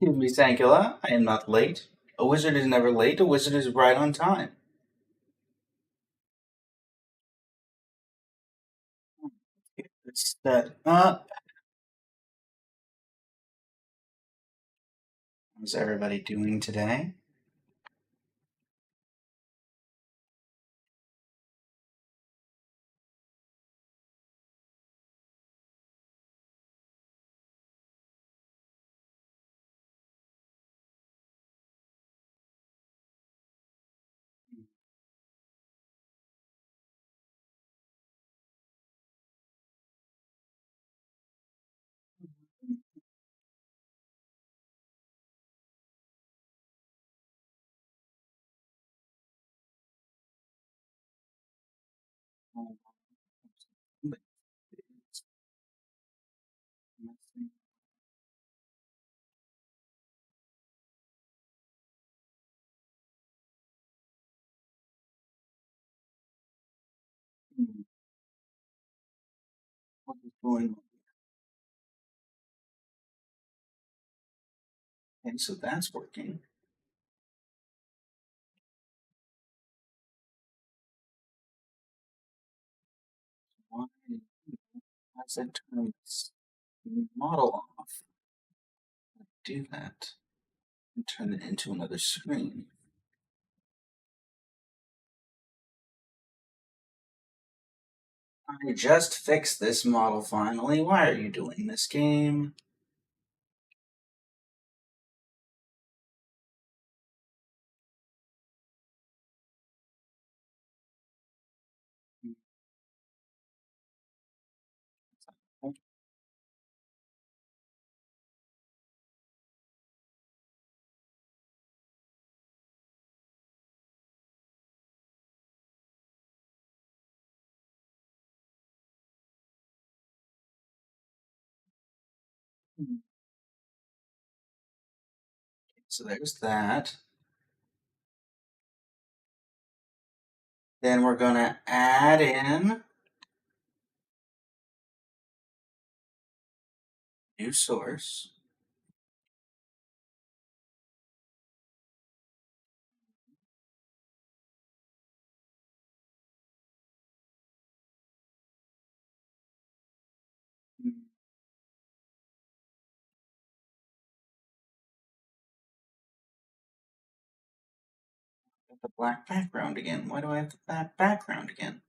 Excuse me, Sankula. I am not late. A wizard is never late. A wizard is right on time. Let's set up. How's everybody doing today? What is going on? Okay, so that's working. Why does that turn this model off? Do that and turn it into another screen. I just fixed this model finally. Why are you doing this game? So there's that. Then we're gonna add in new source. Get the black background again. Why do I have the black background again?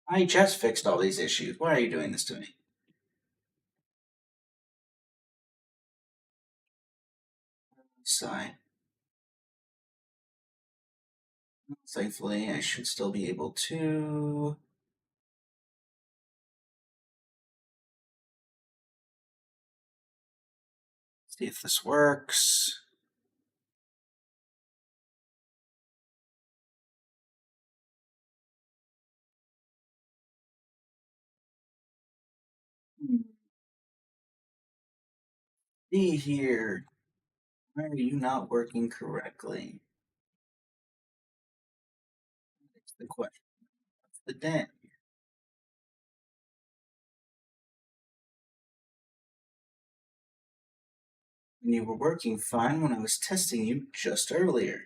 I just fixed all these issues. Why are you doing this to me? Sigh. Thankfully, I should still be able to. See if this works. See here. Why are you not working correctly? That's the question. That's the day. And you were working fine when I was testing you just earlier.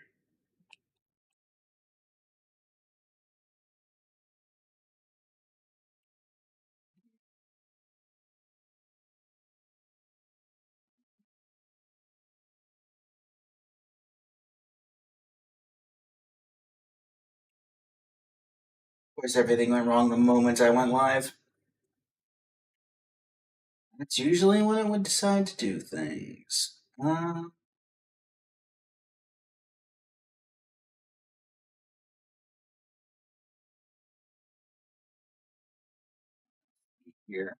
Of course, everything went wrong the moment I went live. That's usually when I would decide to do things. Here.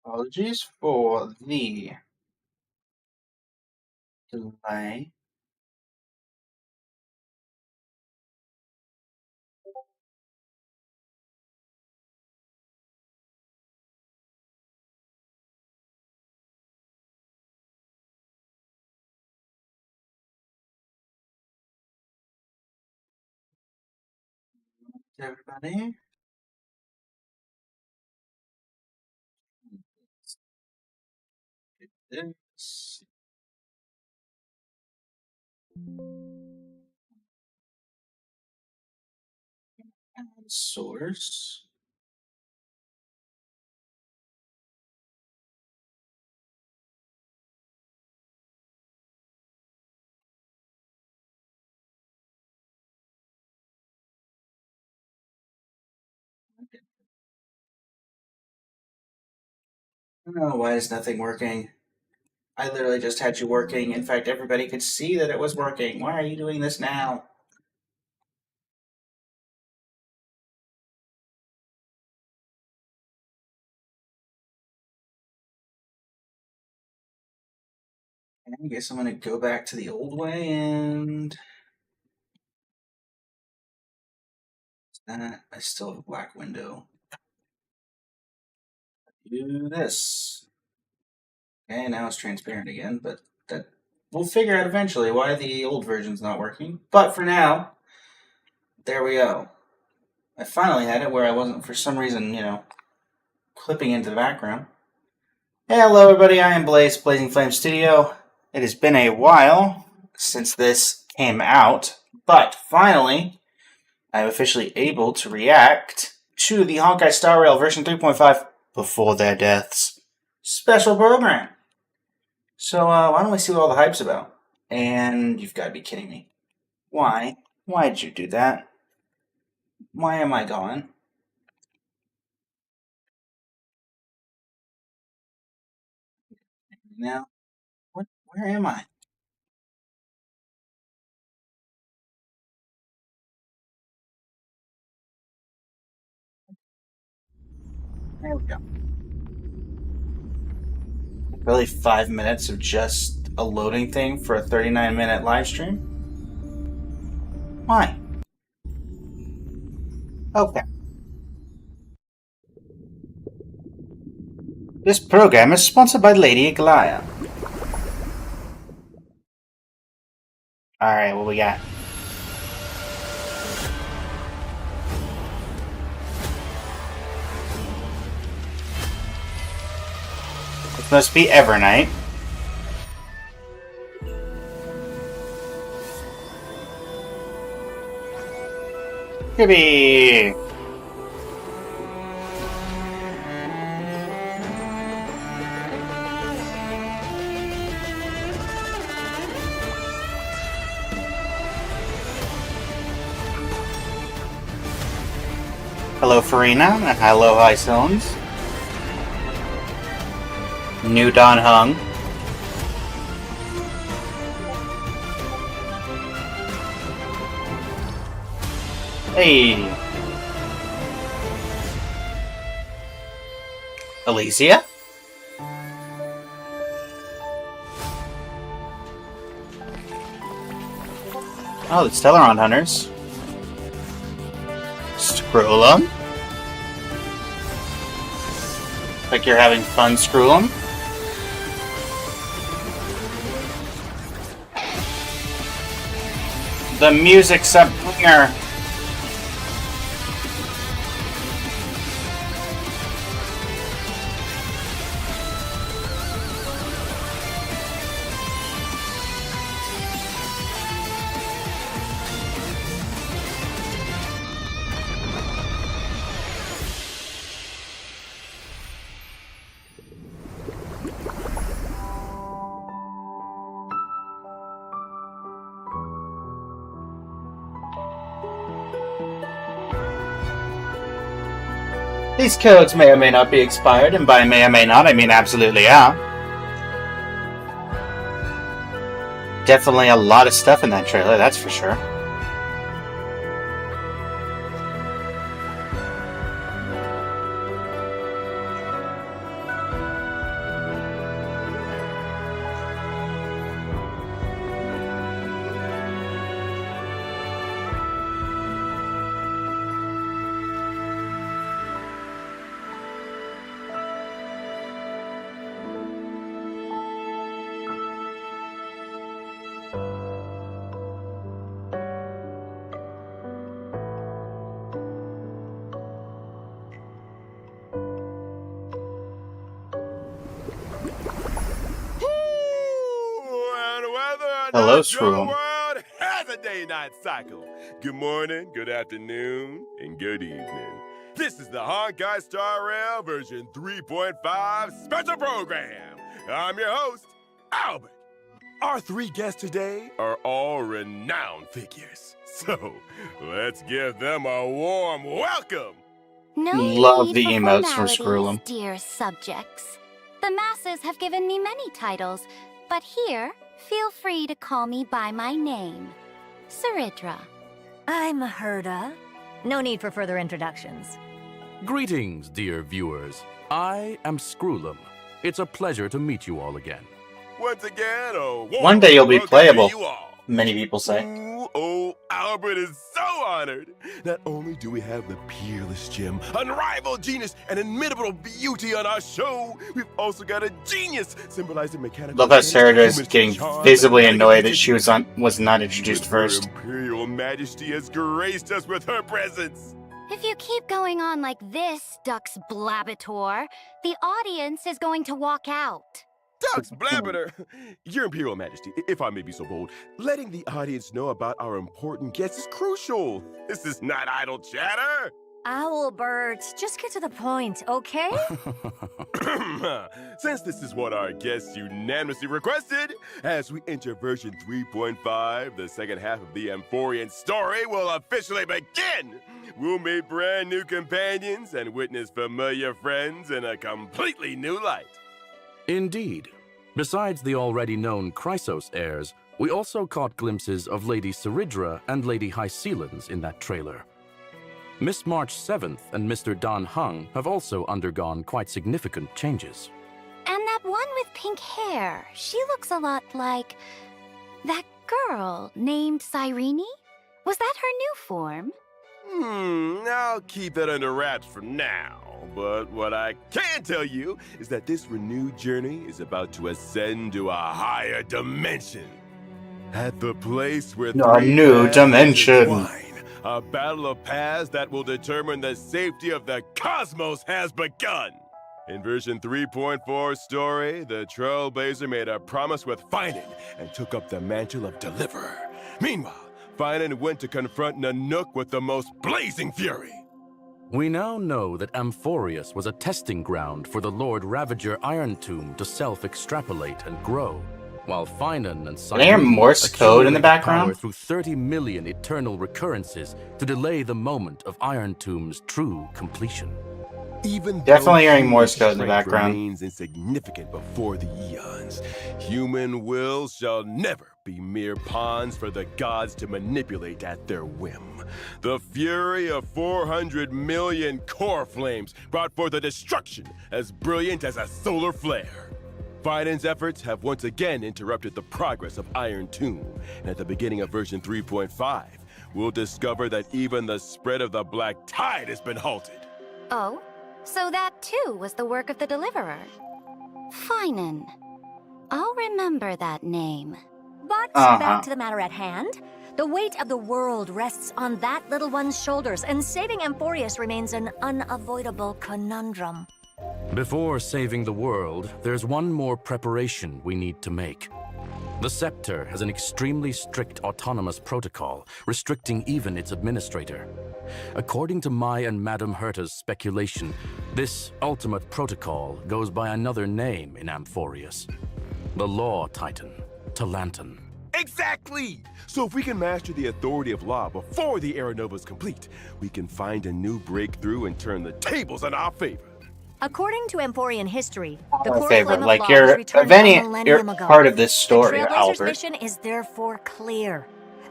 Apologies for the delay. Everybody. This source. Oh, why is nothing working? I literally just had you working. In fact, everybody could see that it was working. Why are you doing this now? I guess I'm gonna go back to the old way and I still have a black window. Do this. Okay, now it's transparent again, but that we'll figure out eventually why the old version's not working. But for now, there we go. I finally had it where I wasn't, for some reason, clipping into the background. Hey, hello everybody, I am Blaze, Blazing Flame Studio. It has been a while since this came out, but finally, I'm officially able to react to the Honkai Star Rail version 3.5 Before Their Deaths special program. So, why don't we see what all the hype's about? And you've got to be kidding me. Why? Why did you do that? Why am I gone? Now, what? Where am I? There we go. Really, 5 minutes of just a loading thing for a 39-minute live stream? Why? Okay. This program is sponsored by Lady Aglaya. Alright, what we got? It must be Evernight. Yippee! Hello, Farina, and hello, Isones. New Don Hung. Hey. Alicia? Oh, the Stellaron Hunters. Scrollum? Like you're having fun, Scrollum? The music's a bringer. These codes may or may not be expired, and by may or may not, I mean absolutely are. Definitely a lot of stuff in that trailer, that's for sure. Hello, not your Screw 'em. world has a day-night cycle. Good morning, good afternoon, and good evening. This is the Honkai Star Rail version 3.5 special program. I'm your host, Albert. Our three guests today are all renowned figures. So, let's give them a warm welcome. No Love need the for emotes from Screw 'em. formalities, dear subjects. The masses have given me many titles, but here, feel free to call me by my name, Saridra. I'm Herda. No need for further introductions. Greetings, dear viewers. I am Screwlum. It's a pleasure to meet you all again. Once again, a warm One day you'll be welcome playable. to you all. Many people say. Ooh, oh, Albert is so honored. Not only do we have the peerless gem, unrivaled genius, and inimitable beauty on our show, we've also got a genius symbolizing mechanical. Love how Saridra is human getting charm visibly and annoyed that elegance. she was not introduced first. Her Imperial Majesty has graced us with her presence. If you keep going on like this, Dux Blabator, the audience is going to walk out. Dux Blabbiter, Your Imperial Majesty, if I may be so bold, letting the audience know about our important guests is crucial. This is not idle chatter. Owlbert, just get to the point, okay? Since this is what our guests unanimously requested, as we enter version 3.5, the second half of the Amphorian story will officially begin. We'll meet brand new companions and witness familiar friends in a completely new light. Indeed. Besides the already known Chrysos heirs, we also caught glimpses of Lady Saridra and Lady Hycelens in that trailer. Miss March 7th and Mr. Dan Hung have also undergone quite significant changes. And that one with pink hair, she looks a lot like that girl named Cyrene? Was that her new form? I'll keep that under wraps for now. But what I can tell you is that this renewed journey is about to ascend to a higher dimension. At the place where A three new paths dimension. intertwine, a battle of paths that will determine the safety of the cosmos has begun. In version 3.4 story, the Trailblazer made a promise with Finan and took up the mantle of Deliverer. Meanwhile, Finan went to confront Nanook with the most blazing fury. We now know that Amphorius was a testing ground for the Lord Ravager Iron Tomb to self-extrapolate and grow, while Finan and Can I hear Morse code in the accumulated background? power through 30 million eternal recurrences to delay the moment of Iron Tomb's true completion. Even Definitely though hearing Morse human code in the strength background. remains insignificant before the eons, human will shall never be mere pawns for the gods to manipulate at their whim. The fury of 400 million core flames brought forth a destruction as brilliant as a solar flare. Finan's efforts have once again interrupted the progress of Iron Tomb, and at the beginning of version 3.5, we'll discover that even the spread of the Black Tide has been halted. Oh, so that too was the work of the Deliverer. Finan. I'll remember that name. But Uh-huh. back to the matter at hand. The weight of the world rests on that little one's shoulders, and saving Amphorius remains an unavoidable conundrum. Before saving the world, there's one more preparation we need to make. The Scepter has an extremely strict autonomous protocol, restricting even its administrator. According to my and Madame Herta's speculation, this ultimate protocol goes by another name in Amphorius. The Law Titan, Talantan. Exactly! So if we can master the authority of law before the Era Nova is complete, we can find a new breakthrough and turn the tables in our favor. According to Amphorian history, the My core favorite. flame of Like law you're was returned you're a millennium ago. part of this story, The Trailblazer's Albert. mission is therefore clear.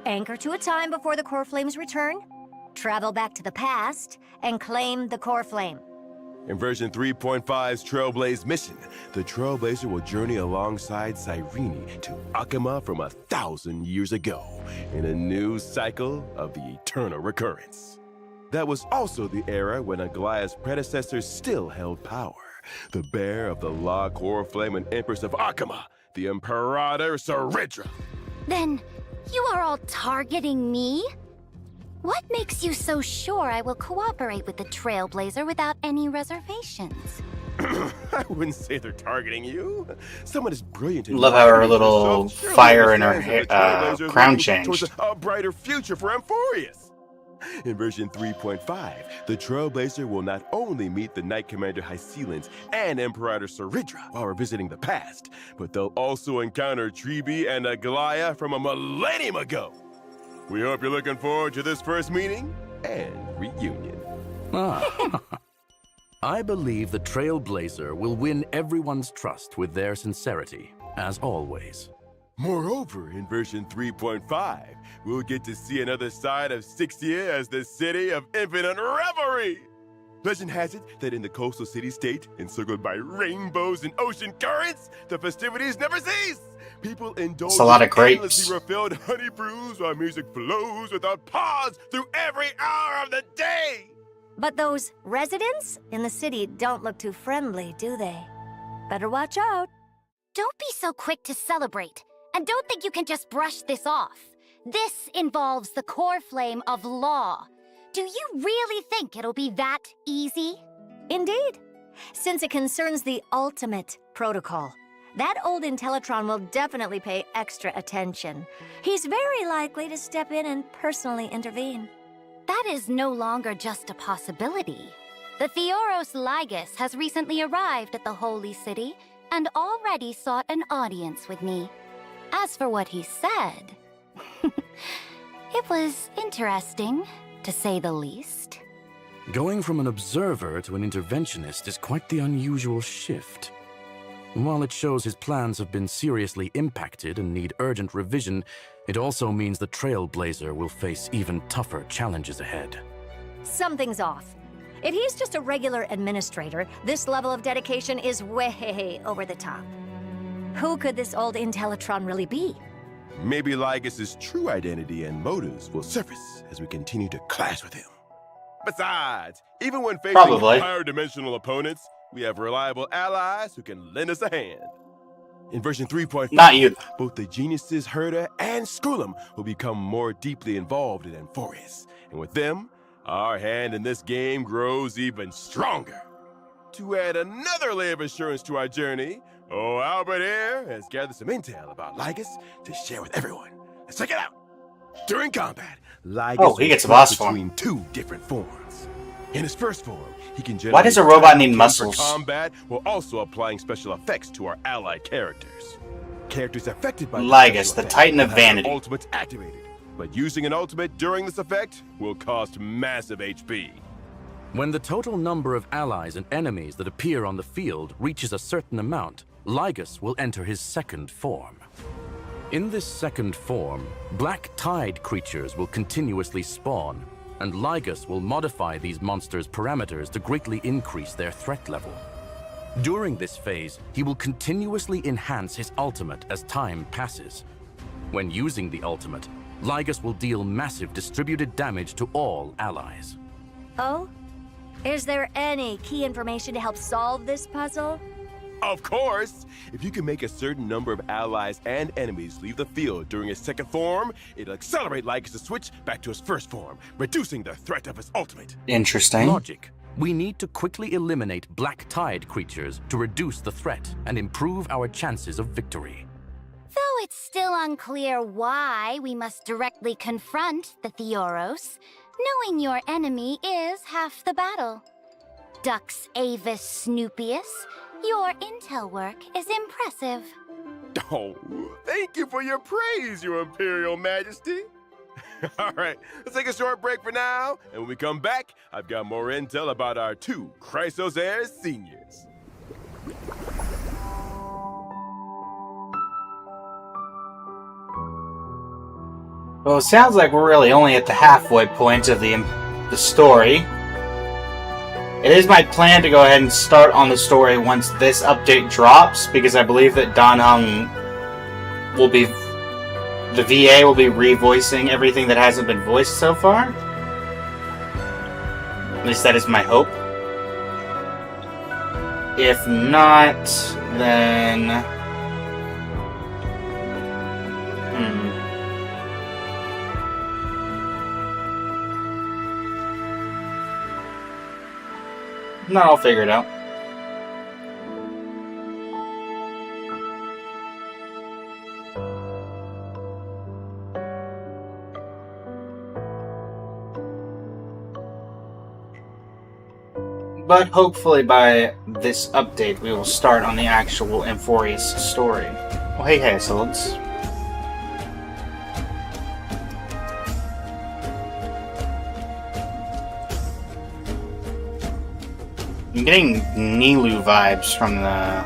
Anchor to a time before the core flames return, travel back to the past, and claim the core flame. In version 3.5's Trailblaze mission, the Trailblazer will journey alongside Cyrene to Akama from 1,000 years ago, in a new cycle of the eternal recurrence. That was also the era when Aglaya's predecessors still held power. The bear of the Law Core Flame and Empress of Akama, the Imperator Saridra. Then, you are all targeting me? What makes you so sure I will cooperate with the Trailblazer without any reservations? I wouldn't say they're targeting you. Someone is brilliant. Love how her little fire in her crown towards changed. a brighter future for Amphorius. In version 3.5, the Trailblazer will not only meet the Knight Commander Hycelens and Imperator Saridra while revisiting the past, but they'll also encounter Treeby and Aglaya from a millennium ago. We hope you're looking forward to this first meeting and reunion. I believe the Trailblazer will win everyone's trust with their sincerity, as always. Moreover, in version 3.5, we'll get to see another side of Sixia as the city of infinite revelry. Legend has it that in the coastal city-state, encircled by rainbows and ocean currents, the festivities never cease. People indulge a lot of in grapes. endlessly refilled honey brews while music flows without pause through every hour of the day. But those residents in the city don't look too friendly, do they? Better watch out. Don't be so quick to celebrate. And don't think you can just brush this off. This involves the core flame of law. Do you really think it'll be that easy? Indeed. Since it concerns the ultimate protocol, that old Intellitron will definitely pay extra attention. He's very likely to step in and personally intervene. That is no longer just a possibility. The Theoros Ligus has recently arrived at the Holy City and already sought an audience with me. As for what he said, it was interesting, to say the least. Going from an observer to an interventionist is quite the unusual shift. While it shows his plans have been seriously impacted and need urgent revision, it also means the Trailblazer will face even tougher challenges ahead. Something's off. If he's just a regular administrator, this level of dedication is way over the top. Who could this old Intellitron really be? Maybe Ligus' true identity and motives will surface as we continue to clash with him. Besides, even when facing higher dimensional opponents, we have reliable allies who can lend us a hand. In version 3.5, Not you. both the geniuses Herda and Skrullum will become more deeply involved in Amphorius. And with them, our hand in this game grows even stronger. To add another layer of assurance to our journey, Albert here has gathered some intel about Ligus to share with everyone. Let's check it out. During combat, Ligus he gets a will boss switch form. between two different forms. In his first form, he can generate Why does a robot need for muscles? combat while also applying special effects to our allied characters. Characters affected by Ligus, the Titan of Vanity. Ultimates activated, but using an ultimate during this effect will cost massive HP. When the total number of allies and enemies that appear on the field reaches a certain amount, Ligus will enter his second form. In this second form, black tide creatures will continuously spawn, and Ligus will modify these monsters' parameters to greatly increase their threat level. During this phase, he will continuously enhance his ultimate as time passes. When using the ultimate, Ligus will deal massive distributed damage to all allies. Oh? Is there any key information to help solve this puzzle? Of course! If you can make a certain number of allies and enemies leave the field during his second form, it'll accelerate Ligus' switch back to his first form, reducing the threat of his ultimate. Interesting. Logic. We need to quickly eliminate black tide creatures to reduce the threat and improve our chances of victory. Though it's still unclear why we must directly confront the Theoros, knowing your enemy is half the battle. Dux Avis Snoopius, your intel work is impressive. Oh, thank you for your praise, Your Imperial Majesty. All right, let's take a short break for now, and when we come back, I've got more intel about our two Chrysos heirs seniors. Well, it sounds like we're really only at the halfway point of the story. It is my plan to go ahead and start on the story once this update drops, because I believe that Dan Heng will be... the VA will be revoicing everything that hasn't been voiced so far. At least that is my hope. If not, then... No, I'll figure it out. But hopefully by this update, we will start on the actual Amphorius story. Well, hey, Hazelens. I'm getting Nilu vibes from the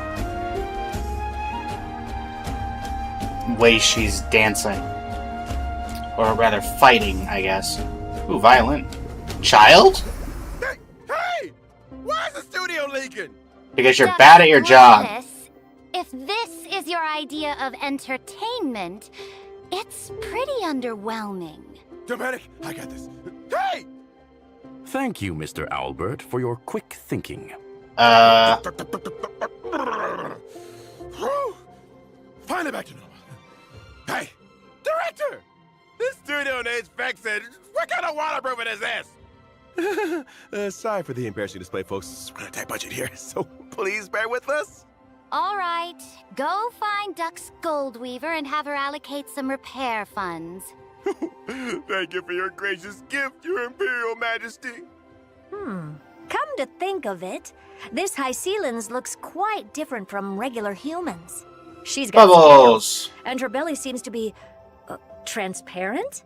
way she's dancing. Or rather, fighting, I guess. Ooh, violin. Child? Hey! Why is the studio leaking? Because you're bad at your job. If this is your idea of entertainment, it's pretty underwhelming. Dramatic, I got this. Hey! Thank you, Mr. Albert, for your quick thinking. Finally back to normal. Hey, director! This studio needs fixing. What kind of waterproofing is this? Sorry for the embarrassing display, folks. We're on a tight budget here, so please bear with us. All right, go find Duck's Goldweaver and have her allocate some repair funds. Thank you for your gracious gift, Your Imperial Majesty. Come to think of it, this Hyceelens looks quite different from regular humans. She's got Bubbles! scales, and her belly seems to be transparent?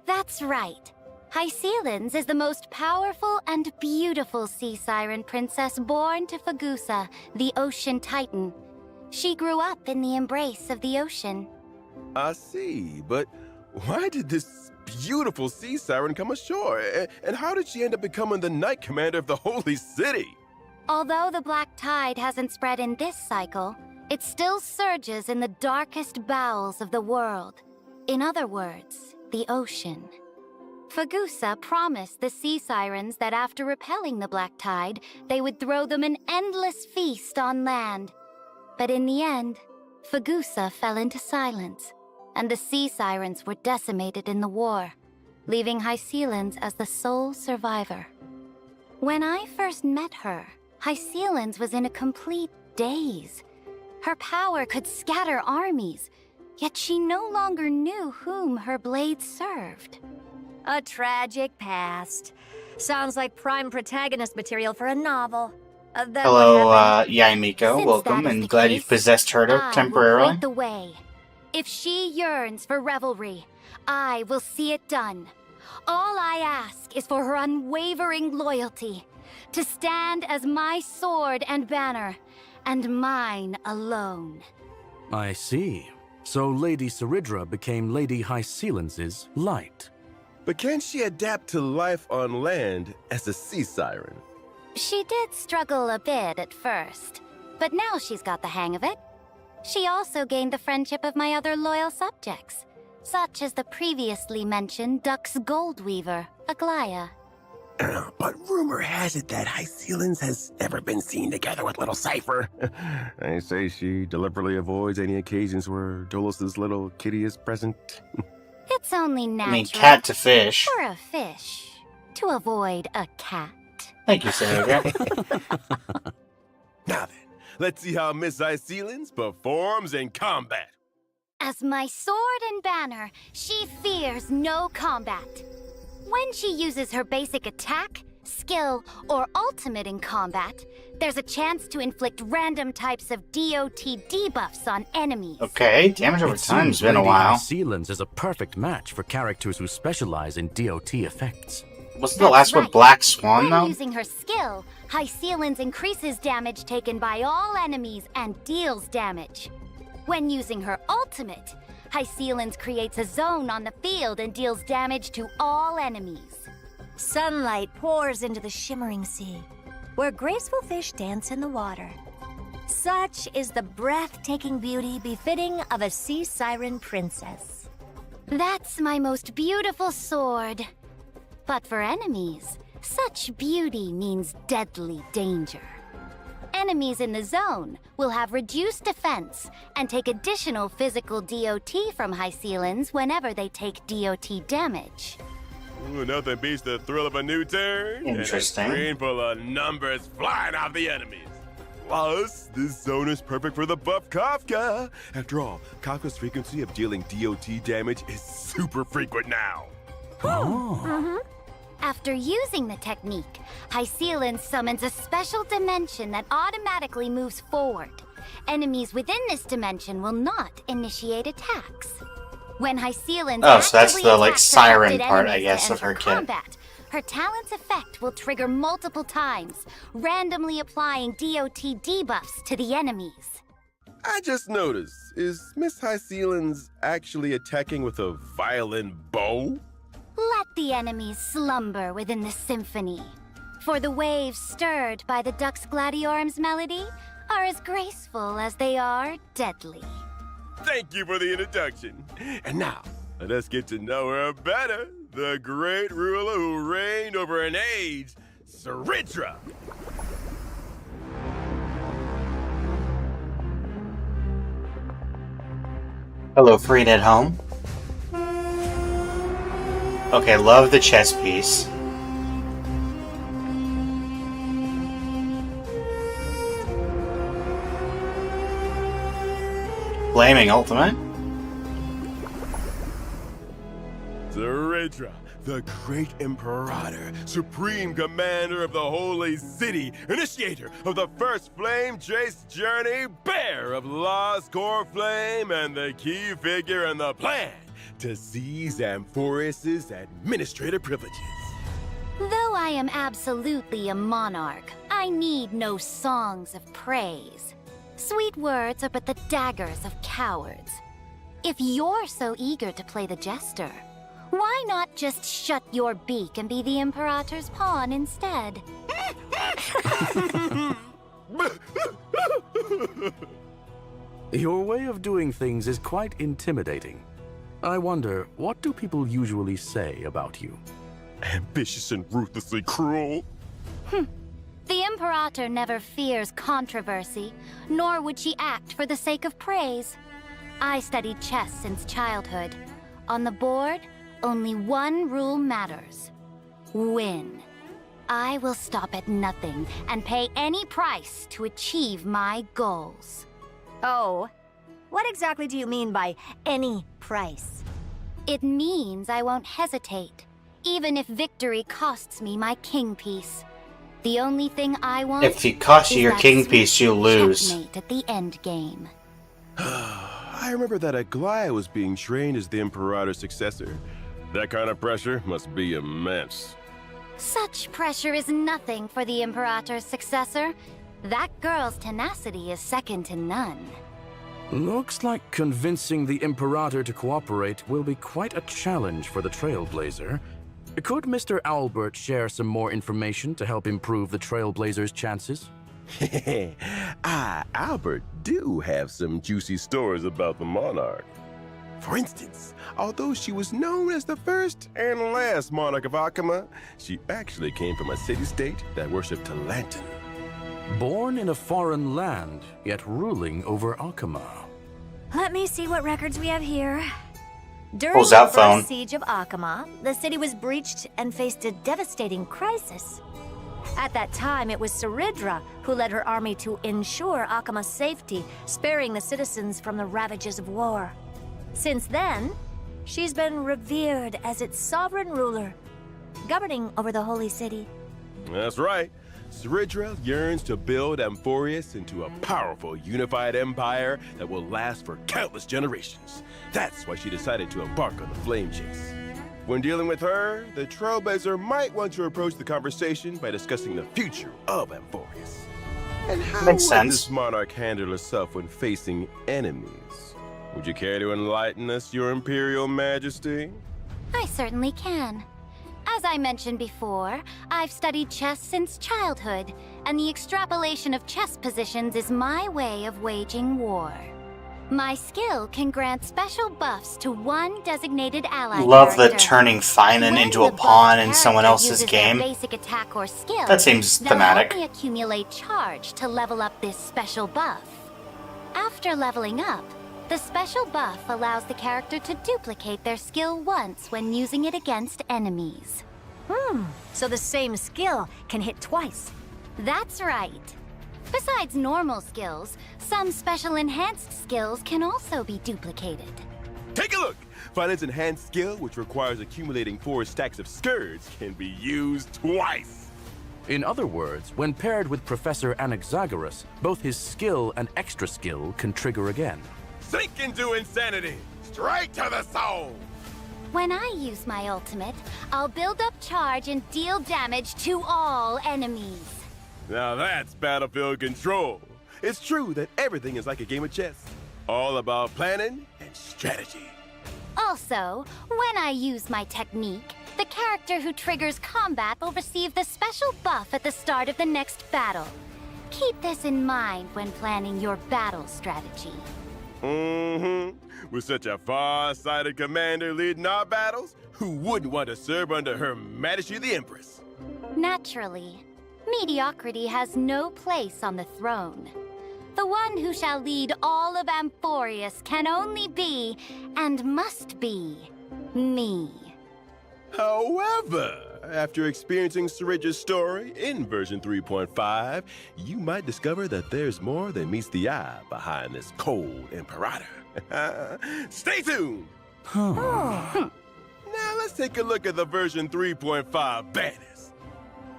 That's right. Hyceelens is the most powerful and beautiful sea siren princess born to Fagusa, the ocean titan. She grew up in the embrace of the ocean. I see, but why did this beautiful sea siren come ashore? And how did she end up becoming the Knight Commander of the Holy City? Although the black tide hasn't spread in this cycle, it still surges in the darkest bowels of the world. In other words, the ocean. Fagusa promised the sea sirens that after repelling the black tide, they would throw them an endless feast on land. But in the end, Fagusa fell into silence, and the sea sirens were decimated in the war, leaving Hyceelens as the sole survivor. When I first met her, Hyceelens was in a complete daze. Her power could scatter armies, yet she no longer knew whom her blade served. A tragic past. Sounds like prime protagonist material for a novel. Hello, Yaimiko. Welcome, and glad you've possessed her temporarily. I will point the way. If she yearns for revelry, I will see it done. All I ask is for her unwavering loyalty, to stand as my sword and banner, and mine alone. I see. So Lady Saridra became Lady Hyceelens' light. But can she adapt to life on land as a sea siren? She did struggle a bit at first, but now she's got the hang of it. She also gained the friendship of my other loyal subjects, such as the previously mentioned Duck's Goldweaver, Aglaya. But rumor has it that Hyceelens has never been seen together with little Cypher. I say she deliberately avoids any occasions where Dolus's little kitty is present. It's only natural. I mean, cat to fish. For a fish to avoid a cat. Thank you, Sandra. Now then, let's see how Miss Hyceelens performs in combat. As my sword and banner, she fears no combat. When she uses her basic attack, skill, or ultimate in combat, there's a chance to inflict random types of DOT debuffs on enemies. Okay, damage over time's been a while. Hyceelens is a perfect match for characters who specialize in DOT effects. Wasn't the last one Black Swan, When though? using her skill, Hyceelens increases damage taken by all enemies and deals damage. When using her ultimate, Hyceelens creates a zone on the field and deals damage to all enemies. Sunlight pours into the shimmering sea, where graceful fish dance in the water. Such is the breathtaking beauty befitting of a sea siren princess. That's my most beautiful sword. But for enemies, such beauty means deadly danger. Enemies in the zone will have reduced defense and take additional physical DOT from Hyceelens whenever they take DOT damage. Ooh, nothing beats the thrill of a new turn. Interesting. And a screen full of numbers flying off the enemies. Plus, this zone is perfect for the buff Kafka. After all, Kafka's frequency of dealing DOT damage is super frequent now. Oh. After using the technique, Hycelan summons a special dimension that automatically moves forward. Enemies within this dimension will not initiate attacks. When Hycelan so that's the like siren part, I guess, of her kit. Her talent's effect will trigger multiple times, randomly applying DOT debuffs to the enemies. I just noticed, is Miss Hycelan's actually attacking with a violin bow? Let the enemies slumber within the symphony, for the waves stirred by the Dux Gladiorum's melody are as graceful as they are deadly. Thank you for the introduction. And now, let us get to know her better. The great ruler who reigned over an age, Saridra. Hello, Freen at home. Okay, love the chess piece. Flaming ultimate. Saridra, the great Imperator, supreme commander of the Holy City, initiator of the first flame chase journey, bearer of Lost Core Flame, and the key figure in the plan to seize Amphorius's administrative privileges. Though I am absolutely a monarch, I need no songs of praise. Sweet words are but the daggers of cowards. If you're so eager to play the jester, why not just shut your beak and be the Imperator's pawn instead? Your way of doing things is quite intimidating. I wonder, what do people usually say about you? Ambitious and ruthlessly cruel. The Imperator never fears controversy, nor would she act for the sake of praise. I studied chess since childhood. On the board, only one rule matters: win. I will stop at nothing and pay any price to achieve my goals. Oh, what exactly do you mean by any price? It means I won't hesitate, even if victory costs me my king piece. The only thing I want If it costs you is your that king sweet piece, you lose. checkmate at the end game. I remember that Aglaia was being trained as the Imperator's successor. That kind of pressure must be immense. Such pressure is nothing for the Imperator's successor. That girl's tenacity is second to none. Looks like convincing the Imperator to cooperate will be quite a challenge for the Trailblazer. Could Mr. Albert share some more information to help improve the Trailblazer's chances? Albert do have some juicy stories about the monarch. For instance, although she was known as the first and last monarch of Akama, she actually came from a city-state that worshipped Talantin. Born in a foreign land, yet ruling over Akama. Let me see what records we have here. During Pulls the out first phone. siege of Akama, the city was breached and faced a devastating crisis. At that time, it was Saridra who led her army to ensure Akama's safety, sparing the citizens from the ravages of war. Since then, she's been revered as its sovereign ruler, governing over the holy city. That's right. Saridra yearns to build Amphorius into a powerful, unified empire that will last for countless generations. That's why she decided to embark on the flame chase. When dealing with her, the Trailblazer might want to approach the conversation by discussing the future of Amphorius. And how Makes would sense. this monarch handle herself when facing enemies? Would you care to enlighten us, your Imperial Majesty? I certainly can. As I mentioned before, I've studied chess since childhood, and the extrapolation of chess positions is my way of waging war. My skill can grant special buffs to one designated ally Love the character. turning Finan When into a the pawn buffed in someone character else's uses their game. basic attack or skill, That seems they'll thematic. help me accumulate charge to level up this special buff. After leveling up, the special buff allows the character to duplicate their skill once when using it against enemies. So the same skill can hit twice. That's right. Besides normal skills, some special enhanced skills can also be duplicated. Take a look! Finance enhanced skill, which requires accumulating 4 stacks of scourge, can be used twice. In other words, when paired with Professor Anaxagoras, both his skill and extra skill can trigger again. Sink into insanity! Straight to the soul! When I use my ultimate, I'll build up charge and deal damage to all enemies. Now that's battlefield control. It's true that everything is like a game of chess. All about planning and strategy. Also, when I use my technique, the character who triggers combat will receive the special buff at the start of the next battle. Keep this in mind when planning your battle strategy. With such a far-sighted commander leading our battles, who wouldn't want to serve under Her Majesty the Empress? Naturally, mediocrity has no place on the throne. The one who shall lead all of Amphorius can only be, and must be, me. However, after experiencing Syringe's story in version 3.5, you might discover that there's more than meets the eye behind this cold imperator. Stay tuned! Now let's take a look at the version 3.5 banners.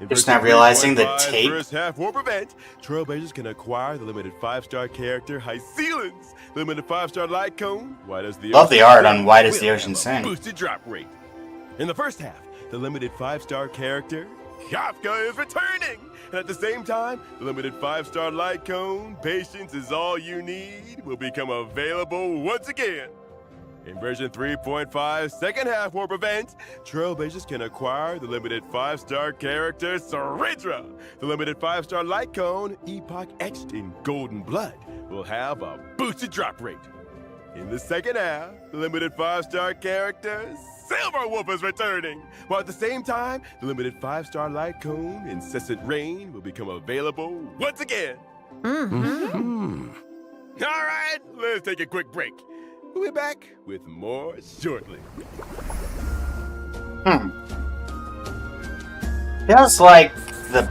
In Just version not realizing the 3.5 tape. First half warp event, Trailblazers can acquire the limited 5-star character High Ceilings, limited 5-star light cone, White as the Love the Ocean art on White as the will Ocean have a Sing. boosted drop rate. In the first half, the limited 5-star character, Kafka, is returning. And at the same time, the limited 5-star light cone, Patience is all you need, will become available once again. In version 3.5 second half warp event, Trailblazers can acquire the limited 5-star character Saridra. The limited 5-star light cone, Epoch etched in golden blood, will have a boosted drop rate. In the second half, the limited 5-star character Silverwolf is returning, while at the same time, the limited 5-star light cone Incessant Rain will become available once again. All right, let's take a quick break. We'll be back with more shortly. Feels like the.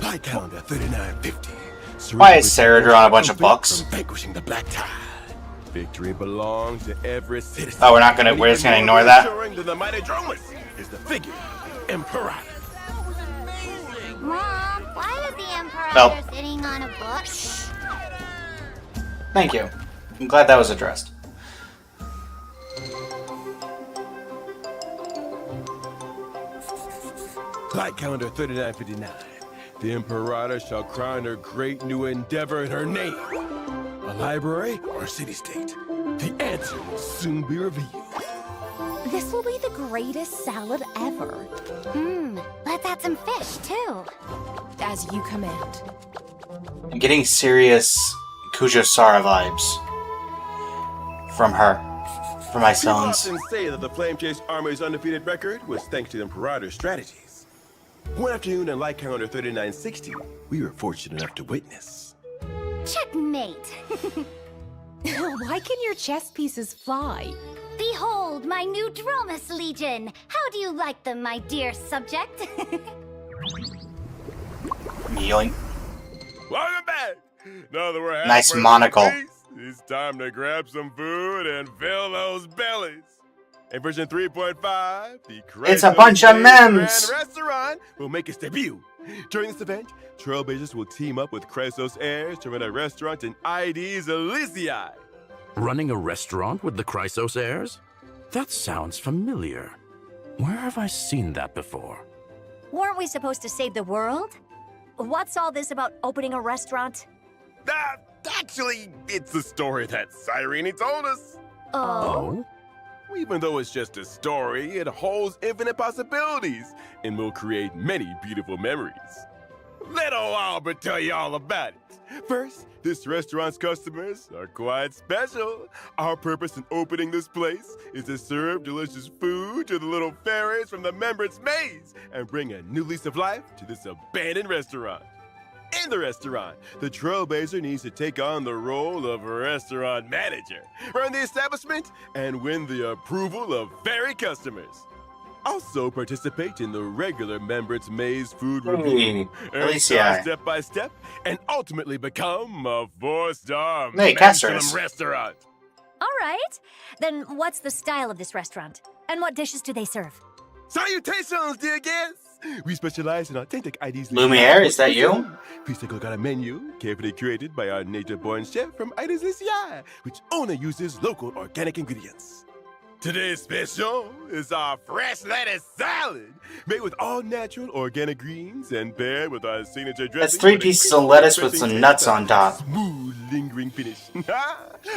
Light calendar 3950. Why is Sarah drawing a bunch of books? From vanquishing the Black Tide. Victory belongs to every citizen. Oh, we're just gonna ignore that? Ensuring that the mighty Dromus is the figure of the Emperor. Mom, why is the Emperor Nope. sitting on a book? Thank you. I'm glad that was addressed. Light calendar 3959. The Imperator shall crown her great new endeavor in her name. A library or a city-state? The answer will soon be revealed. This will be the greatest salad ever. Let's add some fish, too. As you command. I'm getting serious Kujo Sara vibes from her, from my People stones. often say that the Flame Chase Army's undefeated record was thanks to the Imperator's strategies. One afternoon in Light Calendar 3960, we were fortunate enough to witness. Checkmate. Why can your chess pieces fly? Behold my new Dromus Legion. How do you like them, my dear subject? Yoink. Welcome back! Now that we're Nice halfway monocle. through the piece, it's time to grab some food and fill those bellies. In version 3.5, the It's a Chrysos bunch of Grand memes. Restaurant will make its debut. During this event, Trailblazers will team up with Chrysos heirs to run a restaurant in ID's Elysiae. Running a restaurant with the Chrysos heirs? That sounds familiar. Where have I seen that before? Weren't we supposed to save the world? What's all this about opening a restaurant? Actually, it's a story that Cyrene told us. Oh? Even though it's just a story, it holds infinite possibilities and will create many beautiful memories. Let old Albert tell you all about it. First, this restaurant's customers are quite special. Our purpose in opening this place is to serve delicious food to the little fairies from the Membran's Maze and bring a new lease of life to this abandoned restaurant. In the restaurant, the Trailblazer needs to take on the role of restaurant manager, run the establishment, and win the approval of fairy customers. Also participate in the regular Membran's Maze food review, earn Elysiae. stars step by step, and ultimately become a 4-star Hey, cast artist. Maximum restaurant. All right. Then what's the style of this restaurant? And what dishes do they serve? Salutations, dear guests! We specialize in authentic IDs. Lumiere, is that you? Please take a look at our menu, carefully curated by our native-born chef from Ida's Lucia, which only uses local organic ingredients. Today's special is our fresh lettuce salad, made with all natural organic greens and paired with our signature dressing. That's 3 pieces of lettuce with some nuts on top. Smooth, lingering finish.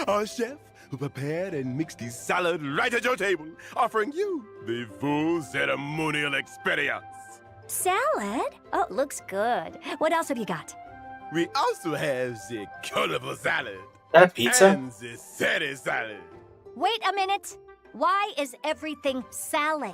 Our chef who prepared and mixed the salad right at your table, offering you the full ceremonial experience. Salad? Oh, looks good. What else have you got? We also have the colorful salad. That pizza? And the setty salad. Wait a minute. Why is everything salad?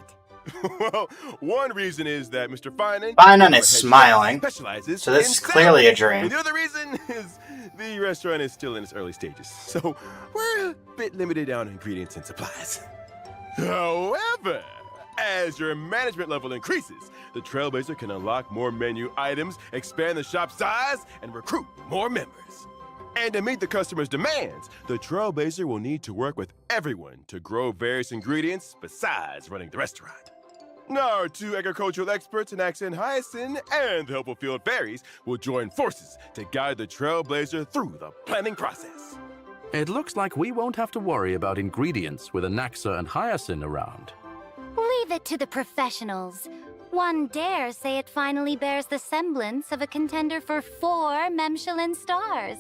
Well, one reason is that Mr. Finan is smiling, specializes so this in is clearly a salad. dream. And the other reason is the restaurant is still in its early stages, so we're a bit limited on ingredients and supplies. However, as your management level increases, the Trailblazer can unlock more menu items, expand the shop size, and recruit more members. And to meet the customer's demands, the Trailblazer will need to work with everyone to grow various ingredients besides running the restaurant. Now, our 2 agricultural experts in Accent Hyacinth and the helpful field fairies will join forces to guide the Trailblazer through the planning process. It looks like we won't have to worry about ingredients with Anaxa and Hyacinth around. Leave it to the professionals. One dare say it finally bears the semblance of a contender for 4 Michelin stars.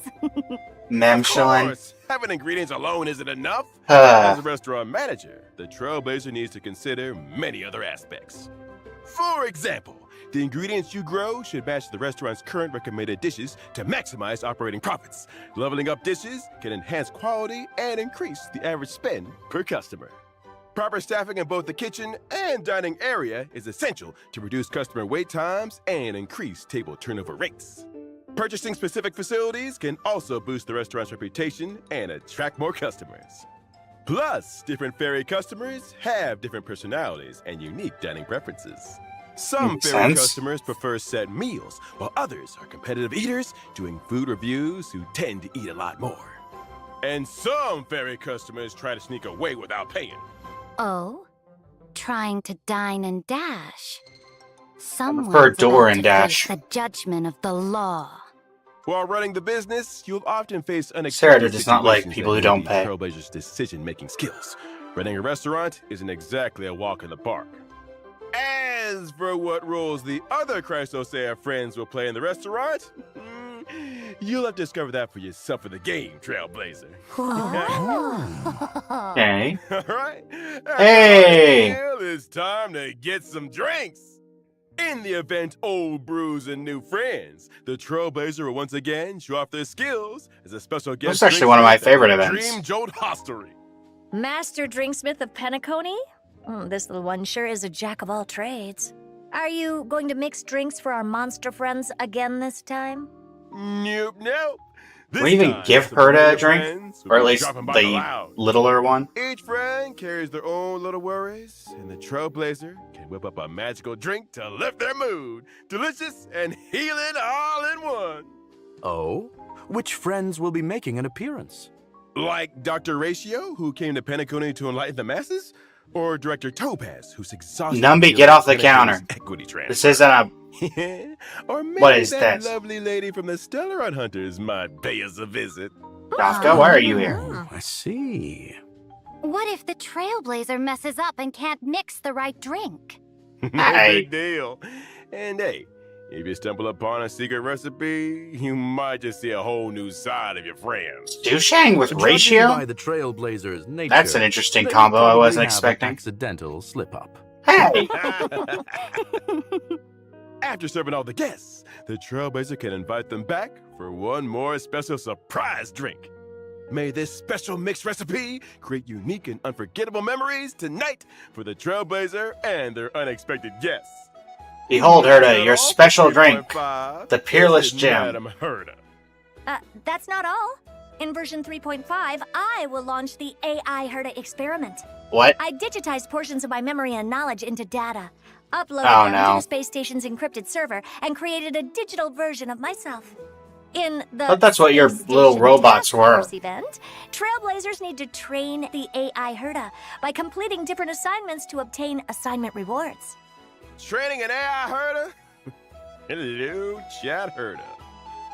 Of course, having ingredients alone isn't enough. As a restaurant manager, the Trailblazer needs to consider many other aspects. For example, the ingredients you grow should match the restaurant's current recommended dishes to maximize operating profits. Leveling up dishes can enhance quality and increase the average spend per customer. Proper staffing in both the kitchen and dining area is essential to reduce customer wait times and increase table turnover rates. Purchasing specific facilities can also boost the restaurant's reputation and attract more customers. Plus, different fairy customers have different personalities and unique dining preferences. Some fairy customers prefer set meals, while others are competitive eaters doing food reviews who tend to eat a lot more. And some fairy customers try to sneak away without paying. Oh? Trying to dine and dash? Someone's prefer door about and to dash. face the judgment of the law. While running the business, you'll often face Sarah unexpected does not like situations people that who don't need pay. Trailblazer's decision-making skills. Running a restaurant isn't exactly a walk in the park. As for what roles the other Christosea friends will play in the restaurant, you'll have to discover that for yourself in the game, Trailblazer. Okay. All right. Hey! It's time to get some drinks. In the event old brews and new friends, the Trailblazer will once again show off their skills as a special guest. That's actually one of my drinksmith at favorite the events. Dream Jolt Hostelry. Master Drinksmith of Penacony? This little one sure is a jack of all trades. Are you going to mix drinks for our monster friends again this time? Nope. This Will you even time, give the her a familiar drink? friends will Or at be least dropping by the the lounge. littler one? Each friend carries their own little worries, and the Trailblazer can whip up a magical drink to lift their mood. Delicious and healing all in one. Oh? Which friends will be making an appearance? Like Dr. Ratio, who came to Penacony to enlighten the masses? Or Director Topaz, who's exhausted... Numby, get off the counter. Equity transfer. This isn't a... Or maybe What is that this? lovely lady from the Stellarite Hunters might pay us a visit. Dofka, why are you here? Oh, I see. What if the Trailblazer messes up and can't mix the right drink? No Hey. big deal. And hey, if you stumble upon a secret recipe, you might just see a whole new side of your friends. Douchang with Judging ratio? by the Trailblazer's nature, That's an interesting they combo I probably wasn't have an expecting. accidental slip-up. Hey! After serving all the guests, the Trailblazer can invite them back for one more special surprise drink. May this special mixed recipe create unique and unforgettable memories tonight for the Trailblazer and their unexpected guests. Behold, Herda, your special drink. 3.5 The Peerless is Gem. Madam Herda. That's not all. In version 3.5, I will launch the AI Herda experiment. What? I digitized portions of my memory and knowledge into data, uploaded Oh, them no. to the space station's encrypted server, and created a digital version of myself. In the But that's what your Space little Station robots Task were. Force event, Trailblazers need to train the AI Herda by completing different assignments to obtain assignment rewards. Training an AI herder? Hello, chat herder.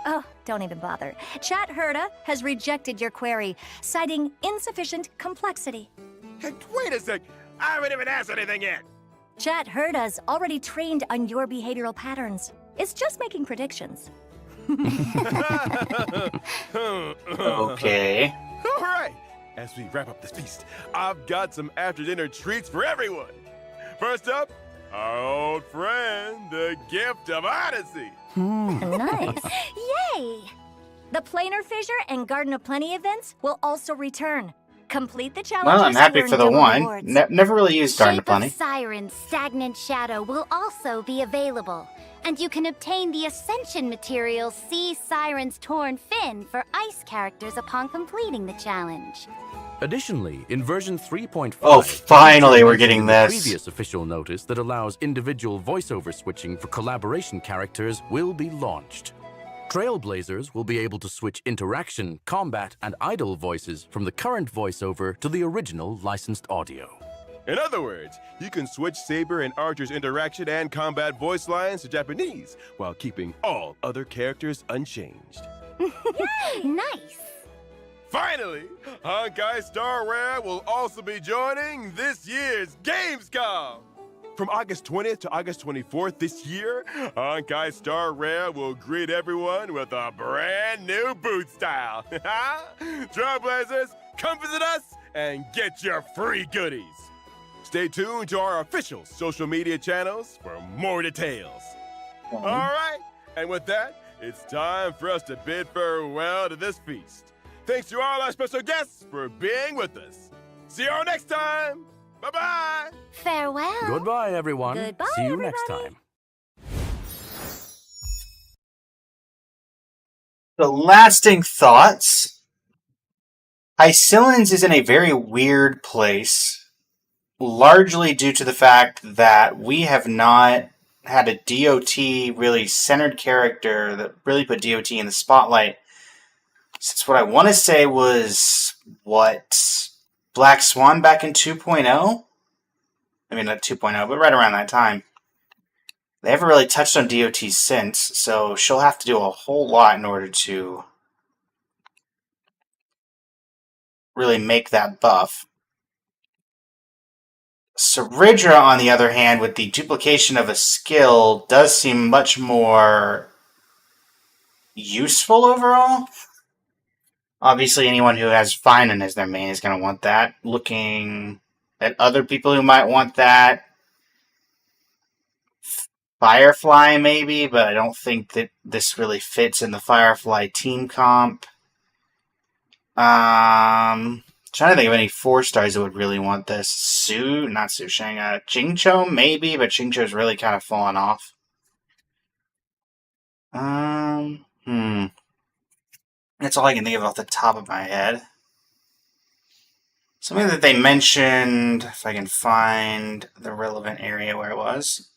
Oh, don't even bother. Chat Herda has rejected your query, citing insufficient complexity. Hey, wait a sec. I haven't even asked anything yet. Chat Herda's already trained on your behavioral patterns. It's just making predictions. Okay. All right. As we wrap up this feast, I've got some after-dinner treats for everyone. First up, our old friend, the Gift of Odyssey. Nice. Yay! The Planar Fissure and Garden of Plenty events will also return. Complete the challenges. Well, I'm happy to earn for the double one. rewards. Never really used Garden of Shape of Plenty. Siren's Stagnant Shadow will also be available, and you can obtain the Ascension material Sea Siren's Torn Fin for ice characters upon completing the challenge. Additionally, in version 3.5, Oh, finally we're getting in the this. previous official notice that allows individual voiceover switching for collaboration characters will be launched. Trailblazers will be able to switch interaction, combat, and idle voices from the current voiceover to the original licensed audio. In other words, you can switch Saber and Archer's interaction and combat voice lines to Japanese while keeping all other characters unchanged. Nice! Finally, Honkai Star Rare will also be joining this year's Gamescom. From August 20th to August 24th this year, Honkai Star Rare will greet everyone with a brand new boot style. Trailblazers, come visit us and get your free goodies. Stay tuned to our official social media channels for more details. All right, and with that, it's time for us to bid farewell to this feast. Thanks to all our special guests for being with us. See you all next time. Bye-bye. Farewell! Goodbye, everyone. Goodbye, See you everybody. next time. The lasting thoughts. Isilins is in a very weird place, largely due to the fact that we have not had a DOT really centered character that really put DOT in the spotlight since what I want to say was, Black Swan back in 2.0? I mean, not 2.0, but right around that time. They haven't really touched on DOT since, so she'll have to do a whole lot in order to really make that buff. Saridra, on the other hand, with the duplication of a skill, does seem much more useful overall. Obviously, anyone who has Finan as their main is going to want that. Looking at other people who might want that, Firefly maybe, but I don't think that this really fits in the Firefly team comp. Trying to think of any 4-stars that would really want this. Not Su Shang, Jingcho maybe, but Jingcho's really kind of fallen off. That's all I can think of off the top of my head. Something that they mentioned, if I can find the relevant area where it was.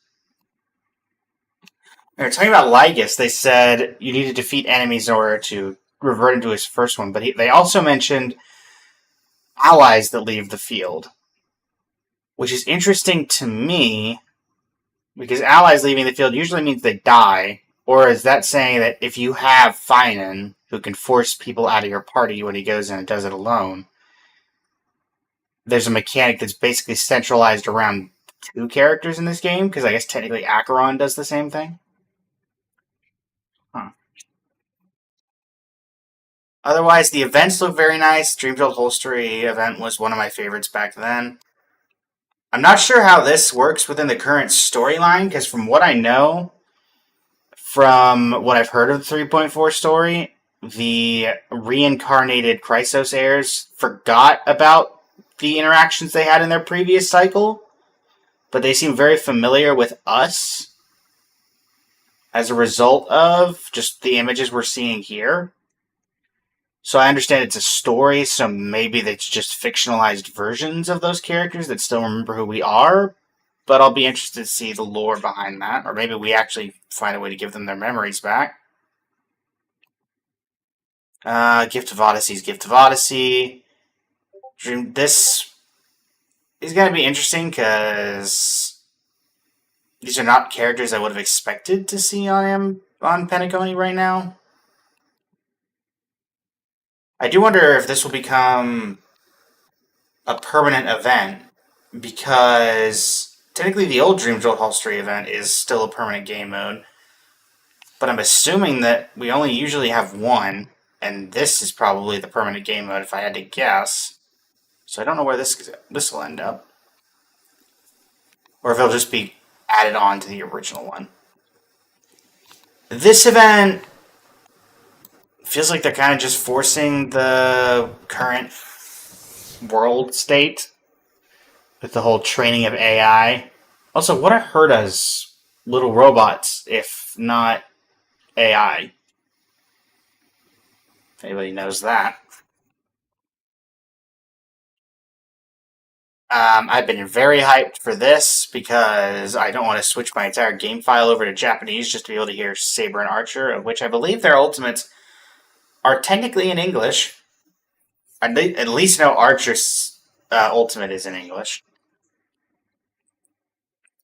They were talking about Lygus. They said you need to defeat enemies in order to revert into his first one. But they also mentioned allies that leave the field. Which is interesting to me, because allies leaving the field usually means they die. Or is that saying that if you have Finan, who can force people out of your party when he goes in and does it alone, there's a mechanic that's basically centralized around 2 characters in this game? Because I guess technically Acheron does the same thing. Otherwise, the events look very nice. Dreamfield Holstery event was one of my favorites back then. I'm not sure how this works within the current storyline, because from what I know, from what I've heard of the 3.4 story, the reincarnated Chrysos heirs forgot about the interactions they had in their previous cycle, but they seem very familiar with us as a result of just the images we're seeing here. So I understand it's a story, so maybe it's just fictionalized versions of those characters that still remember who we are, but I'll be interested to see the lore behind that, or maybe we actually find a way to give them their memories back. Gift of Odysseys, Gift of Odyssey. Dream. This is going to be interesting because these are not characters I would have expected to see on Penacony right now. I do wonder if this will become a permanent event, because technically the old Dream Jolt History event is still a permanent game mode, but I'm assuming that we only usually have one, and this is probably the permanent game mode if I had to guess. So I don't know where this will end up, or if it'll just be added on to the original one. This event feels like they're kind of just forcing the current world state with the whole training of AI. Also, what are Herda's little robots if not AI? If anybody knows that. I've been very hyped for this because I don't want to switch my entire game file over to Japanese just to be able to hear Saber and Archer, of which I believe their ultimates are technically in English. At least know Archer's ultimate is in English.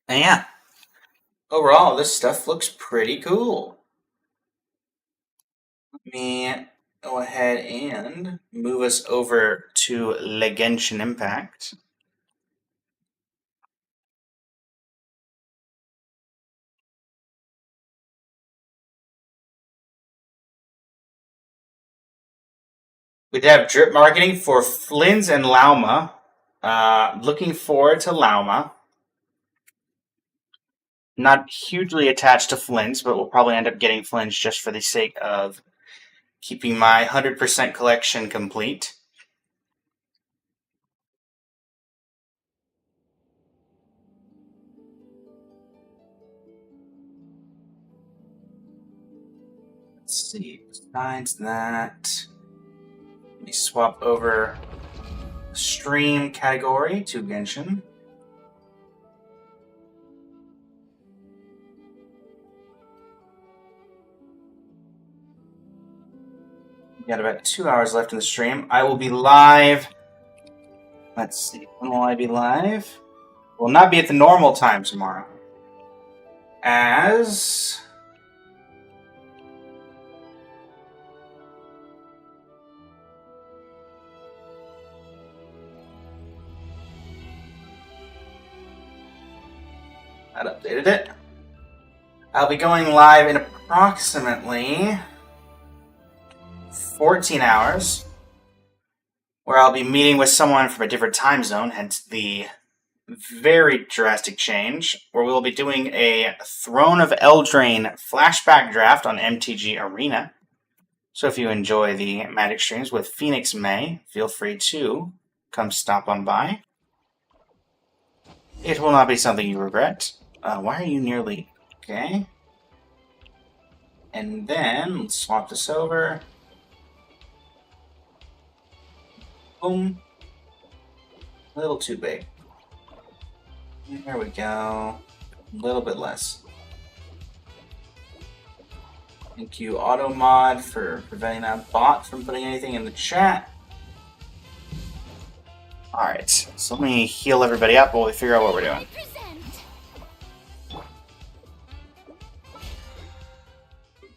And yeah. Overall, this stuff looks pretty cool. Let me go ahead and move us over to Genshin Impact. We did have drip marketing for Flynn's and Lauma. Looking forward to Lauma. Not hugely attached to Flynn's, but we'll probably end up getting Flynn's just for the sake of keeping my 100% collection complete. Let's see, besides that, let me swap over stream category to Genshin. We got about 2 hours left in the stream. I will be live. Let's see, when will I be live? Will not be at the normal time tomorrow. As that updated it. I'll be going live in approximately 14 hours, where I'll be meeting with someone from a different time zone, hence the very drastic change, where we will be doing a Throne of Eldraine flashback draft on MTG Arena. So if you enjoy the Magic streams with Phoenix May, feel free to come stop on by. It will not be something you regret. Why are you nearly... Okay. And then, let's swap this over. Boom. A little too big. There we go. A little bit less. Thank you, AutoMod, for preventing that bot from putting anything in the chat. Alright, so let me heal everybody up while we figure out what we're doing.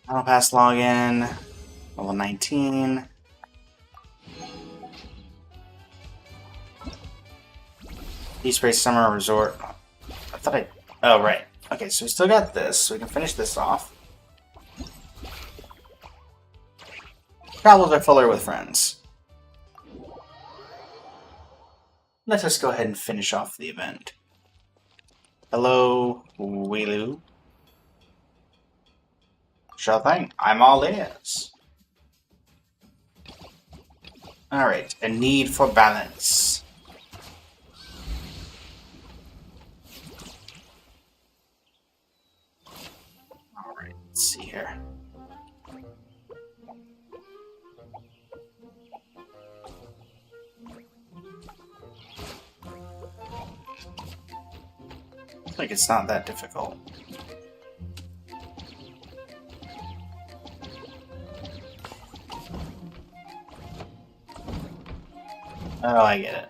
Battle Pass login, level 19. East Bay Summer Resort. I thought I... Oh, right. Okay, so we still got this, so we can finish this off. Travels are fuller with friends. Let us go ahead and finish off the event. Hello, Weelu. Sure thing. I'm all ears. Alright, a need for balance. Alright, let's see here. Looks like it's not that difficult. Oh, I get it.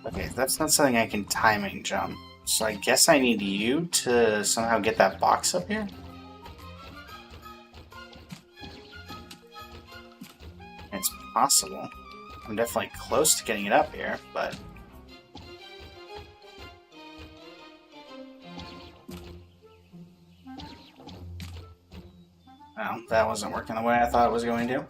Okay, that's not something I can timing jump. So I guess I need you to somehow get that box up here? It's possible. I'm definitely close to getting it up here, but... Well, that wasn't working the way I thought it was going to.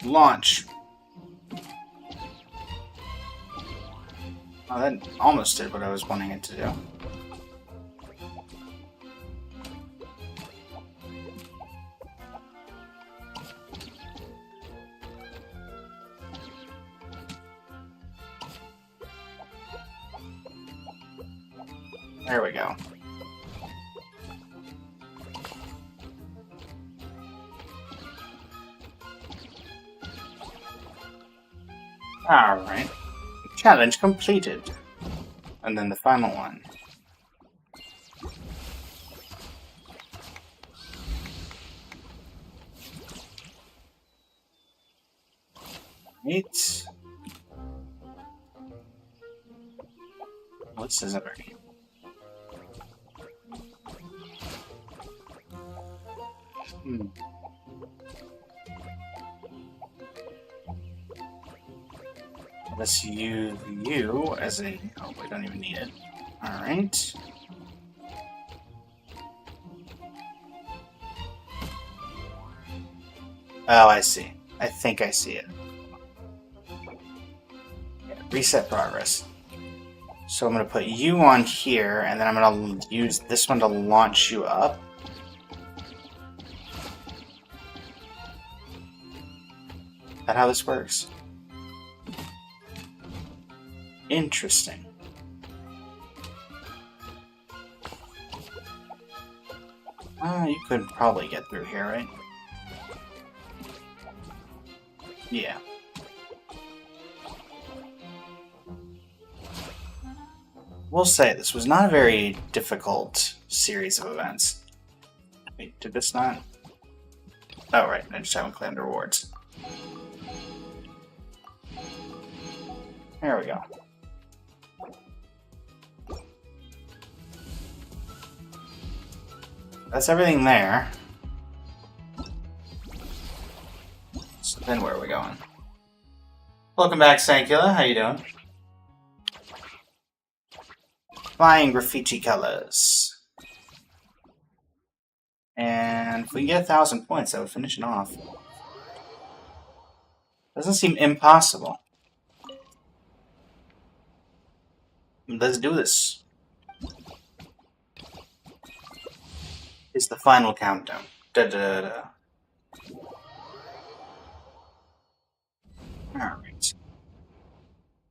Launch. Oh, that almost did what I was wanting it to do. There we go. Alright. Challenge completed. And then the final one. Right. What's this other game? Let's use you as a... Oh, we don't even need it. Alright. Oh, I see. I think I see it. Yeah, reset progress. So I'm going to put you on here, and then I'm going to use this one to launch you up. Is that how this works? Interesting. You could probably get through here, right? Yeah. We'll say this was not a very difficult series of events. Wait, did this not? Oh, right. I just haven't claimed rewards. There we go. That's everything there. So then where are we going? Welcome back, Sankula. How you doing? Flying graffiti colors. And if we can get 1,000 points, that would finish it off. Doesn't seem impossible. Let's do this. It's the final countdown. Da da da. Alright.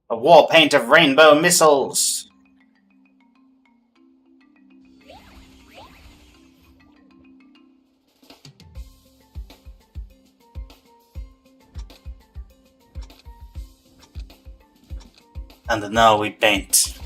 A wall paint of rainbow missiles. And now we paint.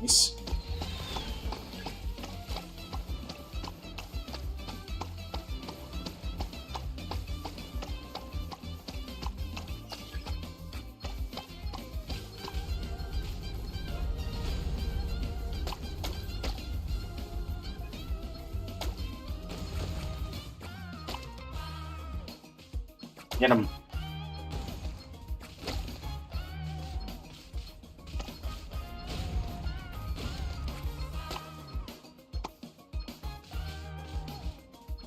Nice. Get him.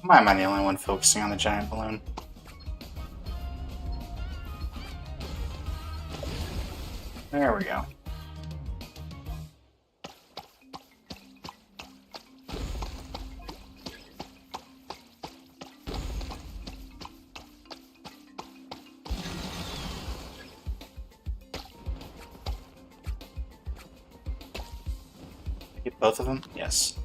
Why am I the only one focusing on the giant balloon? There we go. Get both of them? Yes.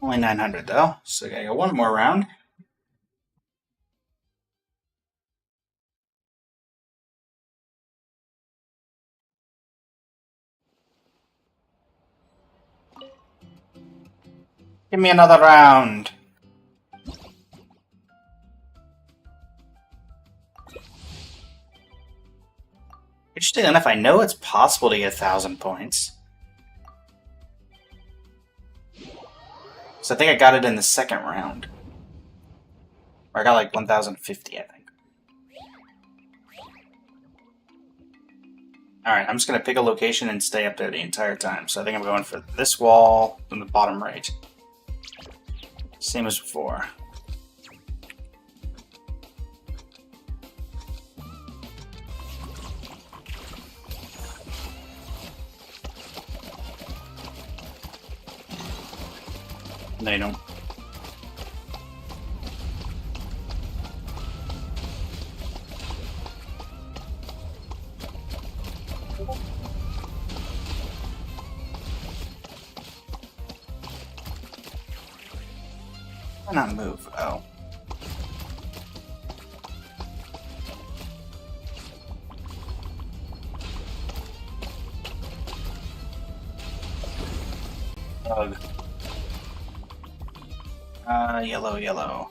Only 900 though, so I gotta go one more round. Give me another round. Interesting enough, I know it's possible to get 1,000 points. So I think I got it in the second round. Or I got like 1,050, I think. Alright, I'm just going to pick a location and stay up there the entire time. So I think I'm going for this wall in the bottom right. Same as before. No, you don't. Why not move? Oh. Bug. Yellow, yellow.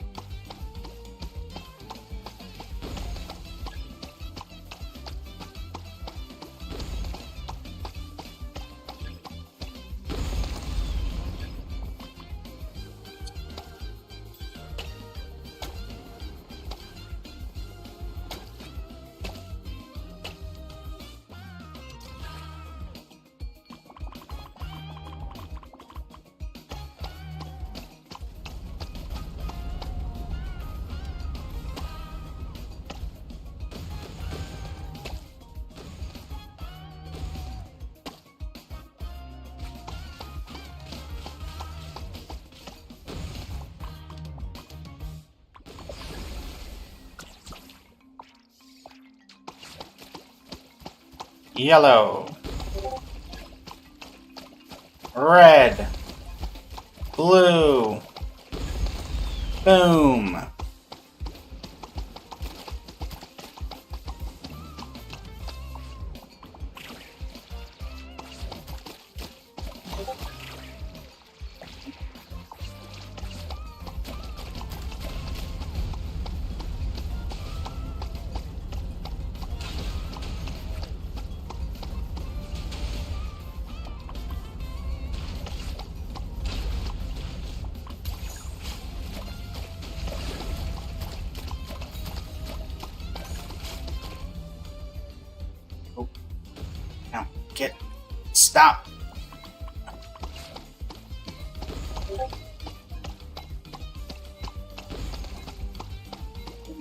Yellow. Red. Blue. Boom. Now, get. Stop.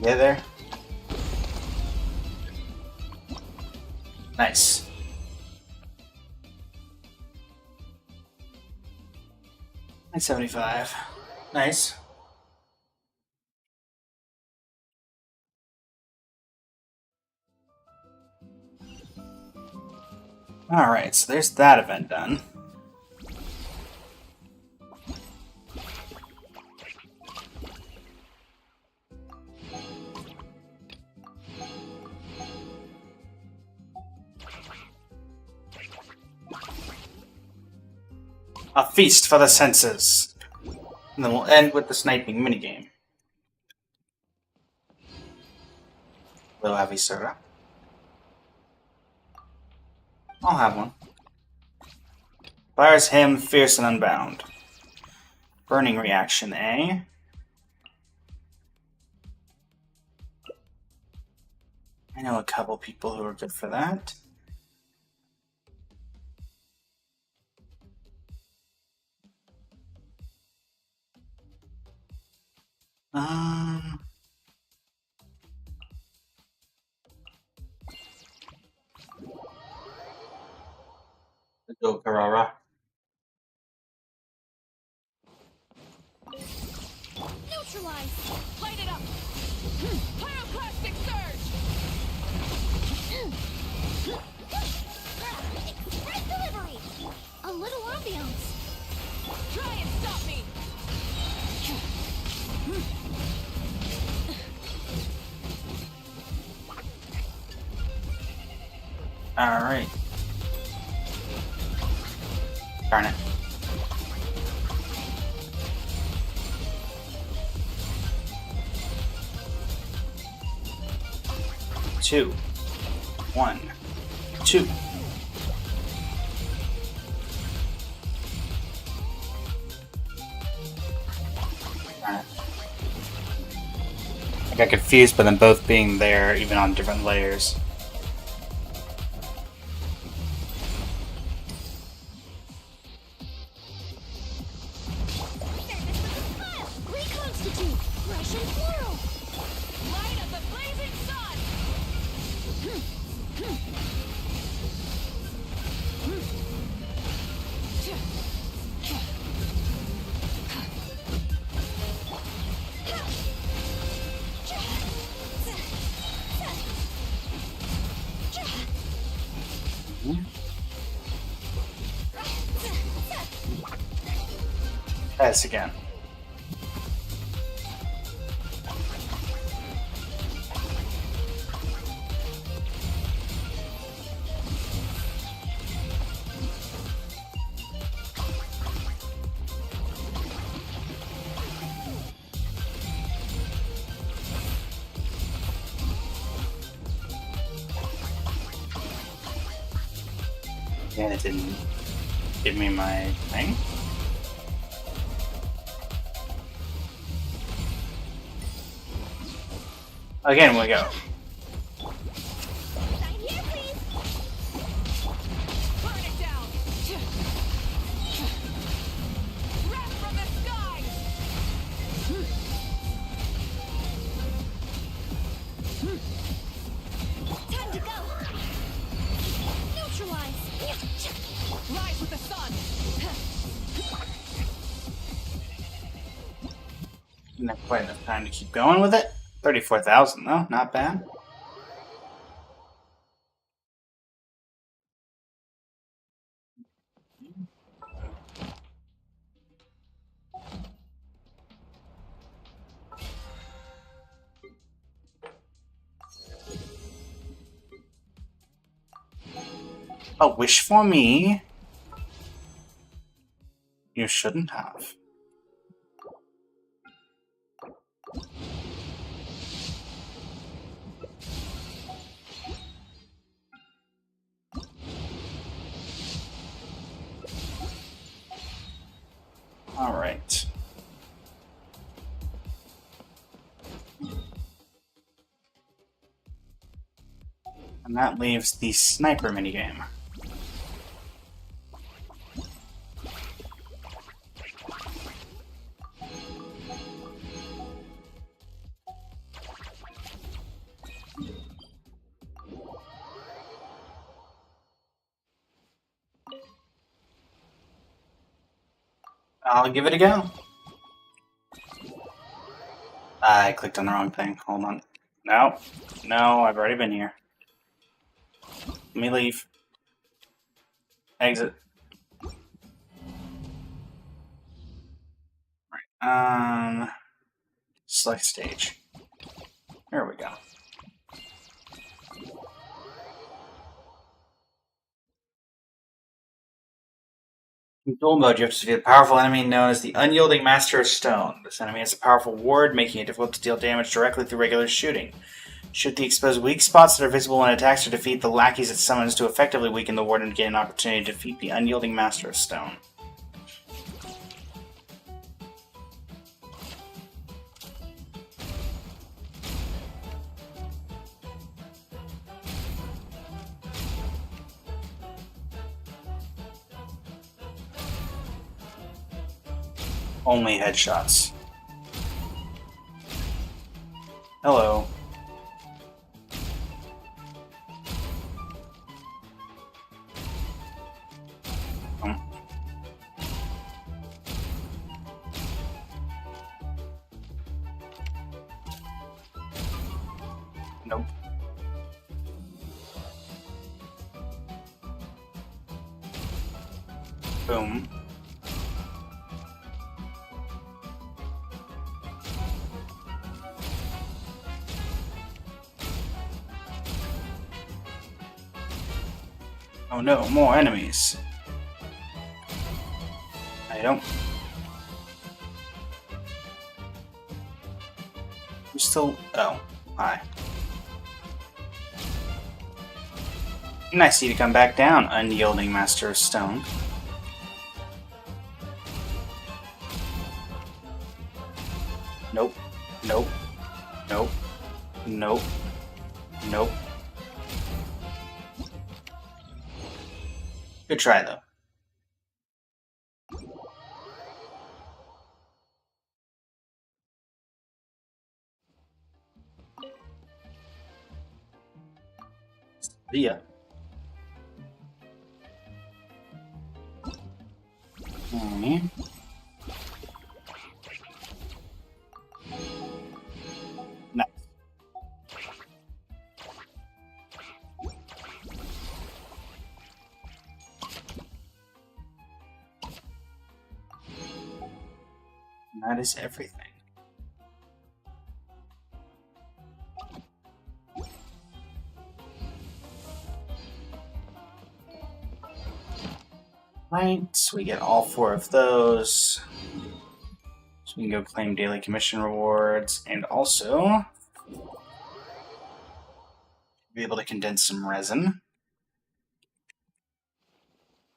Get there. Nice. $9.75. Nice. Alright, so there's that event done. A feast for the senses. And then we'll end with the sniping minigame. Low heavy soda. I'll have one. Fires him, fierce and unbound. Burning reaction, eh? I know a couple people who are good for that. Go Carrara. Neutralize! Light it up! Pyroclastic surge! Express delivery! A little ambiance! Try and stop me! Alright. Darn it. Two. 1. 2. Darn it. I got confused by them both being there, even on different layers. Reconstitute! Fresh and plural! Light of the blazing sun! Try this again. Yeah, it didn't give me my thing. Again, we go. Sign here, please! Burn it down! Wrap from the sky! Time to go! Neutralize! Rise with the sun! Didn't have quite enough time to keep going with it. 34,000 though, not bad. A wish for me? You shouldn't have. All right. And that leaves the sniper minigame. I'll give it a go. I clicked on the wrong thing. Hold on. No. No, I've already been here. Let me leave. Exit. Right. Select stage. There we go. In duel mode, you have to defeat a powerful enemy known as the Unyielding Master of Stone. This enemy has a powerful ward, making it difficult to deal damage directly through regular shooting. Shoot the exposed weak spots that are visible when it attacks, or defeat the lackeys it summons to effectively weaken the ward and gain an opportunity to defeat the Unyielding Master of Stone. Only headshots. Hello. Nope. Boom. Oh no, more enemies. I don't. I'm still. Oh, hi. Nice of you to come back down, Unyielding Master of Stone. Nope. Nope. Nope. Nope. Nope. Good try, though. See ya. Okay. Nice. That is everything. Right, so we get all 4 of those. So we can go claim daily commission rewards and also be able to condense some resin.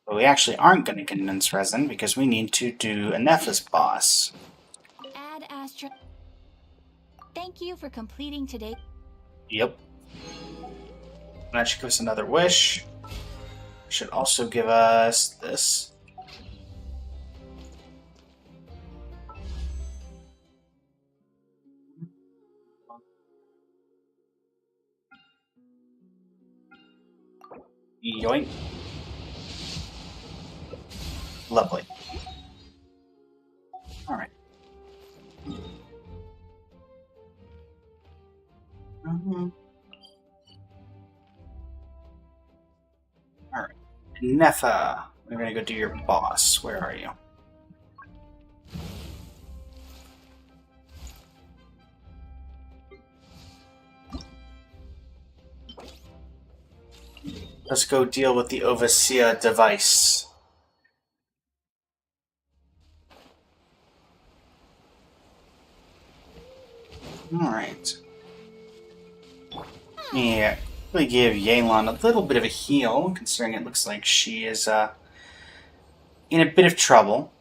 But we actually aren't going to condense resin because we need to do a Nephis boss. Ad Astra. Thank you for completing today. Yep. That should give us another wish. Should also give us this. Yoink. Lovely. Alright. Alright. Nepha, we're gonna go do your boss. Where are you? Let's go deal with the Overseer device. Alright. Yeah, really give Yelan a little bit of a heal, considering it looks like she is in a bit of trouble.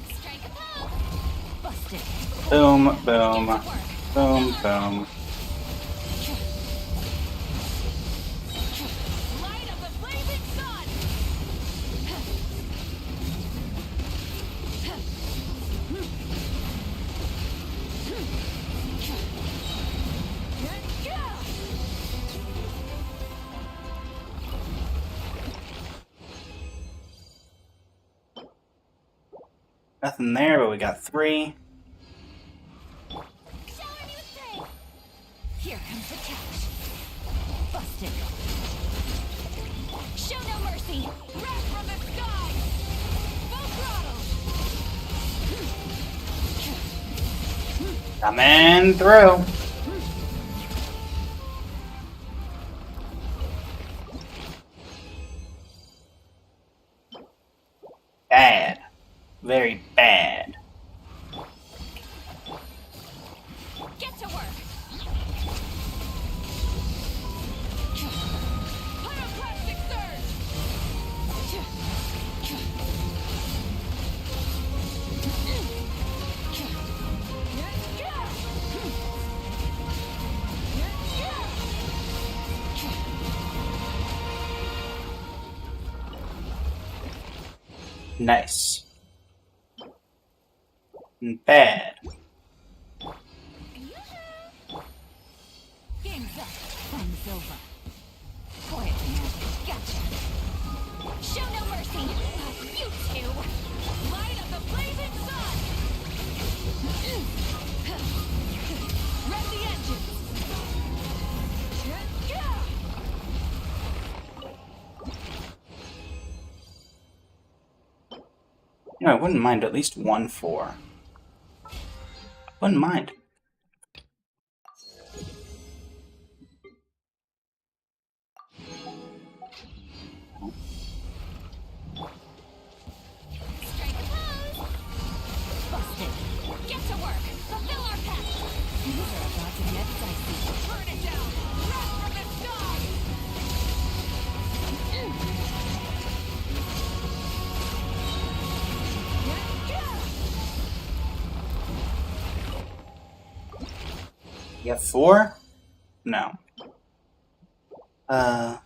Strike a pose. Busted. Boom, boom, boom, boom. Light up the blazing sun. Nothing there, but we got 3. Show him you say. Here comes the catch. Busted. Show no mercy. Wrath from the sky. Full throttle. Coming through. Bad. Very bad. Get to work. Pyroclastic surge. Nice. Bad. Game's up. Fun's over. Quietly now. Gotcha. Show no mercy. You two. Light up the blazing sun. Run the engines. You know, I wouldn't mind at least 1-4. Wouldn't mind. Strike a pose. Busted. Get to work. Fulfill our pact. These are about to get dicey. Burn it down. Wrath from the sky. You have 4? No. Alright.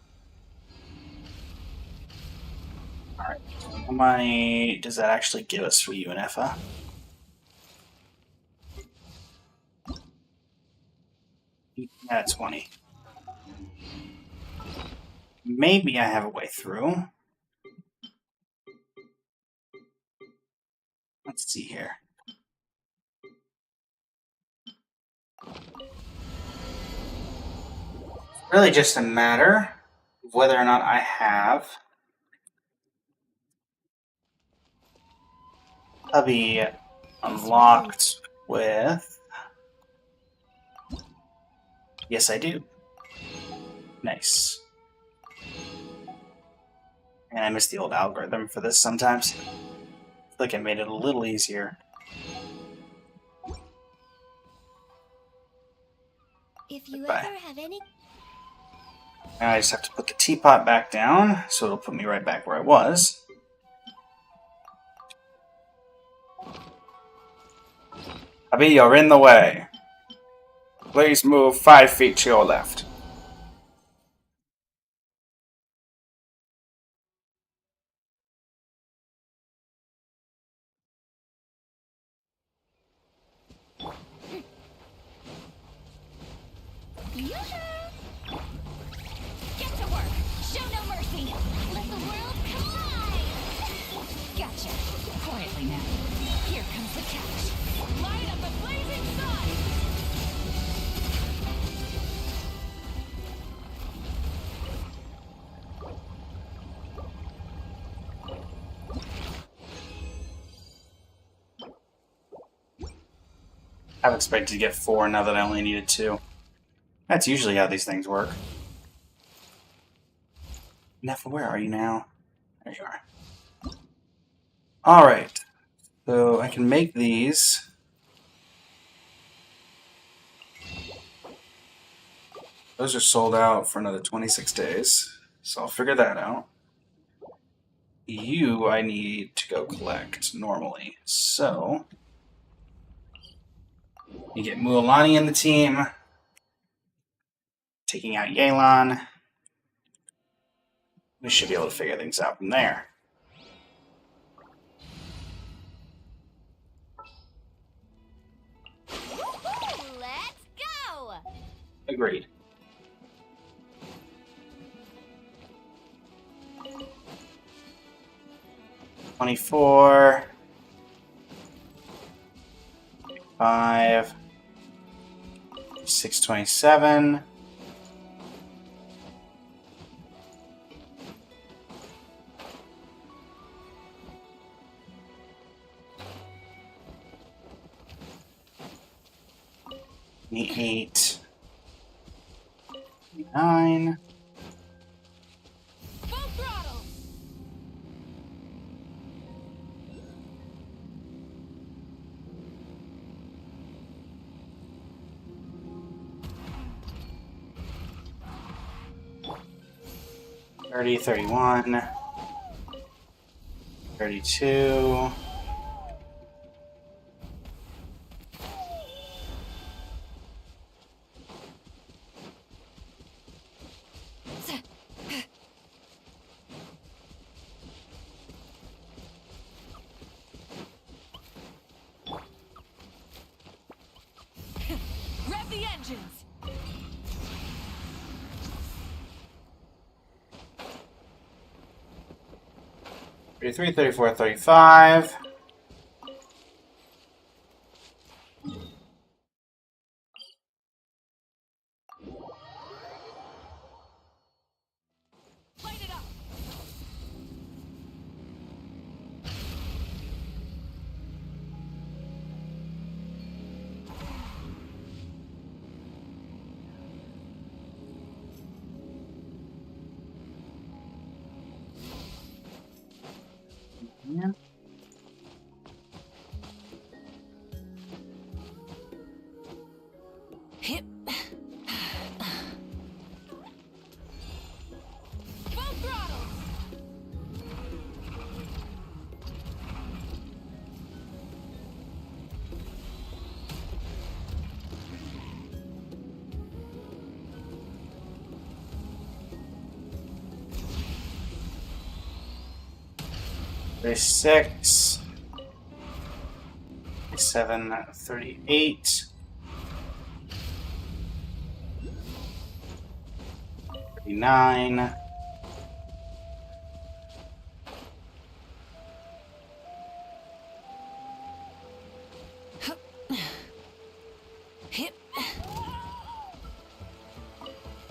How many does that actually give us for you and Effa? Yeah, 20. Maybe I have a way through. Let's see here. Really just a matter of whether or not I have hubby unlocked with... Yes, I do. Nice. And I miss the old algorithm for this sometimes. I feel like I made it a little easier. If you Goodbye. ever have any Now I just have to put the teapot back down, so it'll put me right back where I was. Hubby, you're in the way. Please move 5 feet to your left. Get to work. Show no mercy. Let the world collide. Gotcha. Quietly now. Here comes the catch. Light up the blazing sun. I was expected to get 4 now that I only needed 2. That's usually how these things work. Neffa, where are you now? There you are. Alright. So I can make these. Those are sold out for another 26 days. So I'll figure that out. You, I need to go collect normally. So you get Mualani in the team. Taking out Yelan. We should be able to figure things out from there. Let's go. Agreed. $24. 5, 627. Eight, 9. Full throttle. Thirty, 31, 32. Rev the engines. 33, 34, 35. Light it up. Yeah. Hip. Full throttle. Six, 7, 38, 39,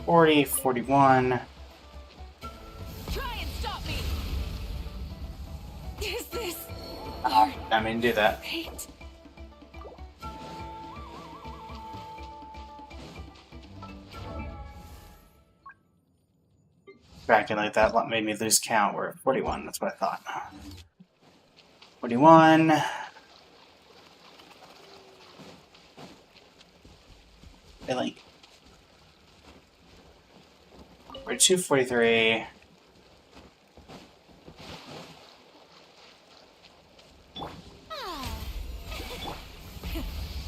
40, 41. Try and stop me. Is this I mean, do that. fate? Calculate that made me lose count. We're at 41. That's what I thought. 41. Really? 42, 43.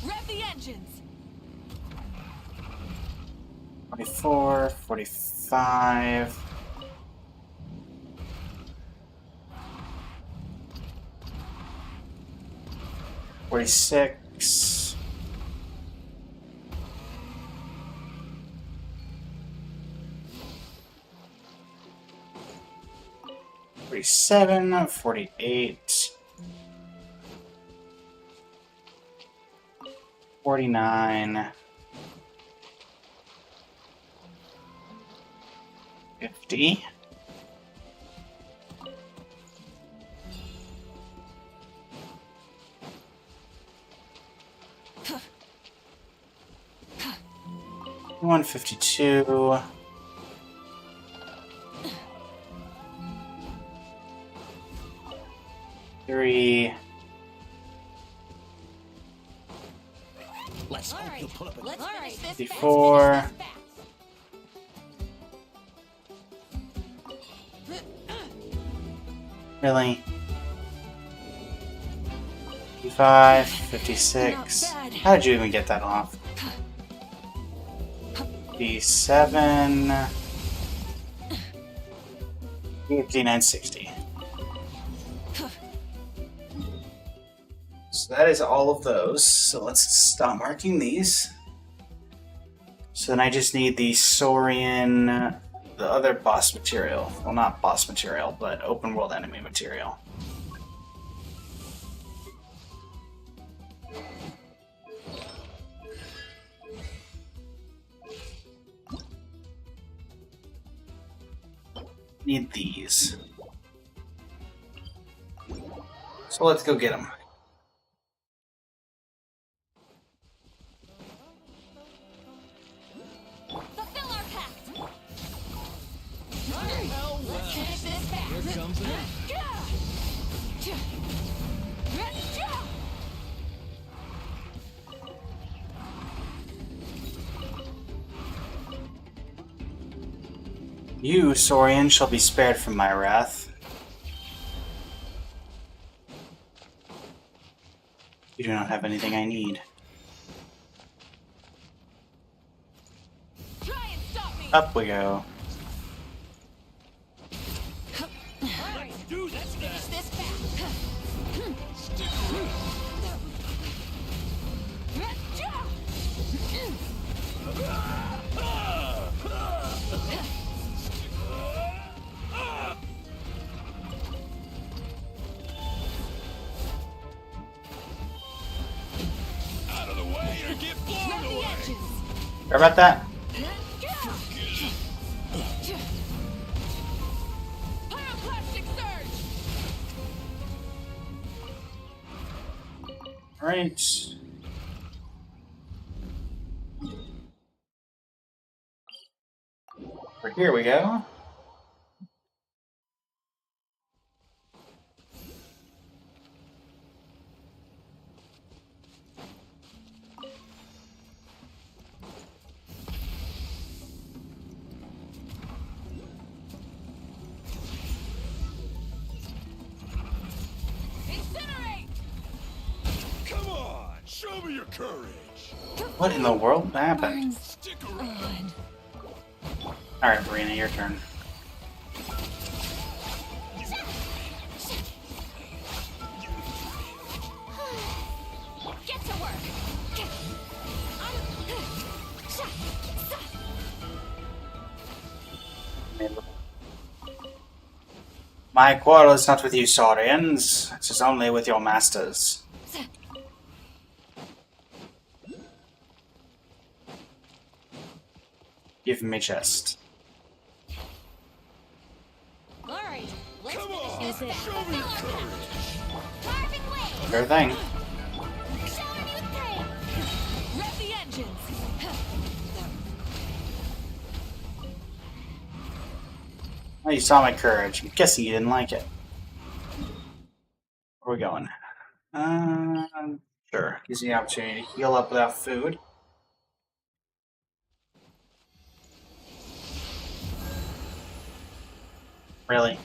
Rev the engines. 44, 45. 46. 47, 48. 49. 50. 152. 3. Let's hope you'll pull up a Let's finish this. 54. 55. Really? 55, 56. Not bad. How did you even get that off? 57. 59, 60. So that is all of those. So let's stop marking these. So then I just need the Saurian, the other boss material. Well, not boss material, but open world enemy material. Need these. So let's go get them. Fulfill our pact. Let's finish this fast. Here comes it. You, Saurian, shall be spared from my wrath. You do not have anything I need. Try and stop me. Up we go. Let's do this. Finish this fast. Stick Out of the way or get blown away! Sorry about that. Pyroclastic surge. Right. Over here we go. Incinerate. Come on, show me your courage. What in the world happened? Stick around. Alright, Marina, your turn. Get to work. My quarrel is not with you, Saurians. It is only with your masters. Give me chest. All right. Let's Come finish on, this fast. show me your courage. Carving way. Sure thing. Shower me with pain. Rev the engines. Oh, you saw my courage. I'm guessing you didn't like it. Where are we going? Sure. Gives me the opportunity to heal up without food. Really?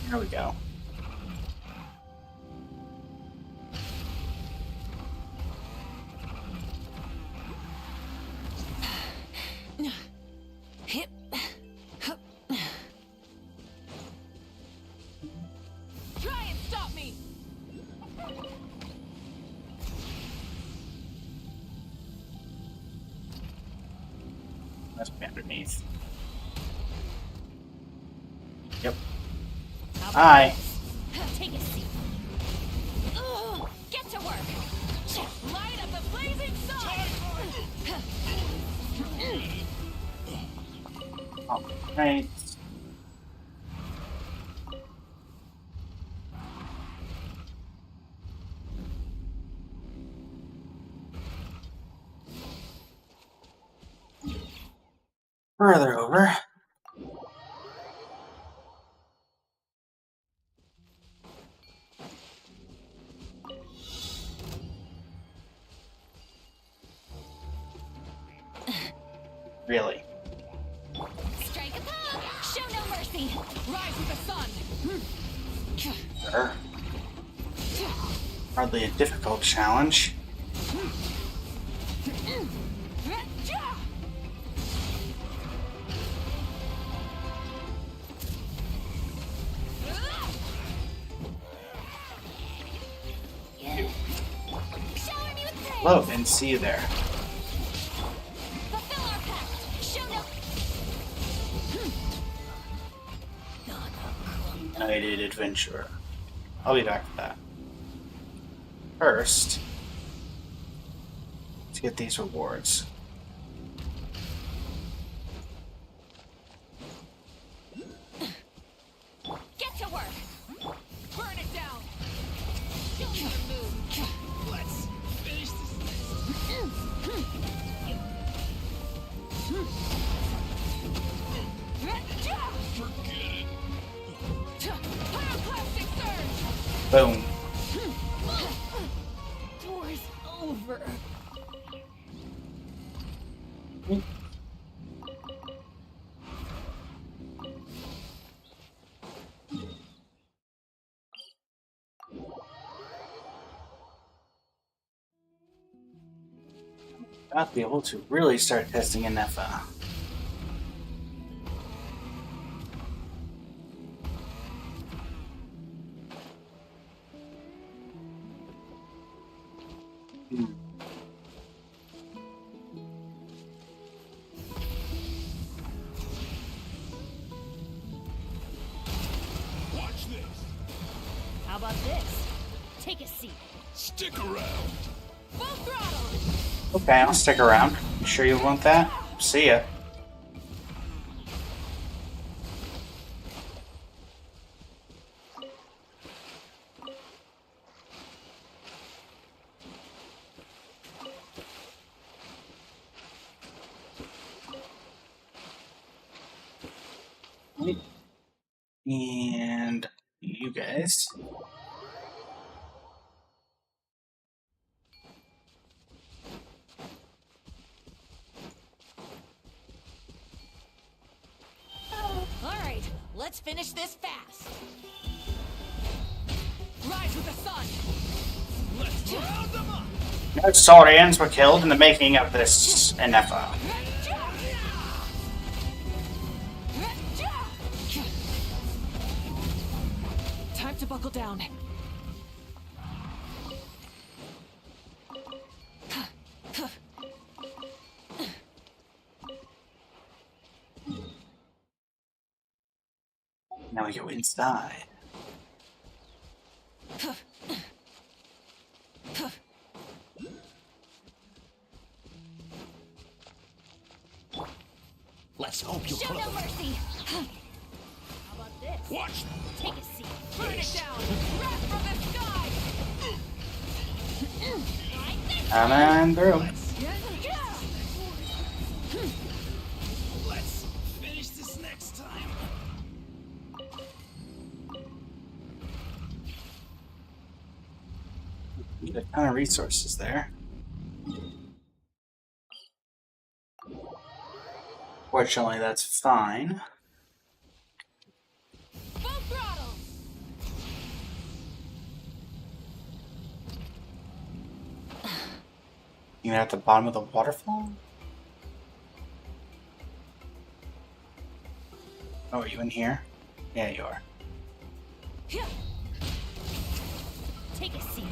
Here we go. Hip. Try and stop me. Must be underneath. Yep. How about Hi. this? Take a seat. Ugh, get to work. Light up the blazing sun. Alright. Further over. Really? Strike a pose. Show no mercy. Rise with the sun. Sure. Hardly a difficult challenge. Shower me with praise. Hello, and see you there. Fulfill our pact. Show no. United Adventurer. I'll be back for that. First, let's get these rewards. Boom. Door's over. About to be able to really start testing NFA. Watch this. How about this? Take a seat. Stick around. Full throttle. Okay, I'll stick around. You sure you want that? See ya. And you guys. All right, let's finish this fast. Rise with the sun. Let's round them up. No Saurians were killed in the making of this NFA. Time to buckle down. Now we go inside. Let's hope you Show no mercy. How about this? Watch. Take a seat. Burn it down. Wrath from the sky. Like this. And through. Let's finish this next time. Need a ton of resources there. Fortunately, that's fine. Full throttle. Even at the bottom of the waterfall? Oh, are you in here? Yeah, you are. Take a seat.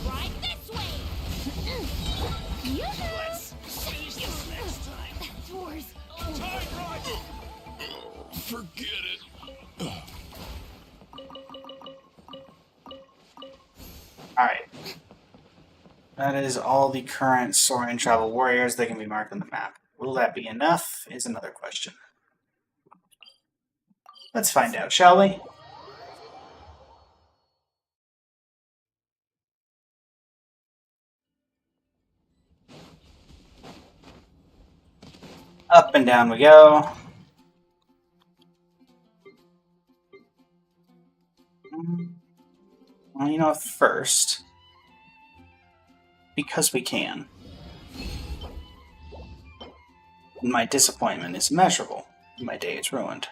Right this way. Let's finish this next time. Doors over. Forget it. Alright. That is all the current Saurian Tribal Warriors that can be marked on the map. Will that be enough is another question. Let's find out, shall we? Up and down we go. Well, you know, first, because we can. My disappointment is immeasurable. My day is ruined.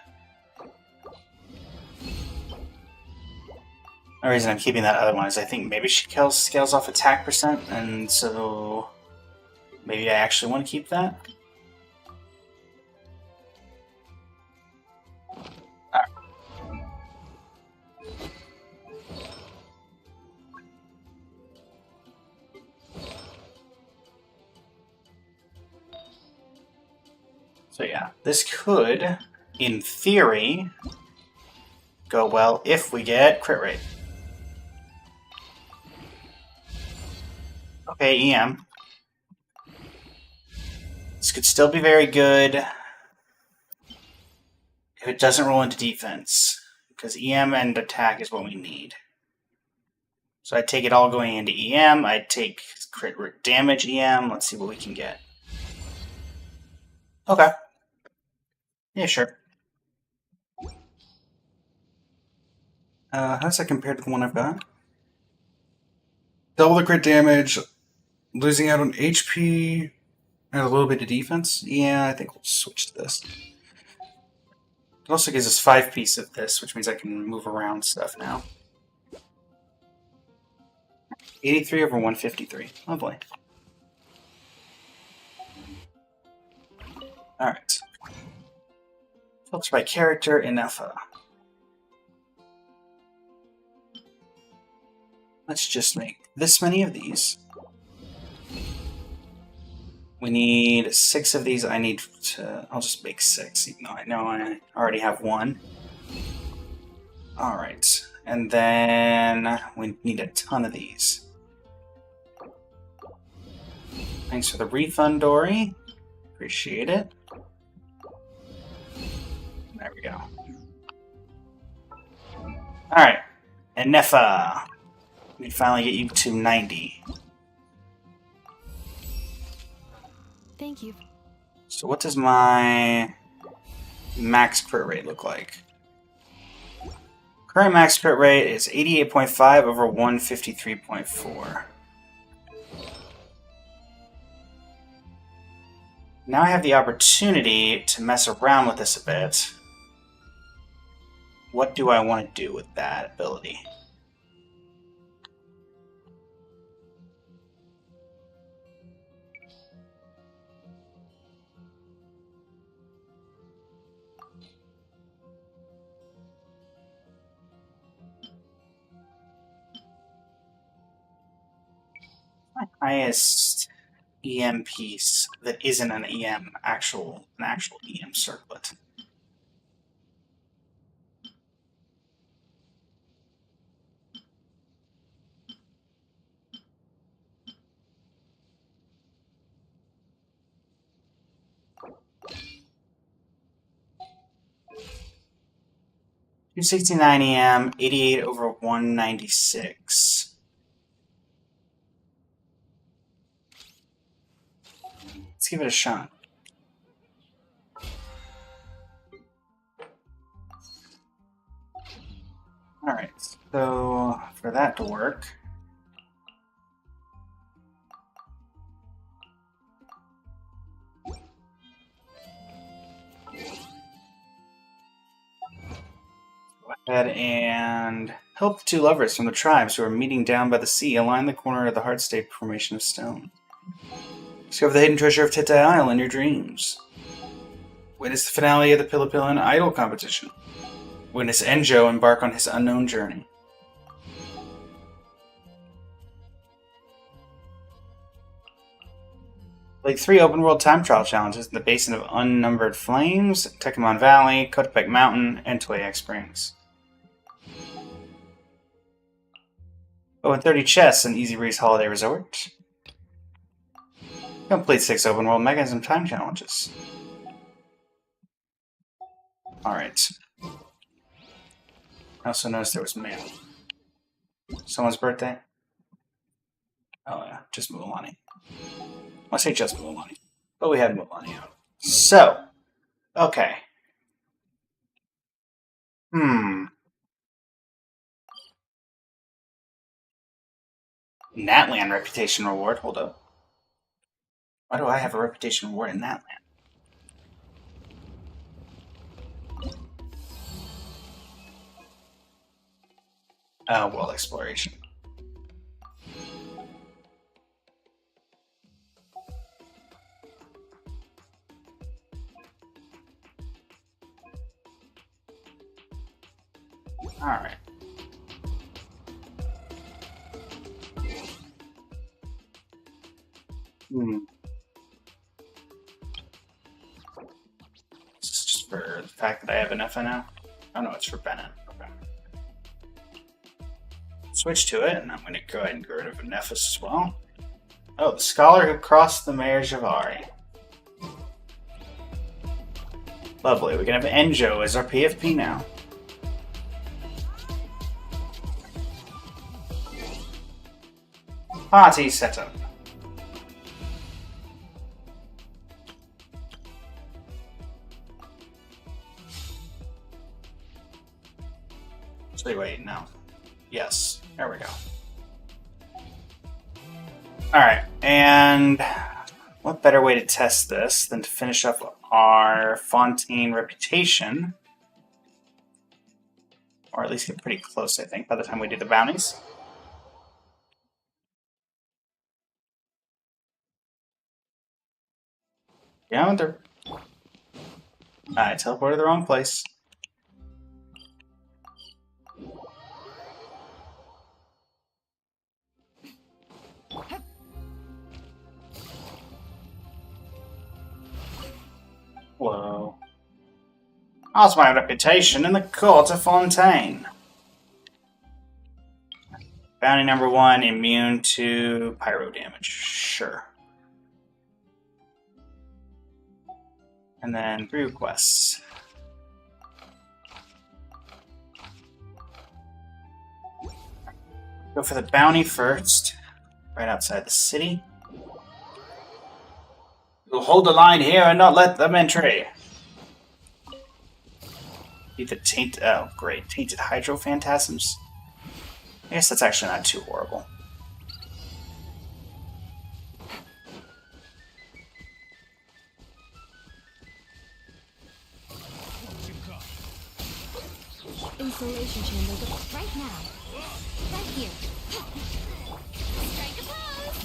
The reason I'm keeping that other one is I think maybe she scales off attack percent, and so maybe I actually want to keep that. So yeah, this could, in theory, go well if we get crit rate. Okay, EM. This could still be very good if it doesn't roll into defense, because EM and attack is what we need. So I'd take it all going into EM, I'd take crit damage EM, let's see what we can get. Okay. Yeah, sure. How does that compare to the one I've got? Double the crit damage, losing out on HP, and a little bit of defense. Yeah, I think we'll switch to this. It also gives us 5 pieces of this, which means I can move around stuff now. 83 over 153. Lovely. Alright. Filter by character, Inefa. Let's just make this many of these. We need 6 of these. I need to... I'll just make 6, even though I know I already have 1. Alright. And then we need a ton of these. Thanks for the refund, Dory. Appreciate it. There we go. Alright. Inefa. We can finally get you to 90. Thank you. So what does my max crit rate look like? Current max crit rate is 88.5 over 153.4. Now I have the opportunity to mess around with this a bit. What do I want to do with that ability? My highest EM piece that isn't an actual EM circlet. $269 EM, 88 over 196. Let's give it a shot. Alright, so for that to work, go ahead and help the 2 lovers from the tribes who are meeting down by the sea align the corner of the heart state formation of stone. Discover the hidden treasure of Tete Isle in your dreams. Witness the finale of the Pillipillin Idol competition. Witness Enjo embark on his unknown journey. Like 3 open world time trial challenges in the Basin of Unnumbered Flames, Tekimon Valley, Kotepec Mountain, and Toyak Springs. Oh, and 30 chests in Easy Breeze Holiday Resort. Complete 6 open world mechanism time challenges. Alright. I also noticed there was mail. Someone's birthday? Oh yeah, just Mulan. I say just Mulan. But we had Mulan out. So, okay. Natland reputation reward, hold up. Why do I have a reputation reward in that land? Oh, world exploration. Alright. This is just for the fact that I have an FA now. Oh no, it's for Bennett. Okay. Switch to it, and I'm going to go ahead and get rid of Nephis as well. Oh, the scholar who crossed the Mayor Javari. Lovely, we can have Enjo as our PFP now. Party setup. Actually, wait, no. Yes, there we go. Alright, and what better way to test this than to finish up our Fontaine reputation? Or at least get pretty close, I think, by the time we do the bounties. Yeah, they're... I teleported the wrong place. Whoa. How's my reputation in the court of Fontaine? Bounty number 1, immune to pyro damage. Sure. And then 3 requests. Go for the bounty first, right outside the city. We'll hold the line here and not let them entry. Beat the tainted... Oh, great. Tainted Hydro Phantasms. I guess that's actually not too horrible. Insulation chamber right now. Right here. Strike a pose.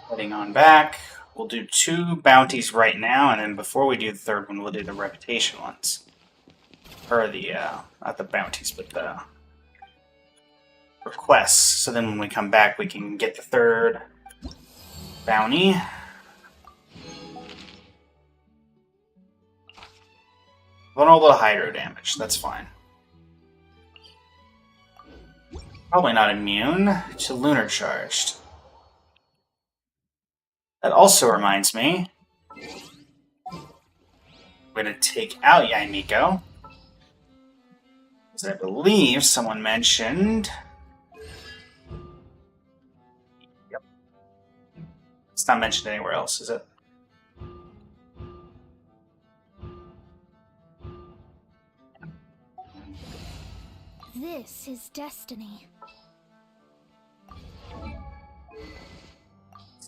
Heading on back. We'll do 2 bounties right now, and then before we do the third one, we'll do the reputation ones. Or the, not the bounties, but the requests. So then when we come back, we can get the third bounty. Vulnerable to hydro damage, that's fine. Probably not immune to lunar charged. That also reminds me, I'm going to take out Yaimiko, as I believe someone mentioned. Yep. It's not mentioned anywhere else, is it? This is destiny.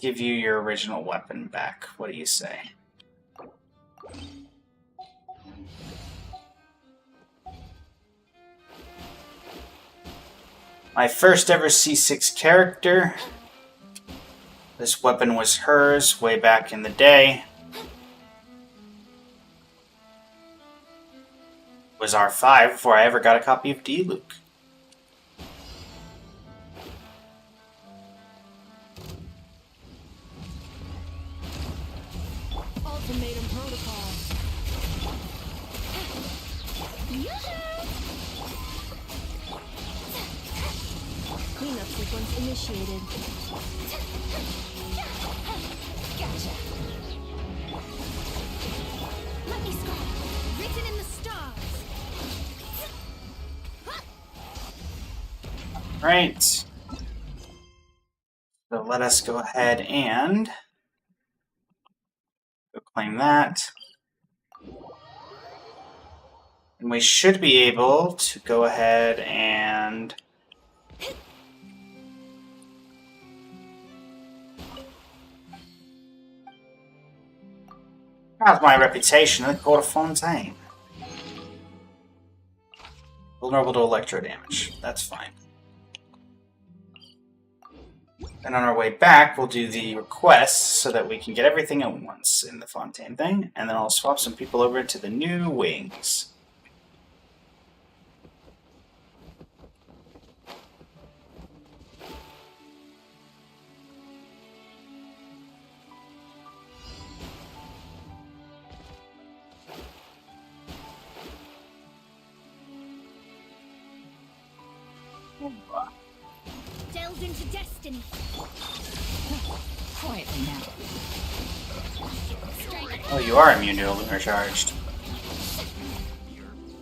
Give you your original weapon back. What do you say? My first ever C6 character. This weapon was hers way back in the day. It was R5 before I ever got a copy of D-Luke. Ultimatum protocol. Cleanup sequence initiated. Gotcha. Let me scroll. Written in the stars. Right. So let us go ahead and go claim that. And we should be able to go ahead and how's my reputation in the Court of Fontaine? Vulnerable to electro damage. That's fine. And on our way back, we'll do the requests so that we can get everything at once in the Fontaine thing, and then I'll swap some people over to the new wings. Delve into destiny. Quietly now. Oh, you are immune to lunar charged.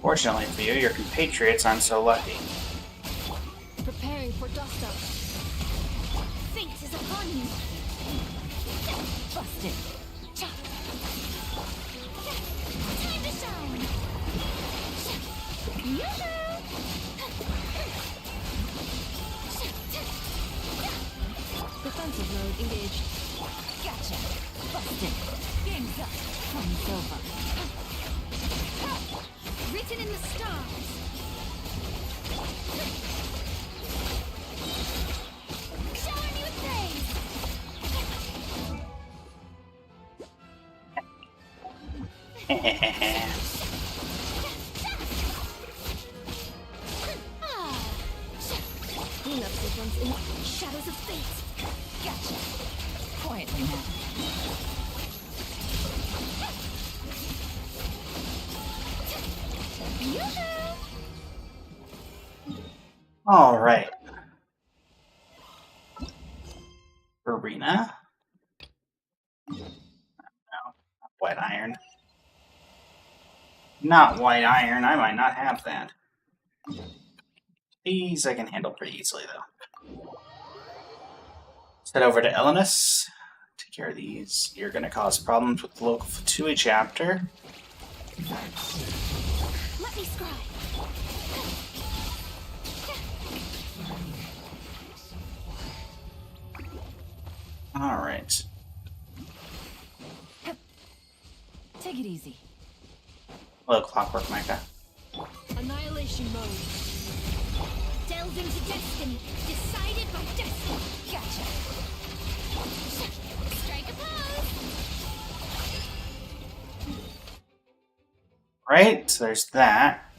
Fortunately for you, your compatriots aren't so lucky. Preparing for dust up. written in the stars. Shower me with praise. Enough difference in shadows of fate. Gotcha. Quietly now. Yoo-hoo! All right. Arena. No, white iron. Not white iron. I might not have that. These I can handle pretty easily, though. Let's head over to Elenus. Take care of these. You're going to cause problems with the local Fatui chapter. Let me scribe. Alright. Take it easy. Hello, Clockwork Micah. Annihilation mode. Delve into destiny. Decided by destiny. Gotcha. Strike a pose. Right, so there's that.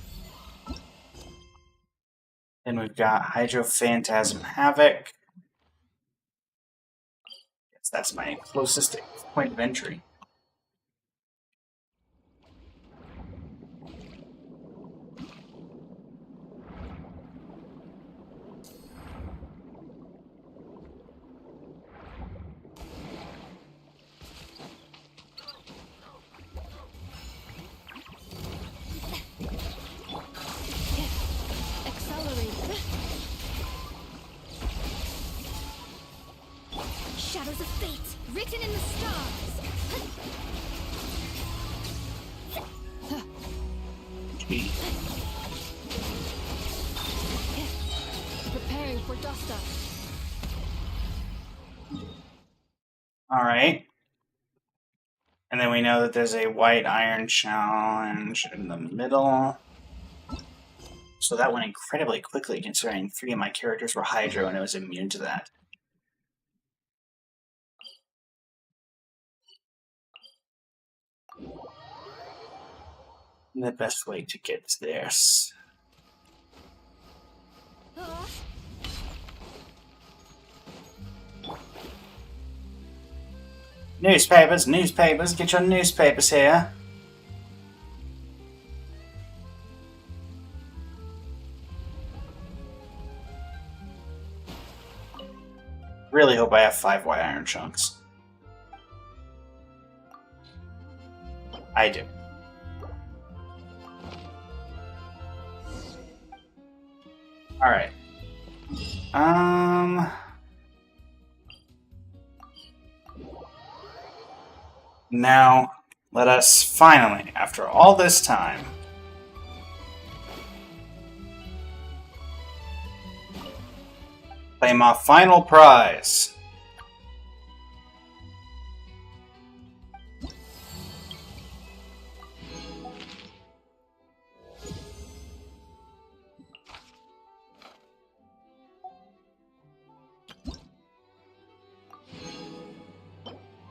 Then we've got Hydro Phantasm Havoc. Guess that's my closest point of entry. Accelerate. Shadows of fate, written in the stars. Gee. Preparing for dust up. Alright. And then we know that there's a white iron challenge in the middle. So that went incredibly quickly considering 3 of my characters were Hydro and I was immune to that. The best way to get this. Newspapers, newspapers, get your newspapers here. Really hope I have 5 white iron chunks. I do. Alright. Now, let us finally, after all this time, claim our final prize.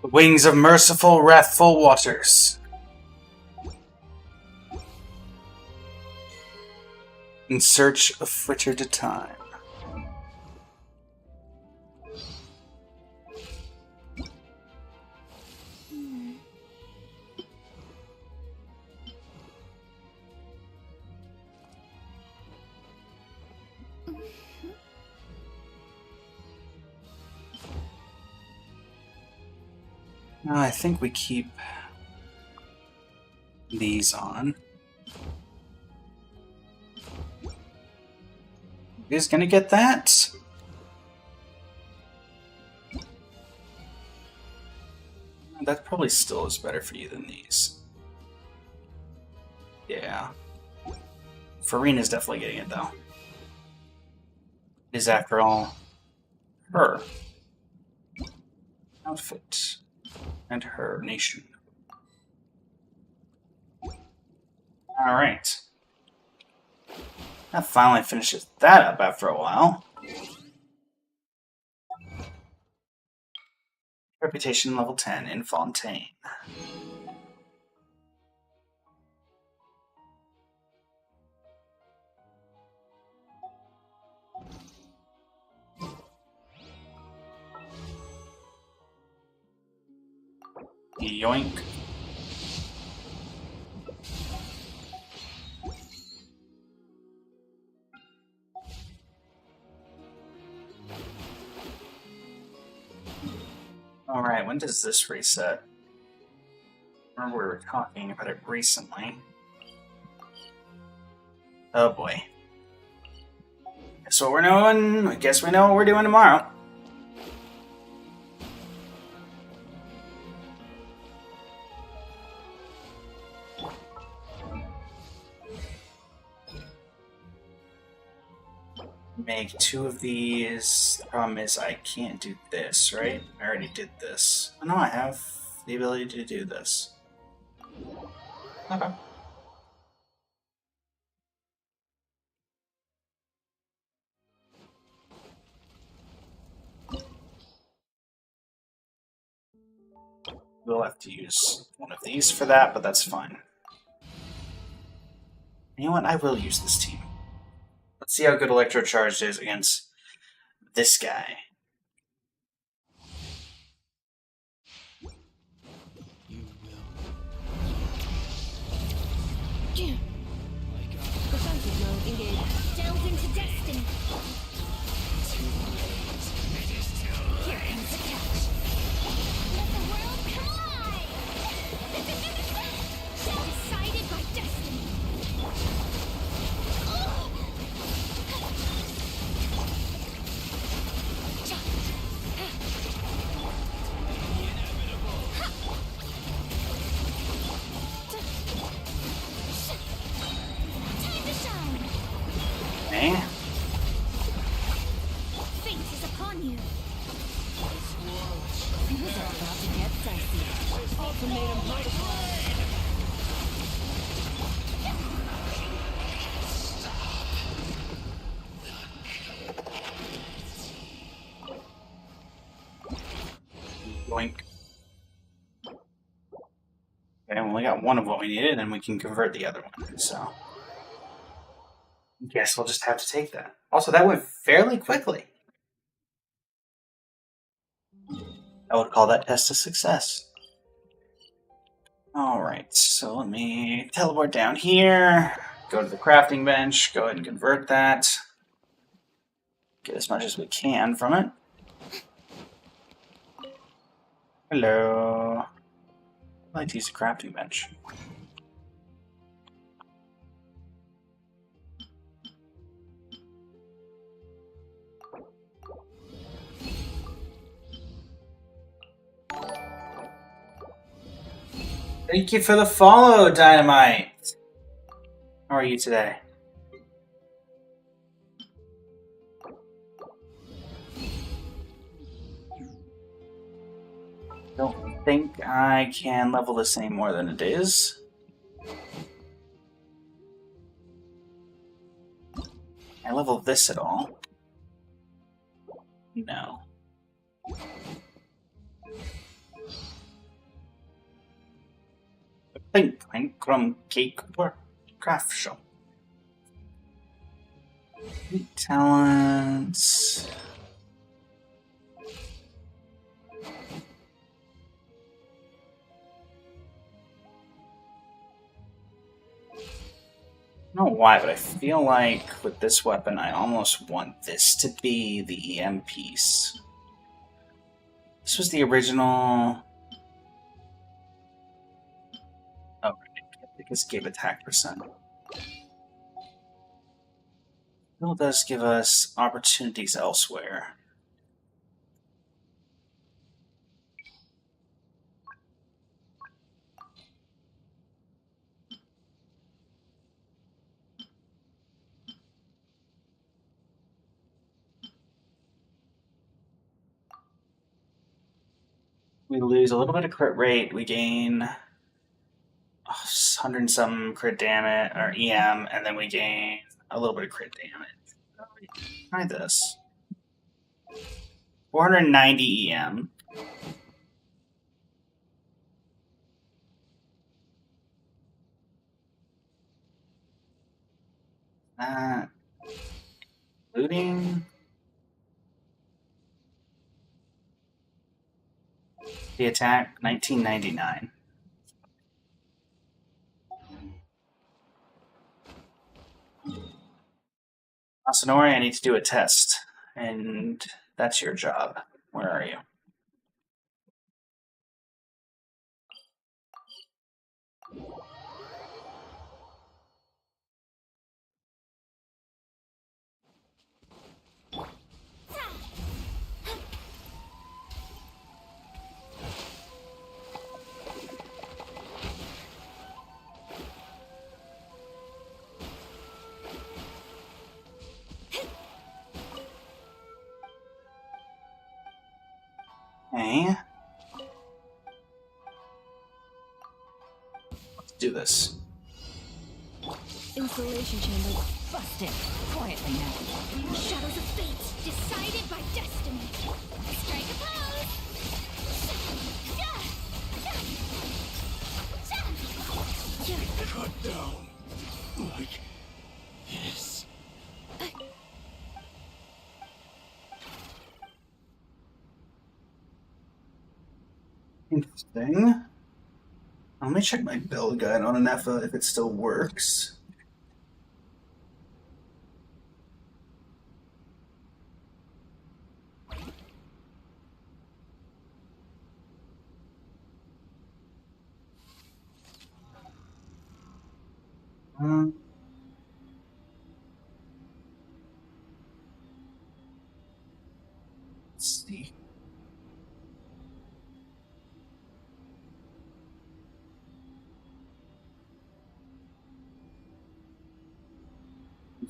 The wings of merciful, wrathful waters. In search of frittered time. Now I think we keep these on. Who's gonna get that? That probably still is better for you than these. Yeah. Farina's definitely getting it though. It is after all her outfit and her nation. Alright. That finally finishes that up after a while. Reputation level 10 in Fontaine. Yoink. Alright, when does this reset? Remember we were talking about it recently. Oh boy. Guess what we're doing? I guess we know what we're doing tomorrow. Make 2 of these. The problem is I can't do this, right? I already did this. Oh, no, I have the ability to do this. Okay. We'll have to use one of these for that, but that's fine. You know what? I will use this team. Let's see how good Electrocharged is against this guy. Defensive mode engaged. Delve into destiny. Here comes the catch. Let the world collide! Decided by destiny. Time to shine. Okay. Fate is upon you. Things are about to get dicey. Ultimatum protocol. Yoink. Okay, we only got one of what we needed, and we can convert the other one. So, guess we'll just have to take that. Also, that went fairly quickly. I would call that test a success. Alright, so let me teleport down here, go to the crafting bench, go ahead and convert that. Get as much as we can from it. Hello. I'd like to use a crafting bench. Thank you for the follow, Dynamite. How are you today? Don't think I can level this any more than it is. Can I level this at all? No. Clink, clink, crumb, cake, or craft shop. Talents. I don't know why, but I feel like with this weapon, I almost want this to be the EM piece. This was the original. Oh, right. It just gave attack percent. It does give us opportunities elsewhere. We lose a little bit of crit rate. We gain 100 and some crit damage or EM, and then we gain a little bit of crit damage. Try this. 490 EM. Looting. The attack, 1999. Asanori, I need to do a test. And that's your job. Where are you? Okay. Let's do this. Installation chamber busted. Quietly now. Shadows of fate decided by destiny. Strike a pose. Cut down. Like this. Interesting. Let me check my build guide on an EFA if it still works. Let's see.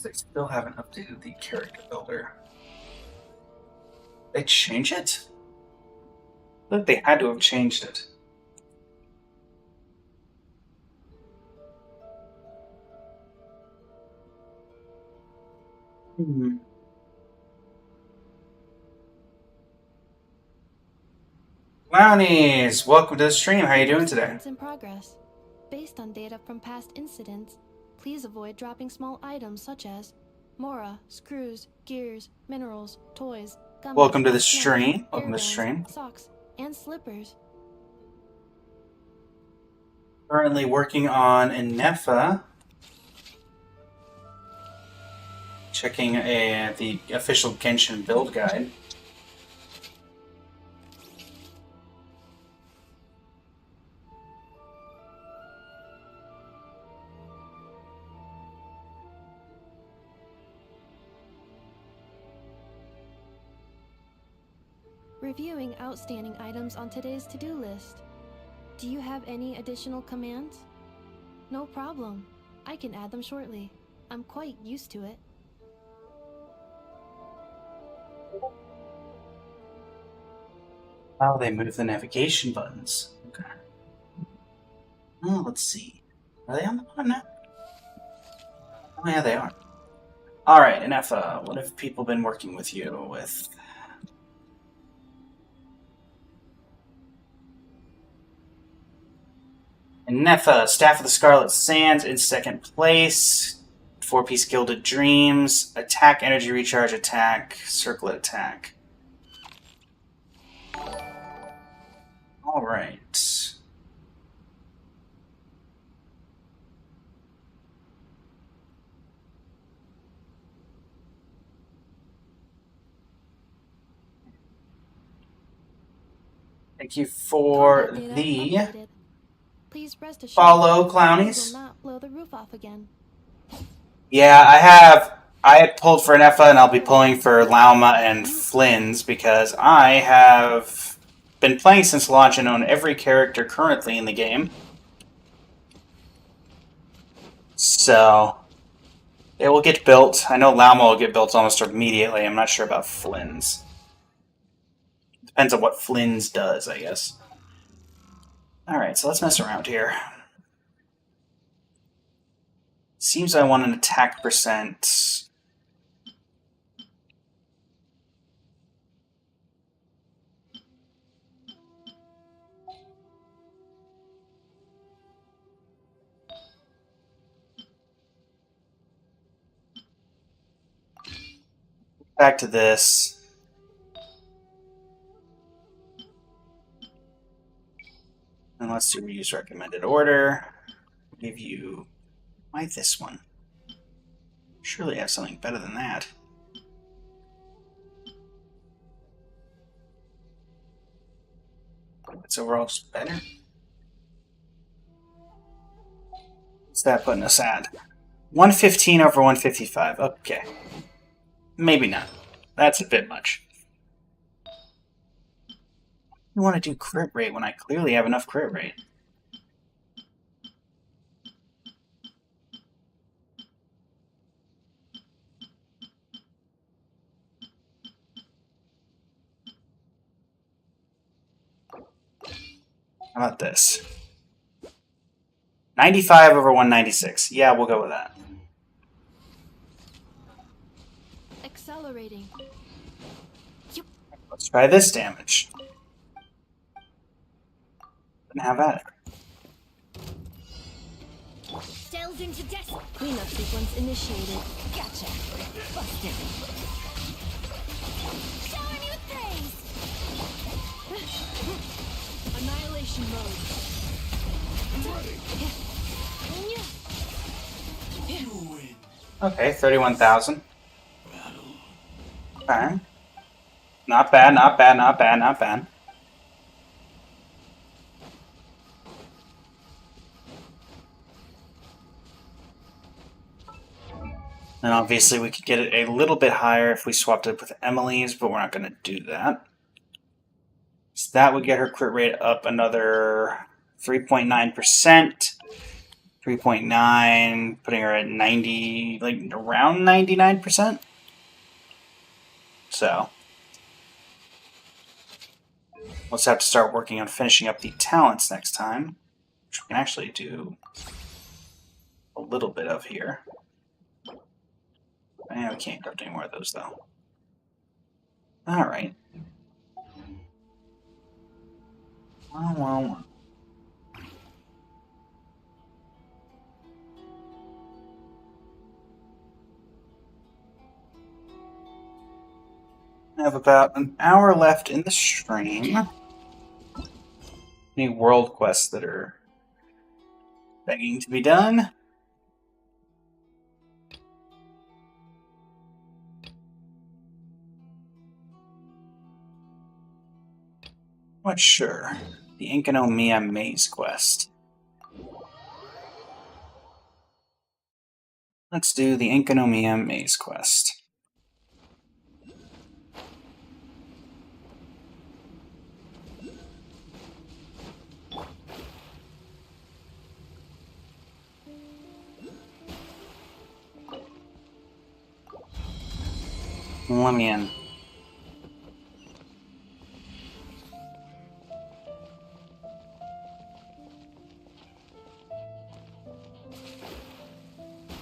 They still haven't updated the character builder. They change it? I thought they had to have changed it. Clownies, welcome to the stream. How are you doing today? It's in progress. Based on data from past incidents, please avoid dropping small items such as Mora, screws, gears, minerals, toys, gummies, Welcome to the snacks, stream. Welcome to the hairbands, stream. socks, and slippers. Currently working on Inefa. Checking the official Genshin build guide. Reviewing outstanding items on today's to-do list. Do you have any additional commands? No problem. I can add them shortly. I'm quite used to it. Oh, they move the navigation buttons. Okay. Oh, let's see. Are they on the bottom now? Oh, yeah, they are. Alright, Inefa, what have people been working with you with? Inefa, Staff of the Scarlet Sands in second place. 4-piece Gilded Dreams. Attack, energy recharge, attack, circlet attack. Alright. Thank you for Combat data the updated. Please rest assured follow, that Clownies. will not blow the roof off again. Yeah, I had pulled for Inefa and I'll be pulling for Lauma and Flynn's because I have been playing since launch and own every character currently in the game. So it will get built. I know Lauma will get built almost immediately. I'm not sure about Flynn's. Depends on what Flynn's does, I guess. Alright, so let's mess around here. Seems I want an attack percent. Back to this. And let's do reuse recommended order. Give you why this one? Surely I have something better than that. It's overall just better. What's that putting us at? 115 over 155. Okay. Maybe not. That's a bit much. I want to do crit rate when I clearly have enough crit rate. How about this? 95 over 196. Yeah, we'll go with that. Accelerating. Let's try this damage. And have at it. Delve into death. Cleanup sequence initiated. Gotcha. Busted. Showering you with praise. Annihilation mode. Okay, 31,000. Okay. Not bad, not bad, not bad, not bad. And obviously we could get it a little bit higher if we swapped it with Emily's, but we're not going to do that. So that would get her crit rate up another 3.9%. 3.9, putting her at 90, like around 99%. So let's have to start working on finishing up the talents next time, which we can actually do a little bit of here. And we can't craft any more of those though. All right. Well. I have about an hour left in the stream. Any world quests that are begging to be done? What? Sure. The Inkonomiya Maze quest. Let's do the Inkonomiya Maze quest. Let me in.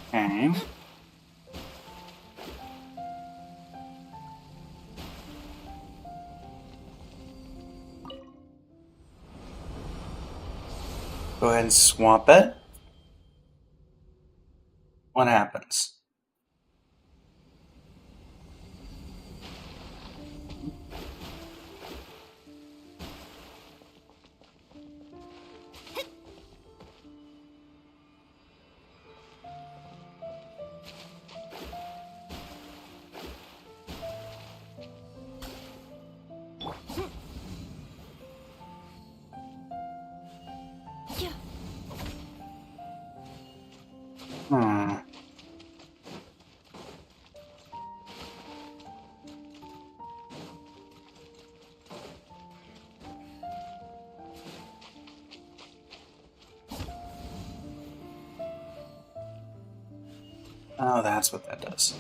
Okay. Go ahead and swap it. What happens? Oh, that's what that does.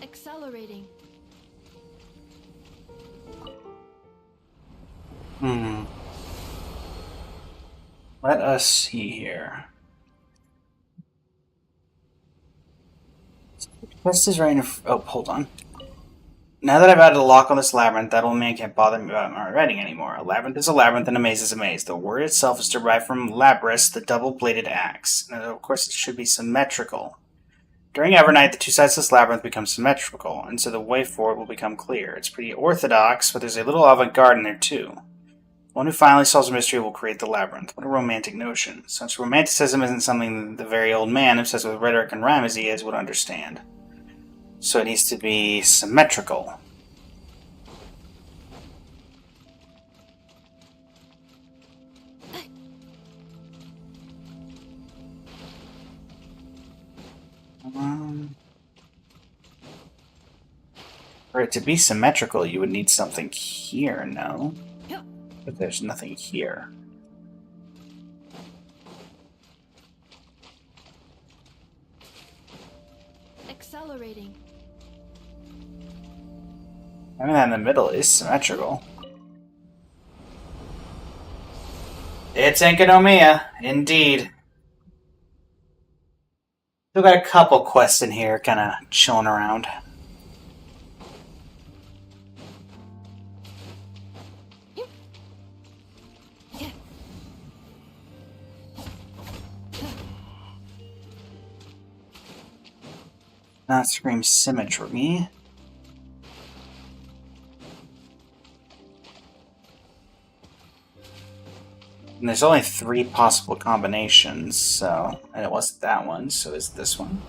Accelerating. Let us see here. Quest is right in. Oh, hold on. Now that I've added a lock on this labyrinth, that old man can't bother me about my writing anymore. A labyrinth is a labyrinth, and a maze is a maze. The word itself is derived from labrys, the double-bladed axe. And of course, it should be symmetrical. During Evernight, the two sides of this labyrinth become symmetrical, and so the way forward will become clear. It's pretty orthodox, but there's a little avant-garde in there too. One who finally solves a mystery will create the labyrinth. What a romantic notion. Such romanticism isn't something the very old man, obsessed with rhetoric and rhyme as he is, would understand. So it needs to be symmetrical. For it to be symmetrical, you would need something here, no? But there's nothing here. Accelerating. Having that in the middle is symmetrical. It's Enkanomiya, indeed. Still got a couple quests in here, kind of chilling around. Not scream symmetry. And there's only 3 possible combinations, so... And it wasn't that one, so it's this one.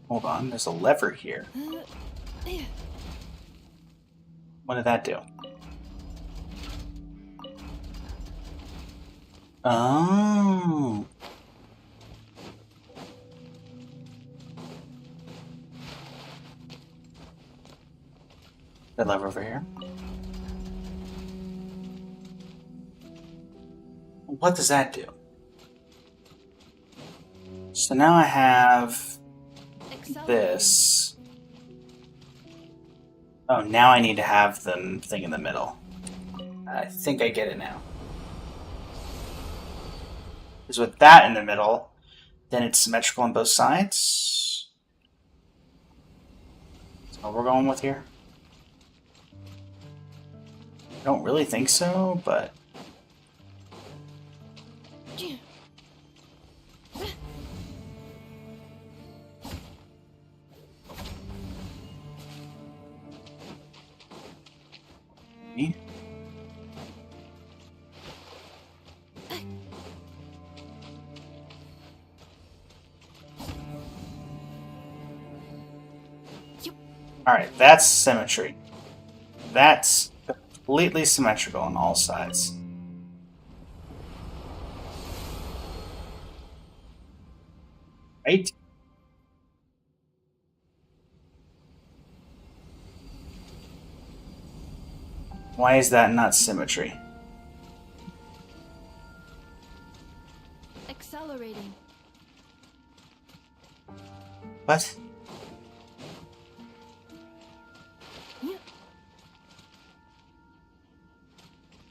Hold on, there's a lever here. What did that do? Oh. That lever over here. What does that do? So now I have this. Oh, now I need to have the thing in the middle. I think I get it now. Because with that in the middle, then it's symmetrical on both sides. That's what we're going with here. I don't really think so, but... Alright, that's symmetry. That's completely symmetrical on all sides. Right? Why is that not symmetry? Accelerating. What?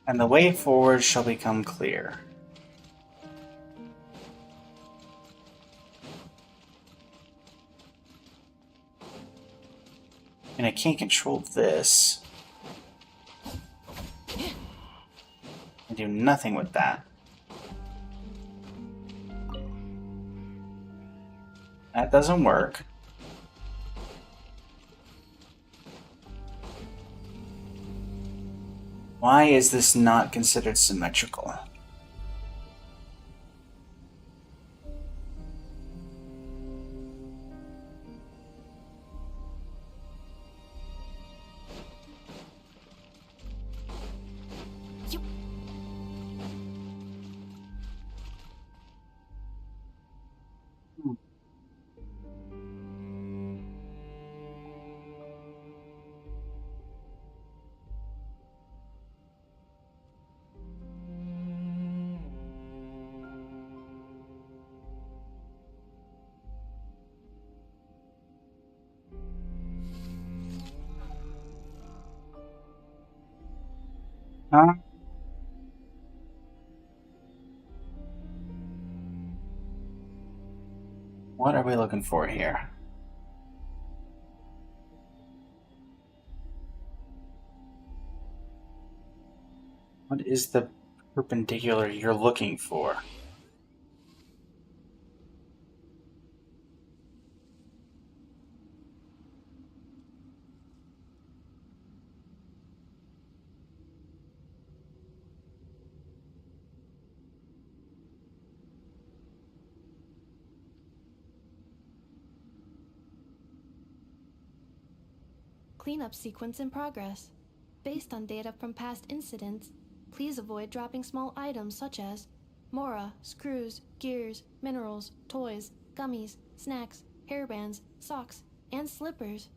And the way forward shall become clear. And I can't control this. I do nothing with that. That doesn't work. Why is this not considered symmetrical? Huh? What are we looking for here? What is the perpendicular you're looking for? Cleanup sequence in progress. Based on data from past incidents, please avoid dropping small items such as Mora, screws, gears, minerals, toys, gummies, snacks, hairbands, socks, and slippers.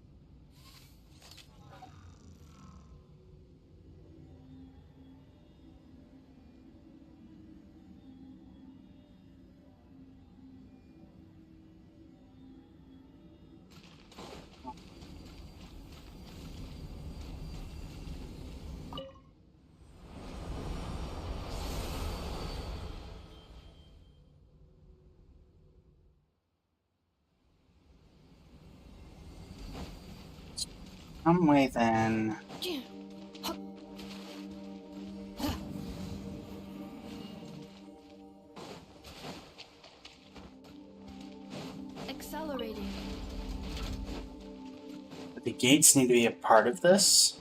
Some way then. Accelerating. The gates need to be a part of this.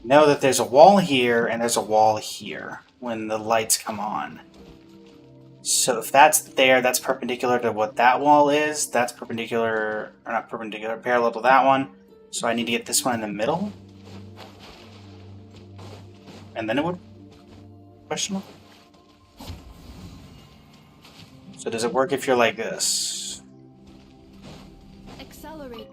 Know that there's a wall here and there's a wall here when the lights come on. So if that's there, that's perpendicular to what that wall is. That's perpendicular, or not perpendicular, parallel to that one. So I need to get this one in the middle. And then it would... Question mark? So does it work if you're like this? Accelerate.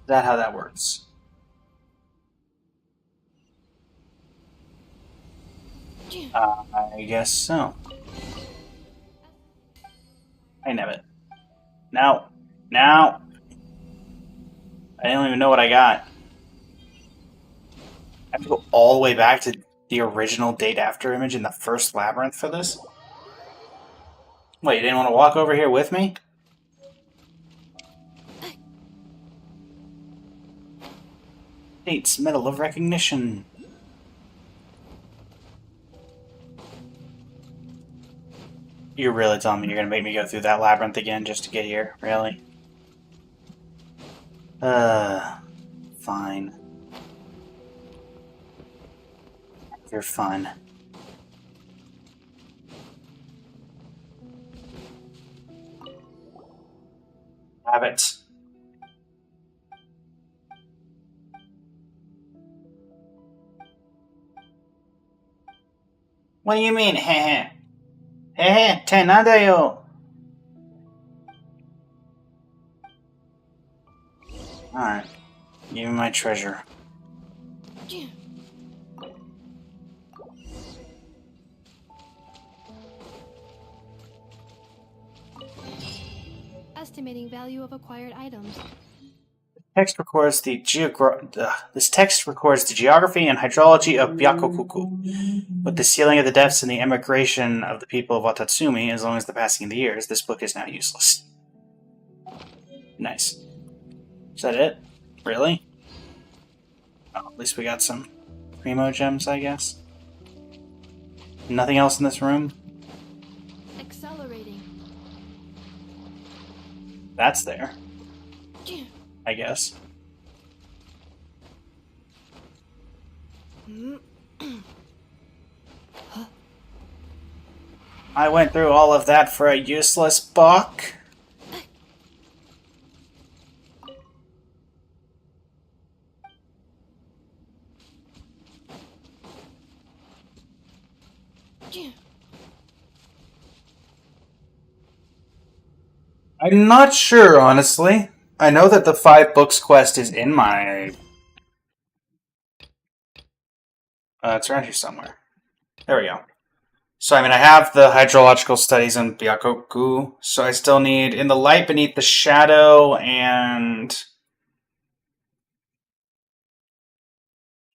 Is that how that works? I guess so. I know it. Now. Now. I don't even know what I got. I have to go all the way back to the original date after image in the first labyrinth for this? Wait, you didn't want to walk over here with me? Dates, Medal of Recognition. You're really telling me you're gonna make me go through that labyrinth again just to get here? Really? Fine. You're fun. Have it. What do you mean, heh? Heh, tenada yo. Alright. Give me my treasure. Estimating value of acquired items. This text records the geography and hydrology of Byakukuku. With the sealing of the depths and the emigration of the people of Watatsumi, as long as the passing of the years, this book is now useless. Nice. Is that it? Really? Oh, at least we got some primo gems, I guess. Nothing else in this room? Accelerating. That's there. I guess. I went through all of that for a useless book. I'm not sure, honestly. I know that the 5 books quest is in my It's around here somewhere. There we go. So, I mean, I have the hydrological studies in Byakoku, so I still need In the Light Beneath the Shadow and...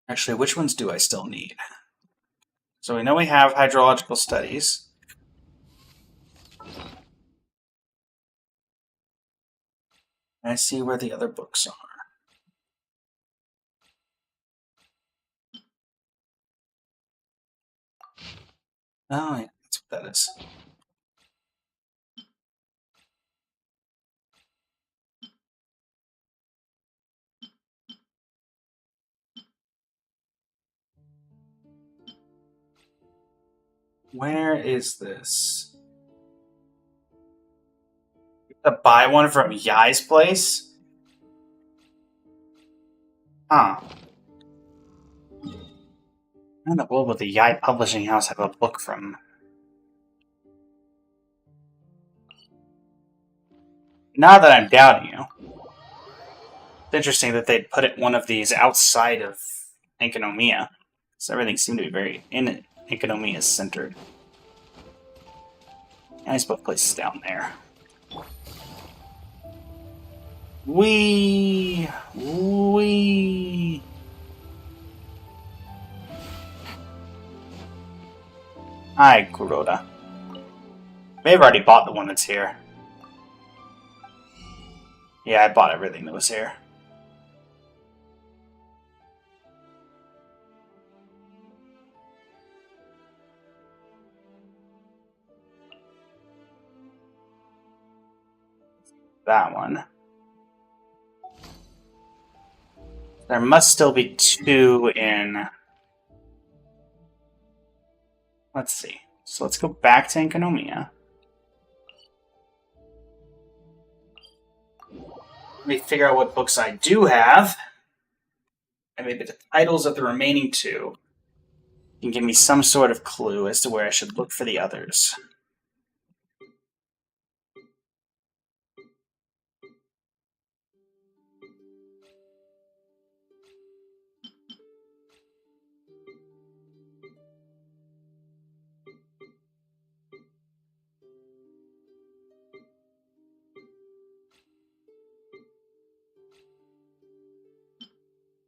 Actually, which ones do I still need? So we know we have hydrological studies. I see where the other books are. Oh, yeah, that's what that is. Where is this? To buy one from Yai's place? Huh. How in the world would the Yai Publishing House have a book from? Not that I'm doubting you. It's interesting that they'd put it one of these outside of Enkanomiya. So everything seemed to be very in Enkanomiya centered. Yai's book place is down there. Wee. Hi, Kuroda. May have already bought the one that's here. Yeah, I bought everything that was here. That one. There must still be two in... Let's see. So let's go back to Enkanomiya. Let me figure out what books I do have. And maybe the titles of the remaining two can give me some sort of clue as to where I should look for the others.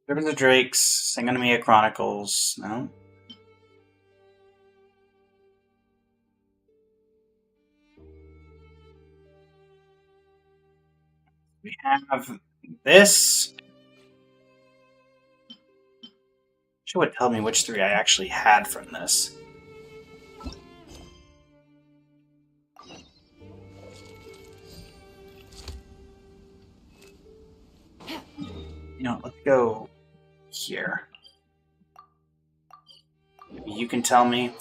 Rivers of Drakes, Enkanomiya Chronicles. No. We have this. She would tell me which three I actually had from this. You know, let's go here. Maybe you can tell me.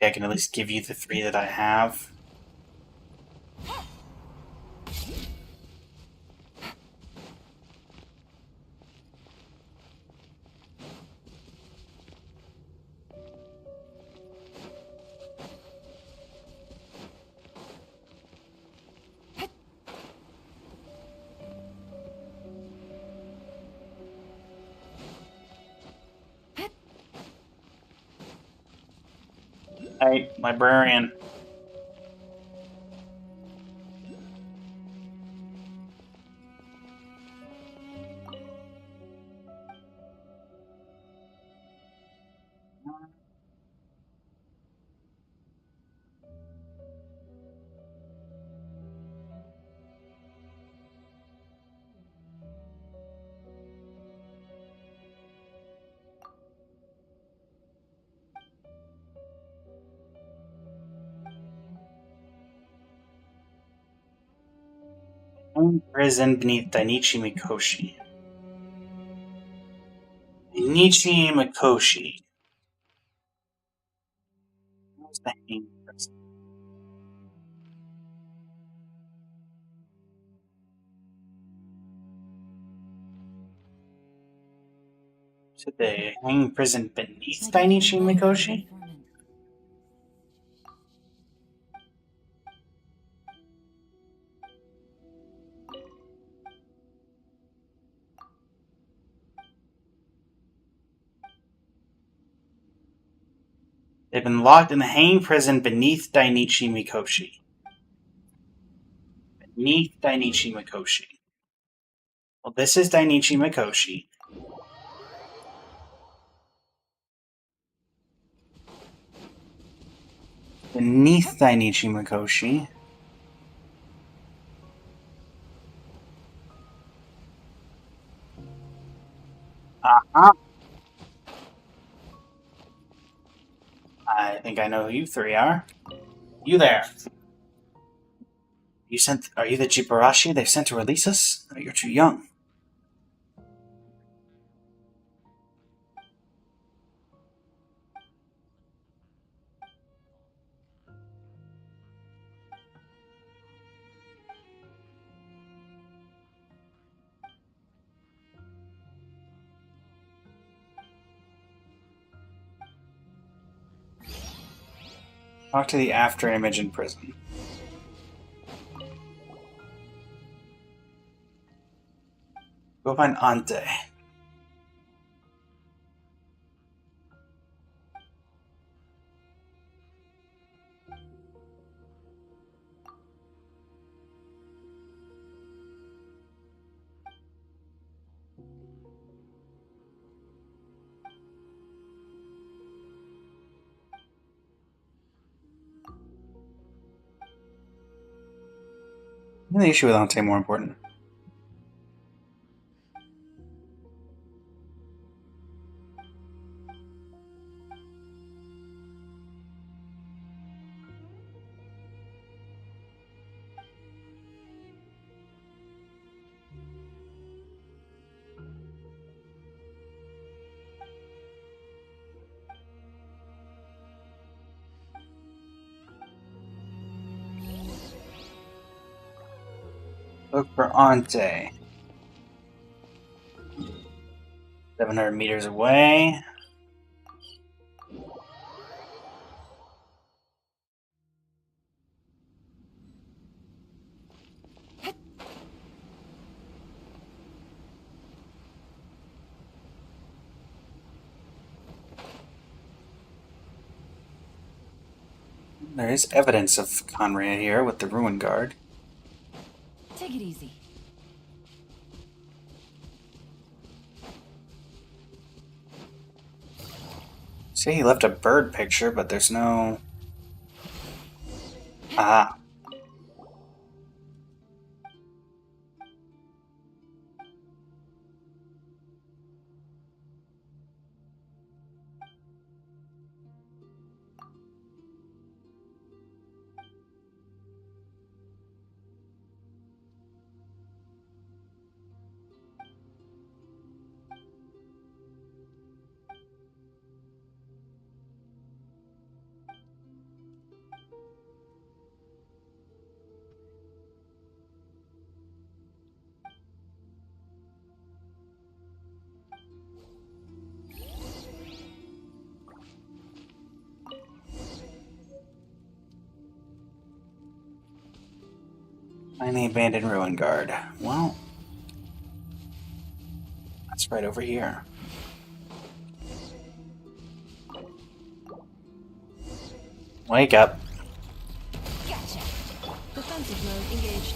I can at least give you the three that I have. Hey, librarian. Prison beneath Dainichi Mikoshi. Dainichi Mikoshi. What was the hanging prison? So the hanging prison beneath Dainichi Mikoshi? They've been locked in the hanging prison beneath Dainichi Mikoshi. Beneath Dainichi Mikoshi. Well, this is Dainichi Mikoshi. Beneath Dainichi Mikoshi. Uh-huh. I think I know who you three are. You there. Are you the Jibarashi they've sent to release us? Oh, you're too young. Talk to the after image in prison. Go find Ante. The issue with Ante more important. Look for Ante. 700 meters away. There is evidence of Conrad here with the Ruin Guard. Take it easy. See, he left a bird picture, but there's no... Ah. Find the abandoned Ruin Guard. Well, that's right over here. Wake up. Gotcha. Defensive mode engaged.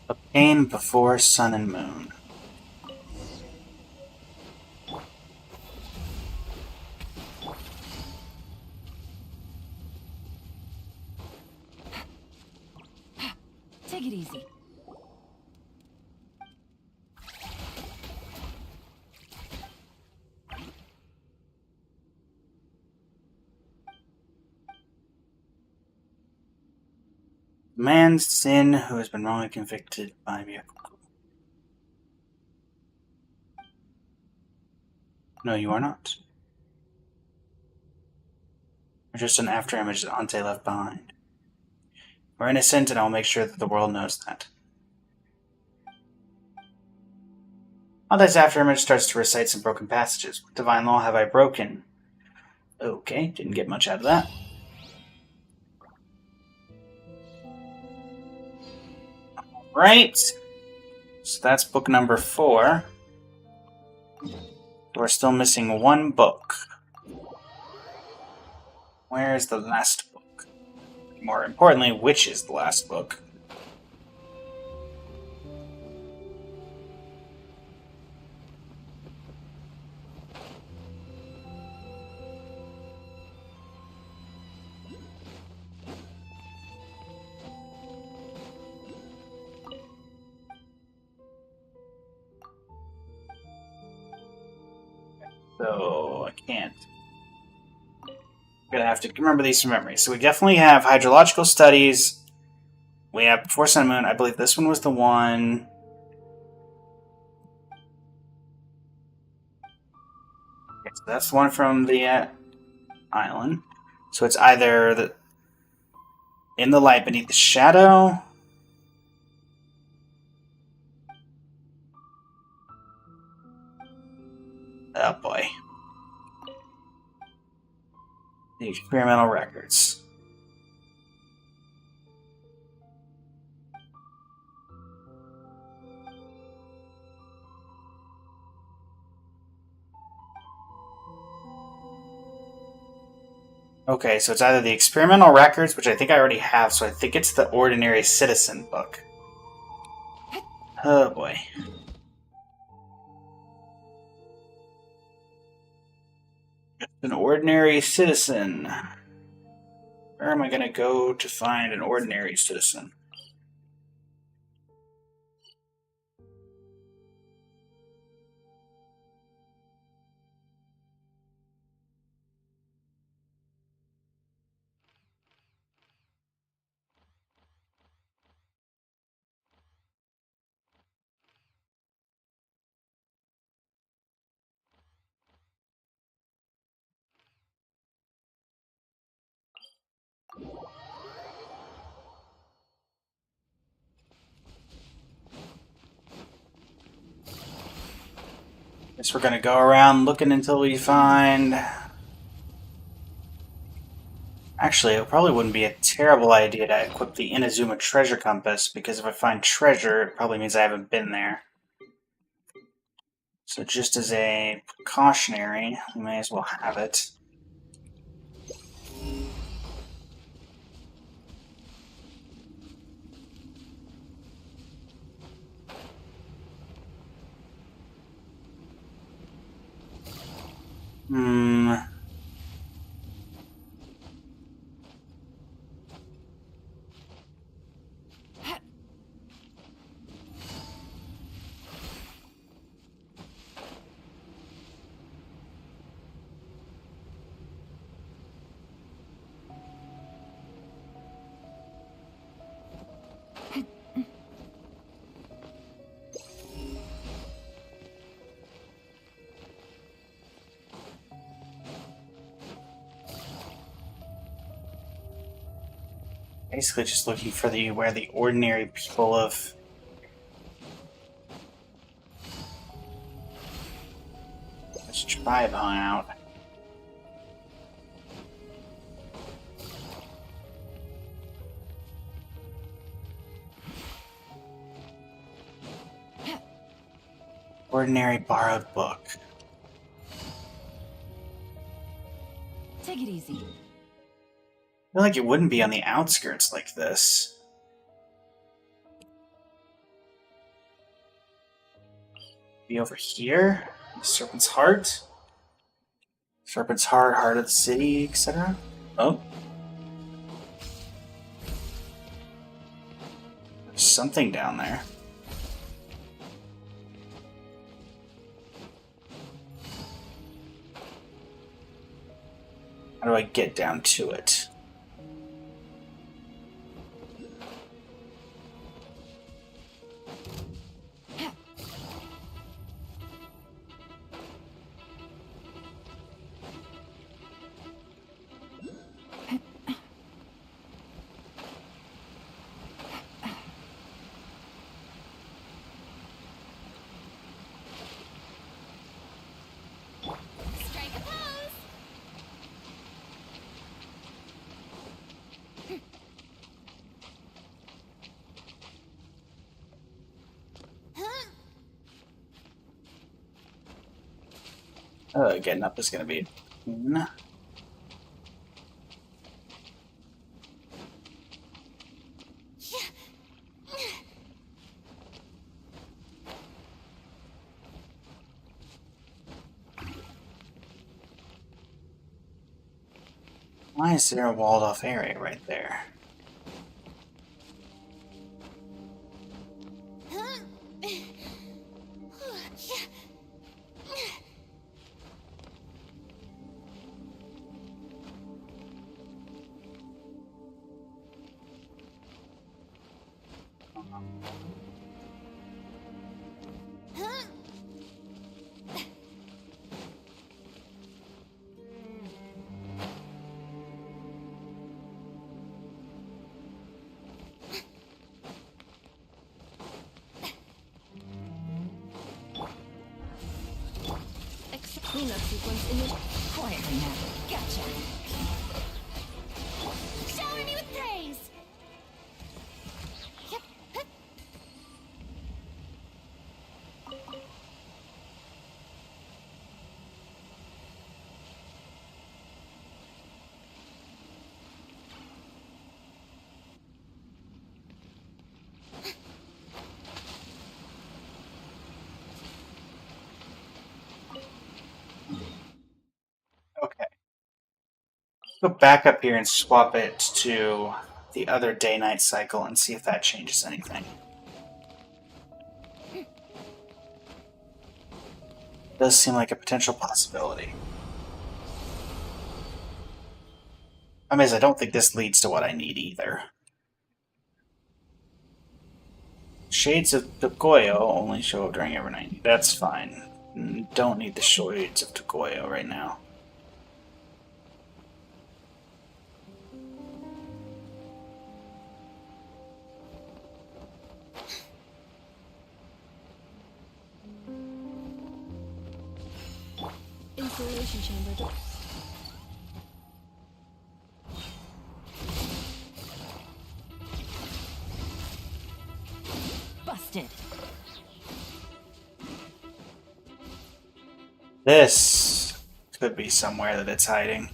A pain before sun and moon. Take it easy. Man's sin who has been wrongly convicted by Myakuku. No, you are not. You're just an afterimage that Ante left behind. We're innocent, and I'll make sure that the world knows that. Ante's afterimage starts to recite some broken passages. What divine law have I broken? Okay, didn't get much out of that. Right. So that's book number 4. We're still missing one book. Where is the last book? More importantly, which is the last book? So I can't. I'm gonna have to remember these from memory. So we definitely have hydrological studies. We have Before Sun and Moon. I believe this one was the one. Okay, so that's the one from the island. So it's either the In the Light Beneath the Shadow. Oh boy. The experimental records. Okay, so it's either the experimental records, which I think I already have, so I think it's the Ordinary Citizen book. Oh boy. An ordinary citizen. Where am I going to go to find an ordinary citizen? Guess we're going to go around looking until we find... Actually, it probably wouldn't be a terrible idea to equip the Inazuma Treasure Compass, because if I find treasure, it probably means I haven't been there. So just as a precautionary, we may as well have it. Basically just looking for where the ordinary people of this tribe hung out. Ordinary borrowed book. Take it easy. I feel like it wouldn't be on the outskirts like this. Be over here? Serpent's Heart? Serpent's Heart, Heart of the City, etc. Oh. There's something down there. How do I get down to it? Strike a pose. Getting up is going to be... Why is there a walled off area right there? Cleanup sequence in Quietly now. Gotcha. Shower me with praise. Yep. Hup. Okay. Go back up here and swap it to the other day-night cycle and see if that changes anything. Does seem like a potential possibility. I mean, I don't think this leads to what I need either. Shades of Togoyo only show up during every night. That's fine. Don't need the Shades of Togoyo right now. installation chamber. Busted. This could be somewhere that it's hiding.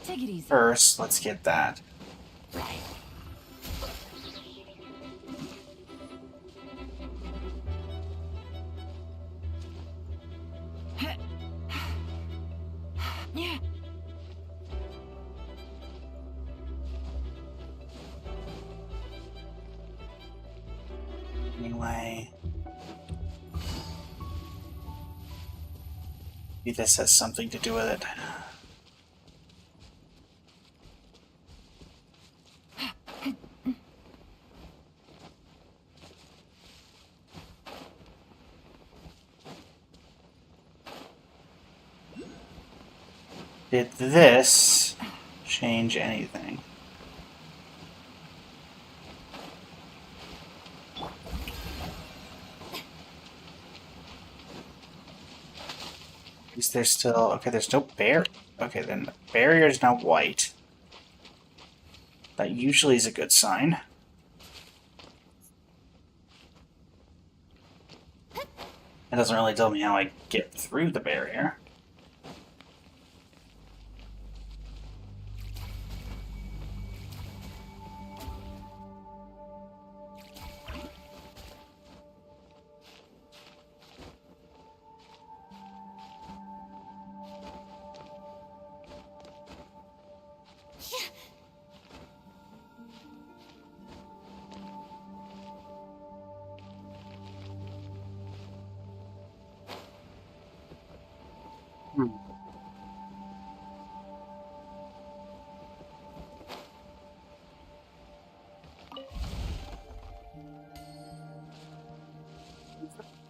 Take it easy. First, let's get that. Right. Yeah. Anyway. Maybe this has something to do with it. Did this change anything? Is there still... Okay, there's no barrier. Okay, then the barrier is now white. That usually is a good sign. It doesn't really tell me how I get through the barrier.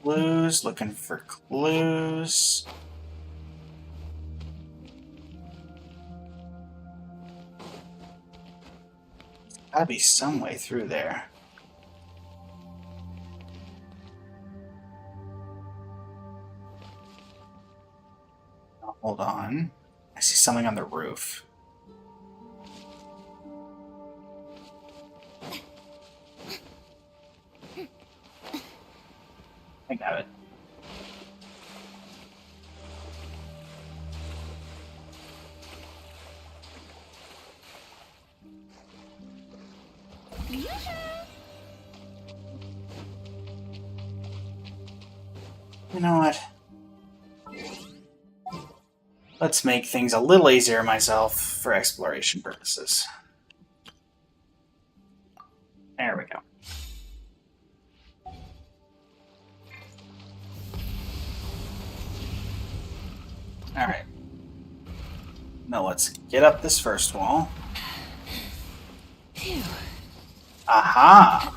Clues, looking for clues. There's gotta be some way through there. Oh, hold on. I see something on the roof. I got it. You know what? Let's make things a little easier myself for exploration purposes. There we go. Alright. Now let's get up this first wall. Phew. Aha!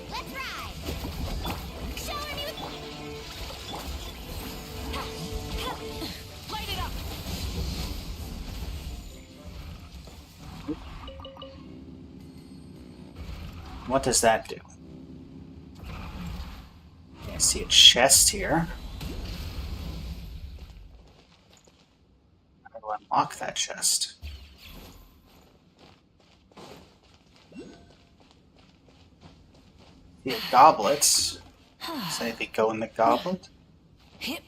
Let's ride! Shower me with... Light it up! What does that do? I see a chest here. How do I unlock that chest? See goblets. Does anything go in the goblet? Hip.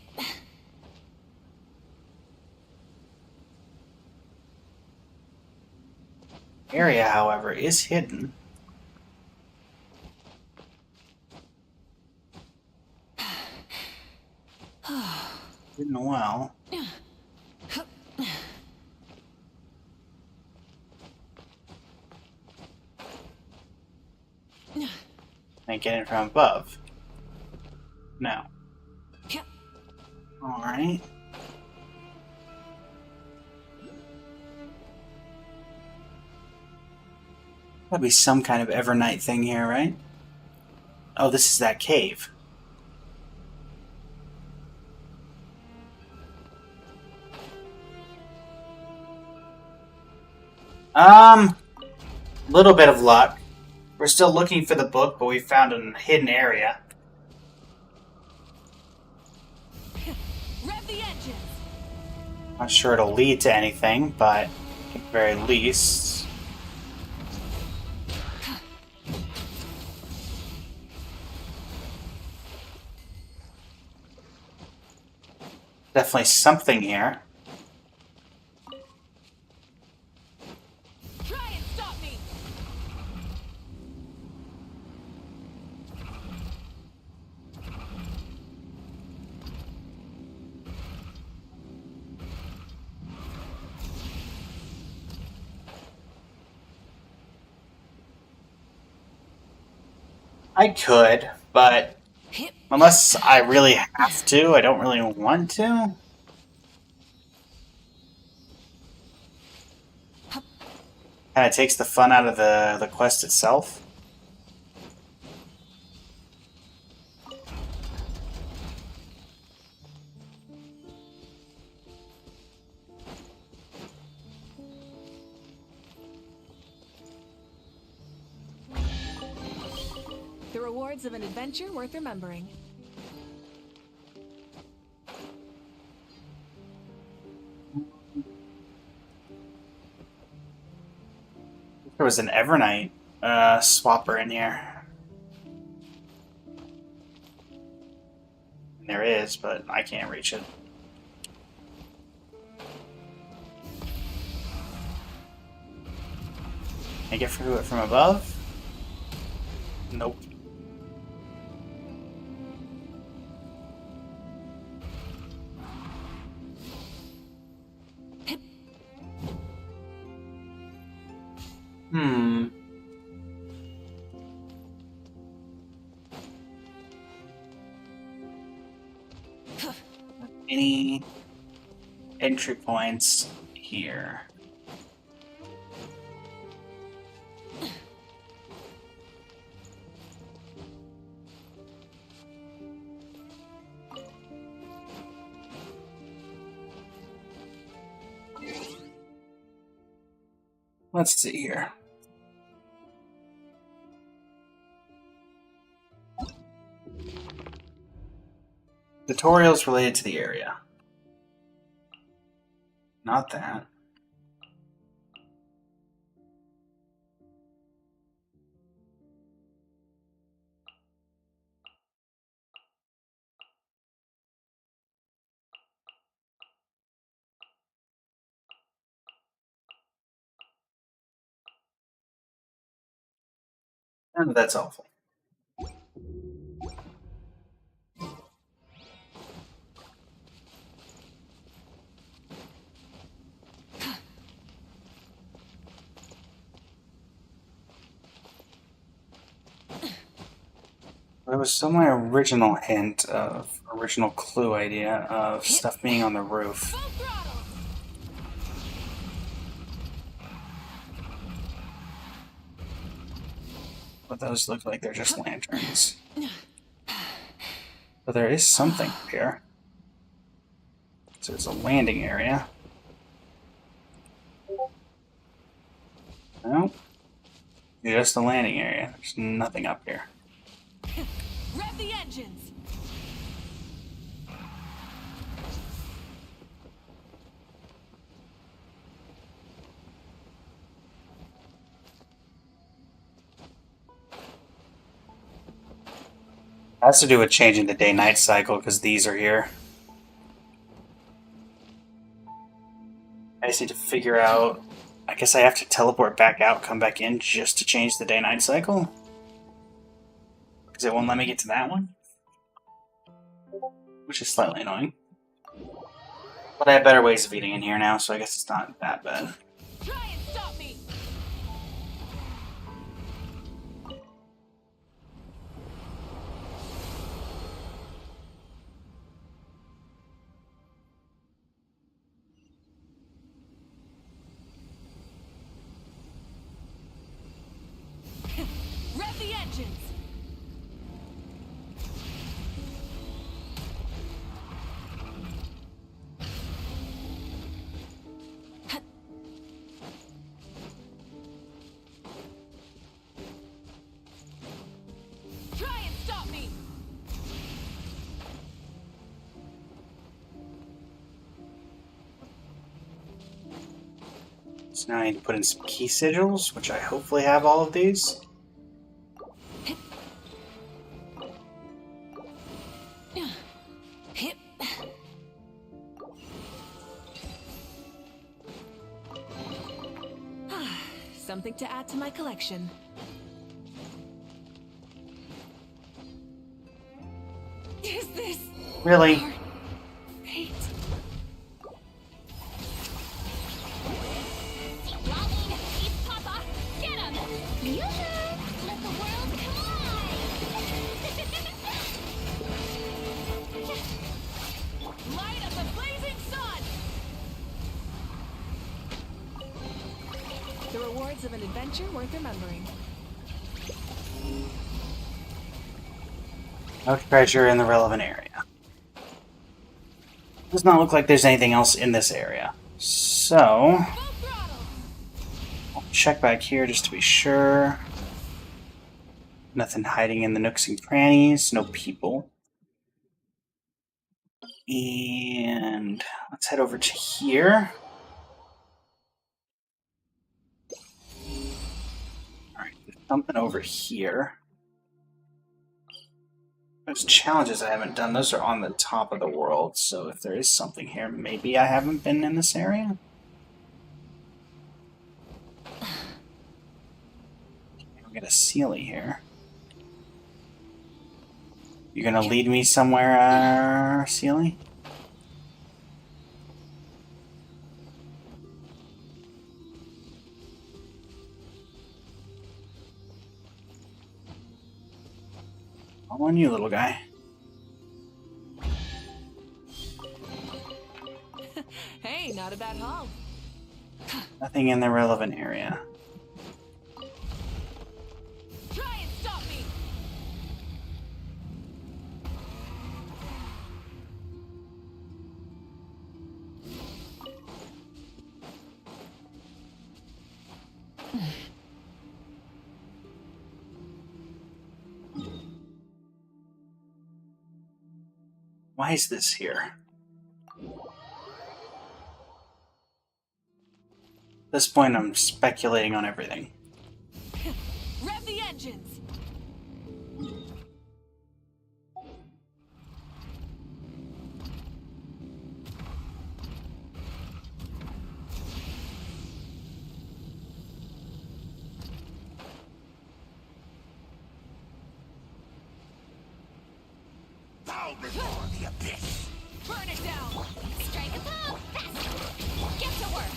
Area, however, is hidden. Hidden well. Can I get in from above? No. Alright. Gotta be some kind of Evernight thing here, right? Oh, this is that cave. Little bit of luck. We're still looking for the book, but we found a hidden area. Rev the engines. Not sure it'll lead to anything, but at the very least... Definitely something here. Try and stop me. I could, but unless I really have to, I don't really want to. Kind of takes the fun out of the quest itself. The rewards of an adventure worth remembering. There was an Evernight swapper in here. There is, but I can't reach it. Can I get through it from above? Nope. Hmm. Any entry points here? Let's see here. Tutorials related to the area. Not that. None of that's helpful. There was still my original hint of original clue idea of stuff being on the roof. But those look like they're just lanterns. But there is something here. So there's a landing area. No. Just a landing area. There's nothing up here. Rev the engines. Has to do with changing the day-night cycle because these are here. I just need to figure out. I guess I have to teleport back out, come back in just to change the day-night cycle. Because it won't let me get to that one. Which is slightly annoying. But I have better ways of eating in here now, so I guess it's not that bad. Try and stop me. Rev the engines. Try and stop me. So now I need to put in some key sigils, which I hopefully have all of these. Hip. Something to add to my collection. Is this Really? fate? Papa, get him! Let the world collide! Light up the blazing sun! The rewards of an adventure worth remembering. No treasure in the relevant area. Does not look like there's anything else in this area. So, I'll check back here just to be sure. Nothing hiding in the nooks and crannies. No people. And let's head over to here. Alright, there's something over here. Those challenges I haven't done, those are on the top of the world, so if there is something here, maybe I haven't been in this area? We got a Sealy here. You're gonna lead me somewhere, Sealy? All on you, little guy. Hey, not a bad haul. Nothing in the relevant area. Try and stop me! Why is this here? At this point, I'm speculating on everything. Rev the engines! Bow before the abyss. Burn it down. Strike a pose. Fast. Get to work.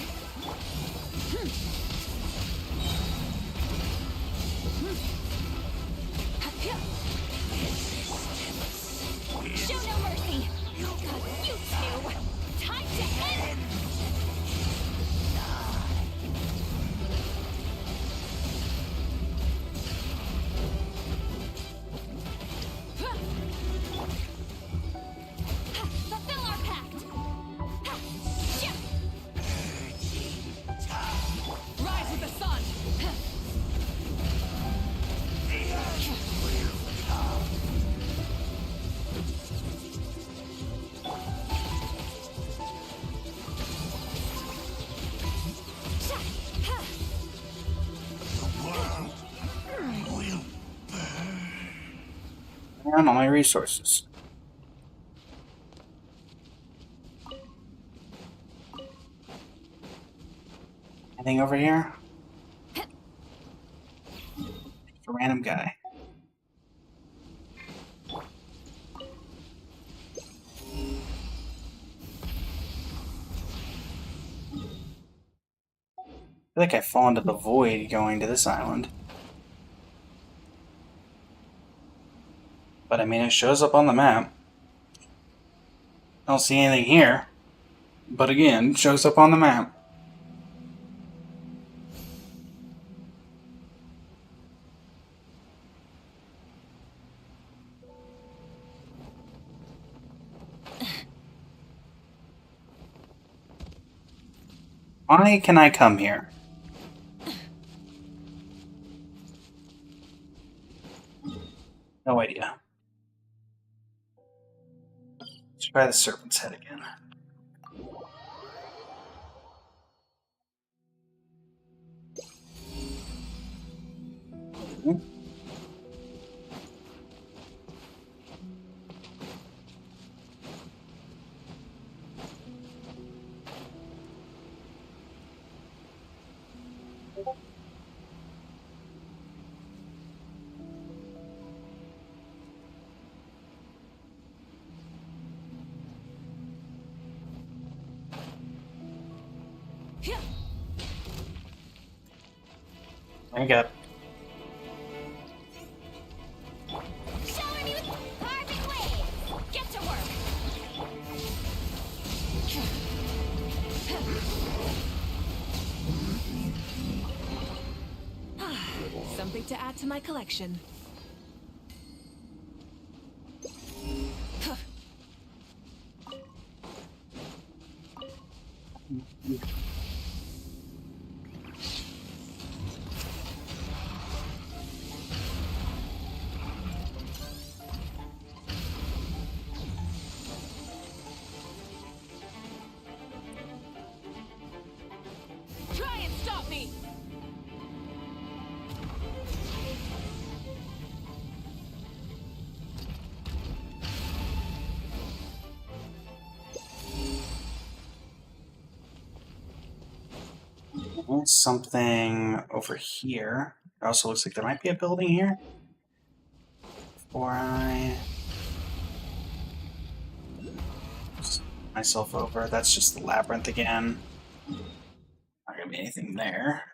Show no mercy. You two. Time to end. Fulfill our pact. Rise with the sun. And all my resources. Anything over here? A random guy. I feel like I fall into the void going to this island. But I mean, it shows up on the map. I don't see anything here. But again, it shows up on the map. Why can I come here? No idea. Let's try the serpent's head again. There you go. Shower me with perfect waves. Get to work. Something to add to my collection. Try and stop me. There's something over here. It also looks like there might be a building here. Before I myself over, that's just the labyrinth again. Not gonna be anything there.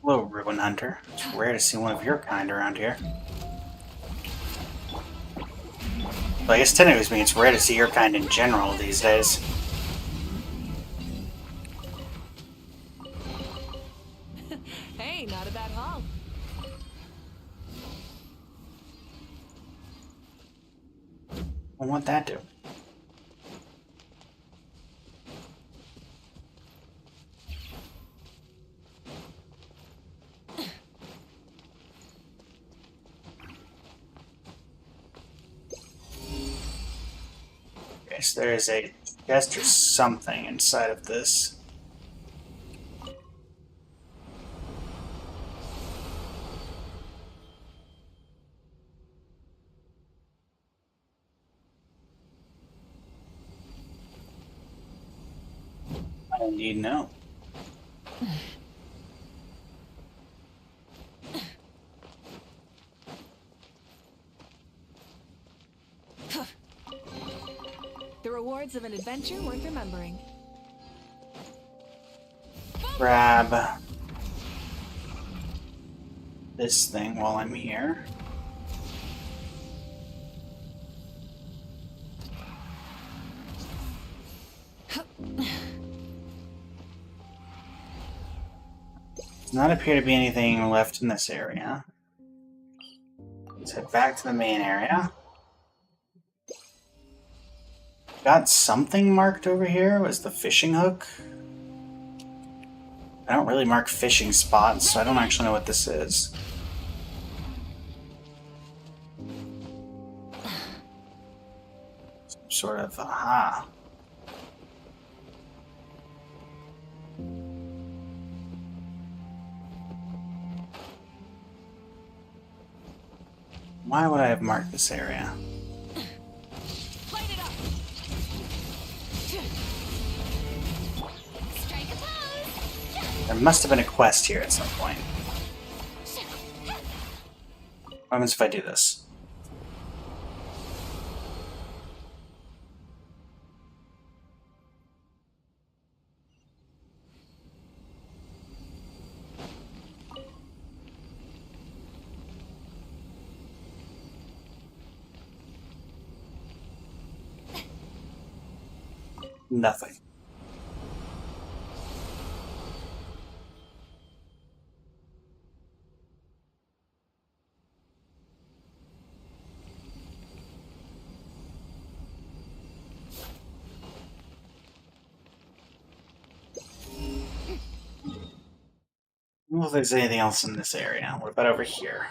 Hello, Ruin Hunter. It's rare to see one of your kind around here. Well, I guess technically it's rare to see your kind in general these days. Hey, not a bad haul. Well, what'd that do? Okay, so there is a chest or something inside of this. I indeed know. The rewards of an adventure worth remembering. Grab this thing while I'm here. Does not appear to be anything left in this area. Let's head back to the main area. Got something marked over here. Was the fishing hook? I don't really mark fishing spots, so I don't actually know what this is. Some sort of aha. Why would I have marked this area? Light it up. Strike a pose. There must have been a quest here at some point. What happens if I do this? Nothing. I don't know if there's anything else in this area. What about over here?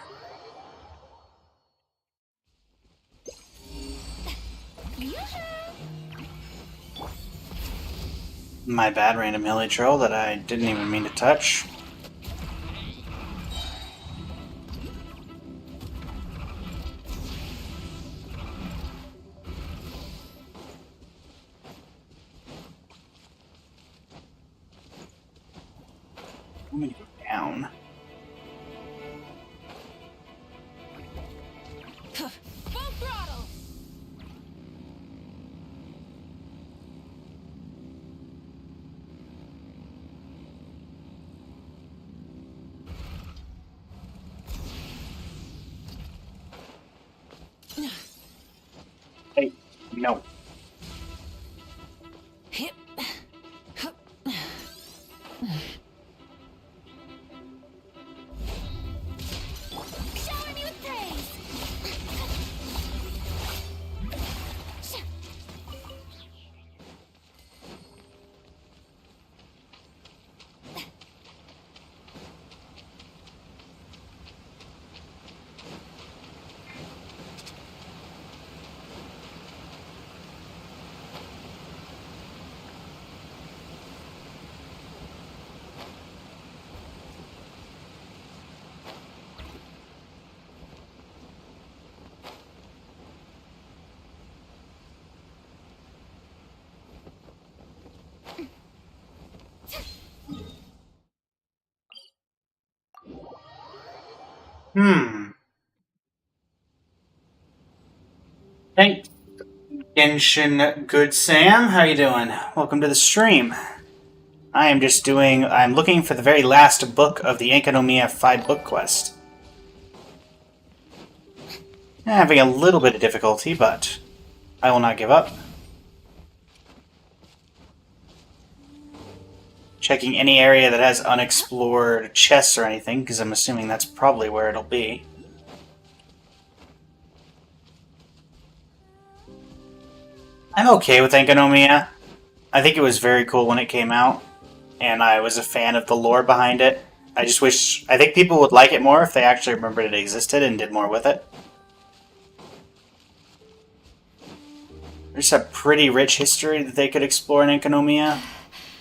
My bad, random hilly troll that I didn't even mean to touch. I'm gonna go down. Full throttle. Hey, no. Shower me with praise. Hey, Genshin Good Sam, how you doing? Welcome to the stream. I'm looking for the very last book of the Enkanomiya 5-book quest. Having a little bit of difficulty, but I will not give up. Checking any area that has unexplored chests or anything, because I'm assuming that's probably where it'll be. I'm okay with Enkanomiya. I think it was very cool when it came out, and I was a fan of the lore behind it. I think people would like it more if they actually remembered it existed and did more with it. There's a pretty rich history that they could explore in Enkanomiya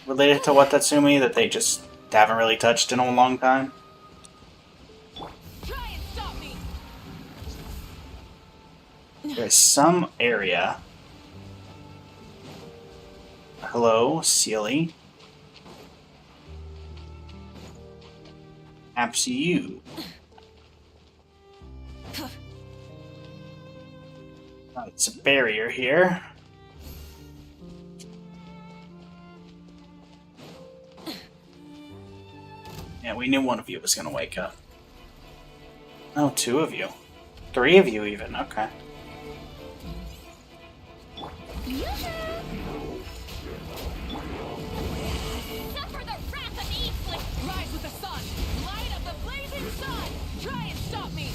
related to Watatsumi that they just haven't really touched in a long time. Try and stop me. There's some area. Hello, Sealy. Perhaps you. Oh, it's a barrier here. Yeah, we knew one of you was gonna wake up. Oh, two of you. Three of you even, okay. Suffer the wrath of Eastland! Rise with the sun! Light of the blazing sun! Try and stop me!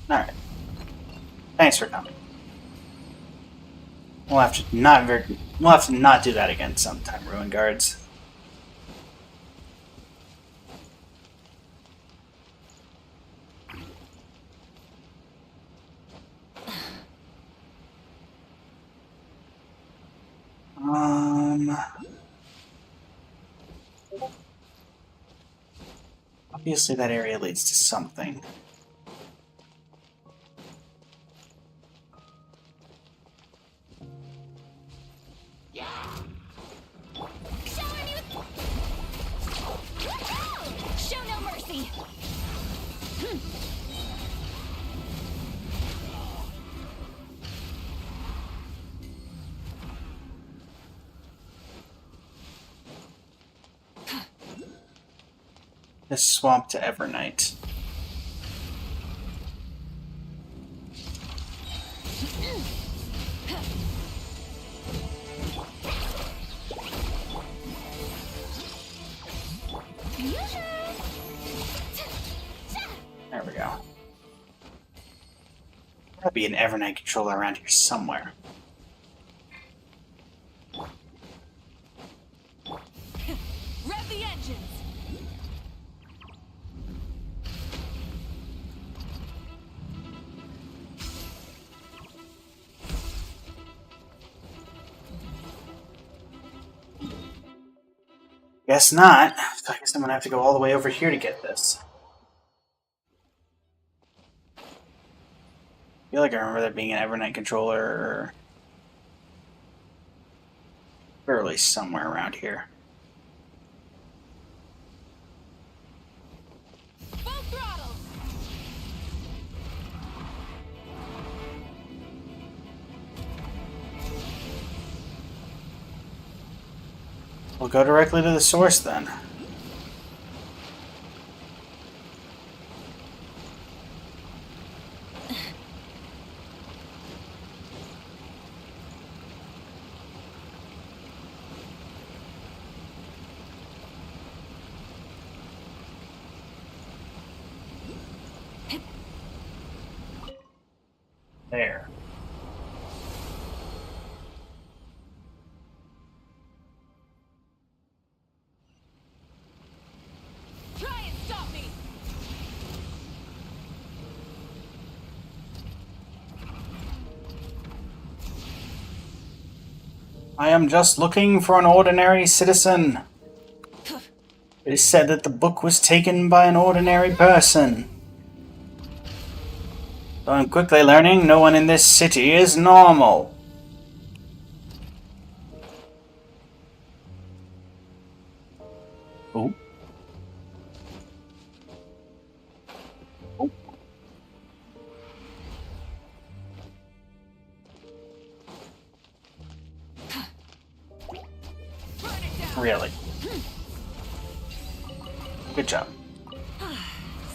Alright. Thanks for coming. We'll have to not do that again sometime, Ruin Guards. Obviously that area leads to something. Show no mercy! This swamp to Evernight. There we go. There'll be an Evernight controller around here somewhere. Rev the engines! Guess not. I guess I'm gonna have to go all the way over here to get this. I feel like I remember there being an Evernight controller barely somewhere around here. Full throttle! We'll go directly to the source then. There. Try and stop me! I am just looking for an ordinary citizen. It is said that the book was taken by an ordinary person. Though I'm quickly learning no one in this city is normal. Oh. Oh. Really? Good job.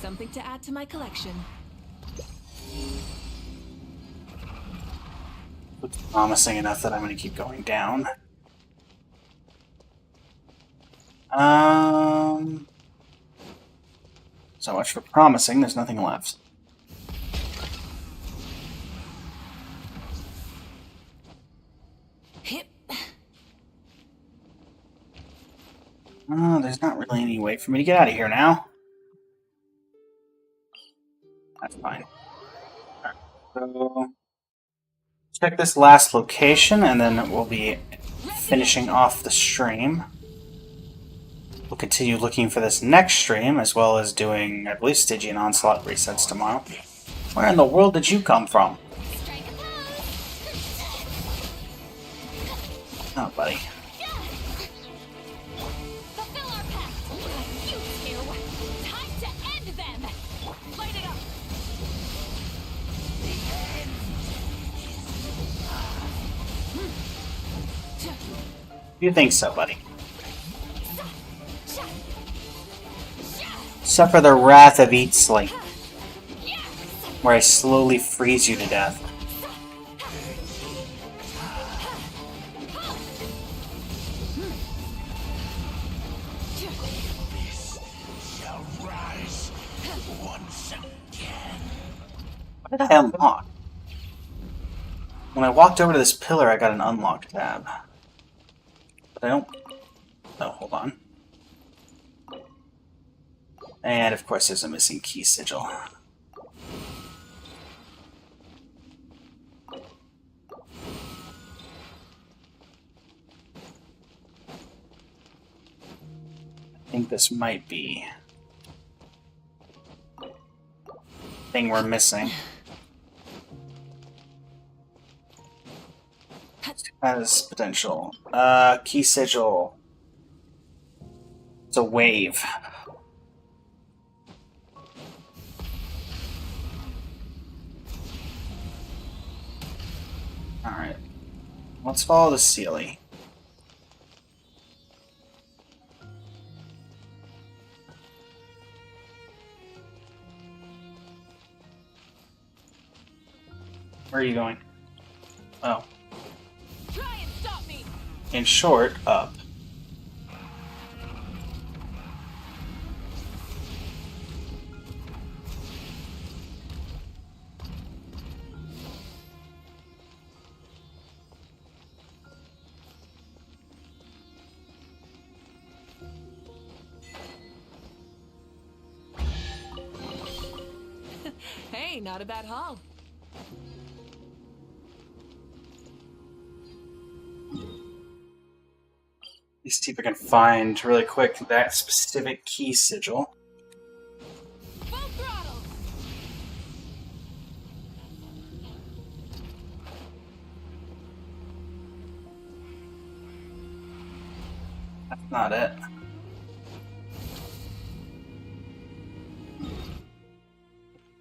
Something to add to my collection. It's promising enough that I'm going to keep going down. So much for promising, there's nothing left. Hip. There's not really any way for me to get out of here now. That's fine. Alright, so check this last location, and then we'll be finishing off the stream. We'll continue looking for this next stream, as well as doing, I believe, Stygian Onslaught resets tomorrow. Where in the world did you come from? Strike a pose! Oh, buddy. You think so, buddy? Suffer the wrath of Eat Sleep, where I slowly freeze you to death. What did I unlock? When I walked over to this pillar, I got an unlock tab. But I don't... Oh, hold on. And of course there's a missing key sigil. I think this might be the thing we're missing. Has potential. Key sigil. It's a wave. Alright. Let's follow the Sealy. Where are you going? Oh. Try and stop me. In short, up. Hey, not a bad haul. Let's see if I can find really quick that specific key sigil. Full throttle. That's not it.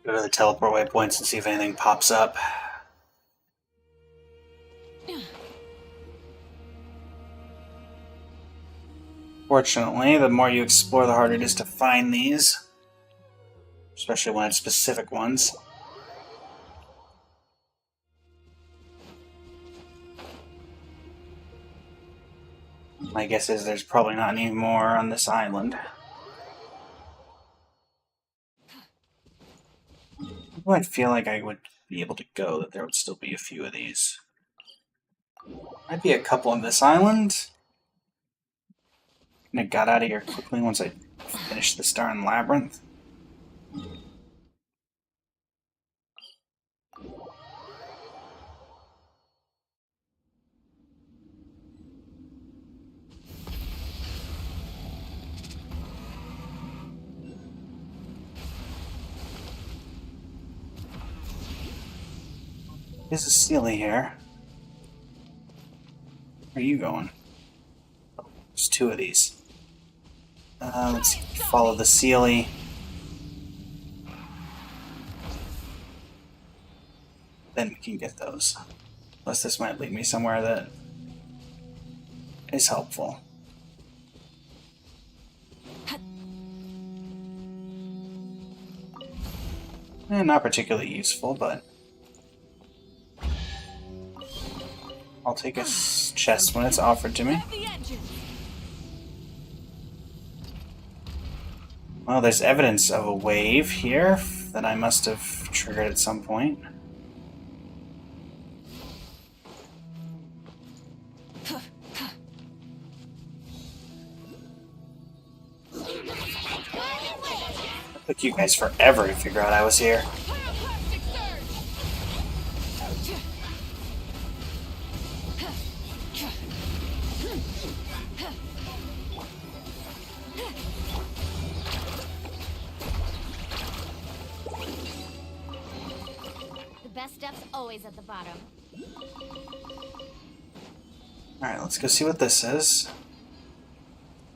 Go to the teleport waypoints and see if anything pops up. Fortunately, the more you explore, the harder it is to find these. Especially when it's specific ones. My guess is there's probably not any more on this island. I feel like I would be able to go, that there would still be a few of these. Might be a couple on this island. And I got out of here quickly once I finished this darn labyrinth. There's a Sealy here. Where are you going? Oh, there's two of these. Let's follow the Sealy. Then we can get those. Plus this might lead me somewhere that is helpful. And not particularly useful, but I'll take a chest when it's offered to me. Well, there's evidence of a wave here that I must have triggered at some point. It took you guys forever to figure out I was here. Best step's always at the bottom. Alright, let's go see what this is.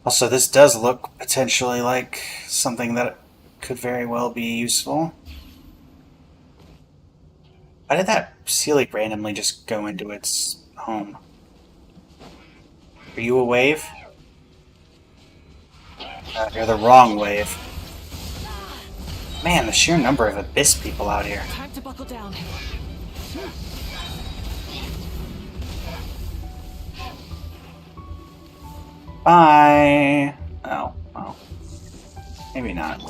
Also, this does look potentially like something that could very well be useful. Why did that Sealy randomly just go into its home? Are you a wave? You're the wrong wave. Man, the sheer number of Abyss people out here. Time to buckle down. Bye! Oh, well. Maybe not.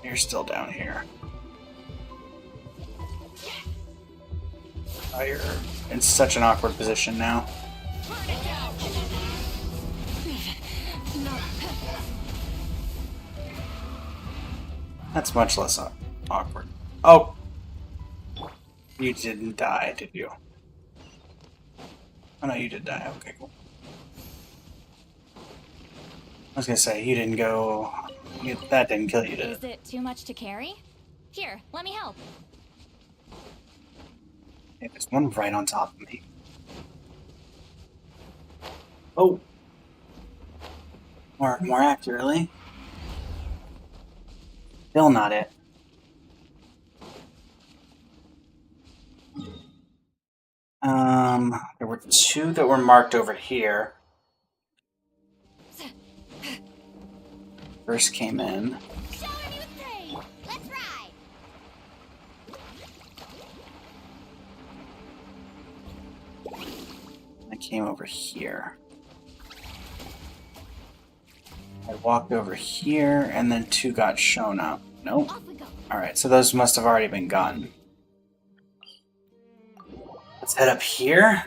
You're still down here. Oh, you're in such an awkward position now. That's much less awkward. Oh! You didn't die, did you? Oh no, you did die. Okay, cool. I was gonna say, you didn't go... That didn't kill you, did it? Is it too much to carry? Here, let me help. Hey, there's one right on top of me. Oh! More accurately. Still not it. There were two that were marked over here. First came in. Show a new thing! Let's ride! I came over here. I walked over here, and then two got shown up. Nope. Off we go. Alright, so those must have already been gotten. Let's head up here.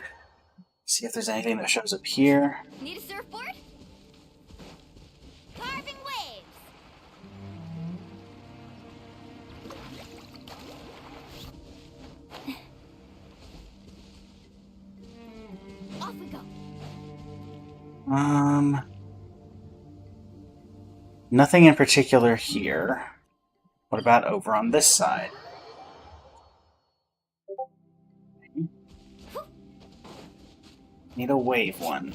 See if there's anything that shows up here. Need a surfboard? Carving waves! Off we go. Nothing in particular here. What about over on this side? Need a wave one.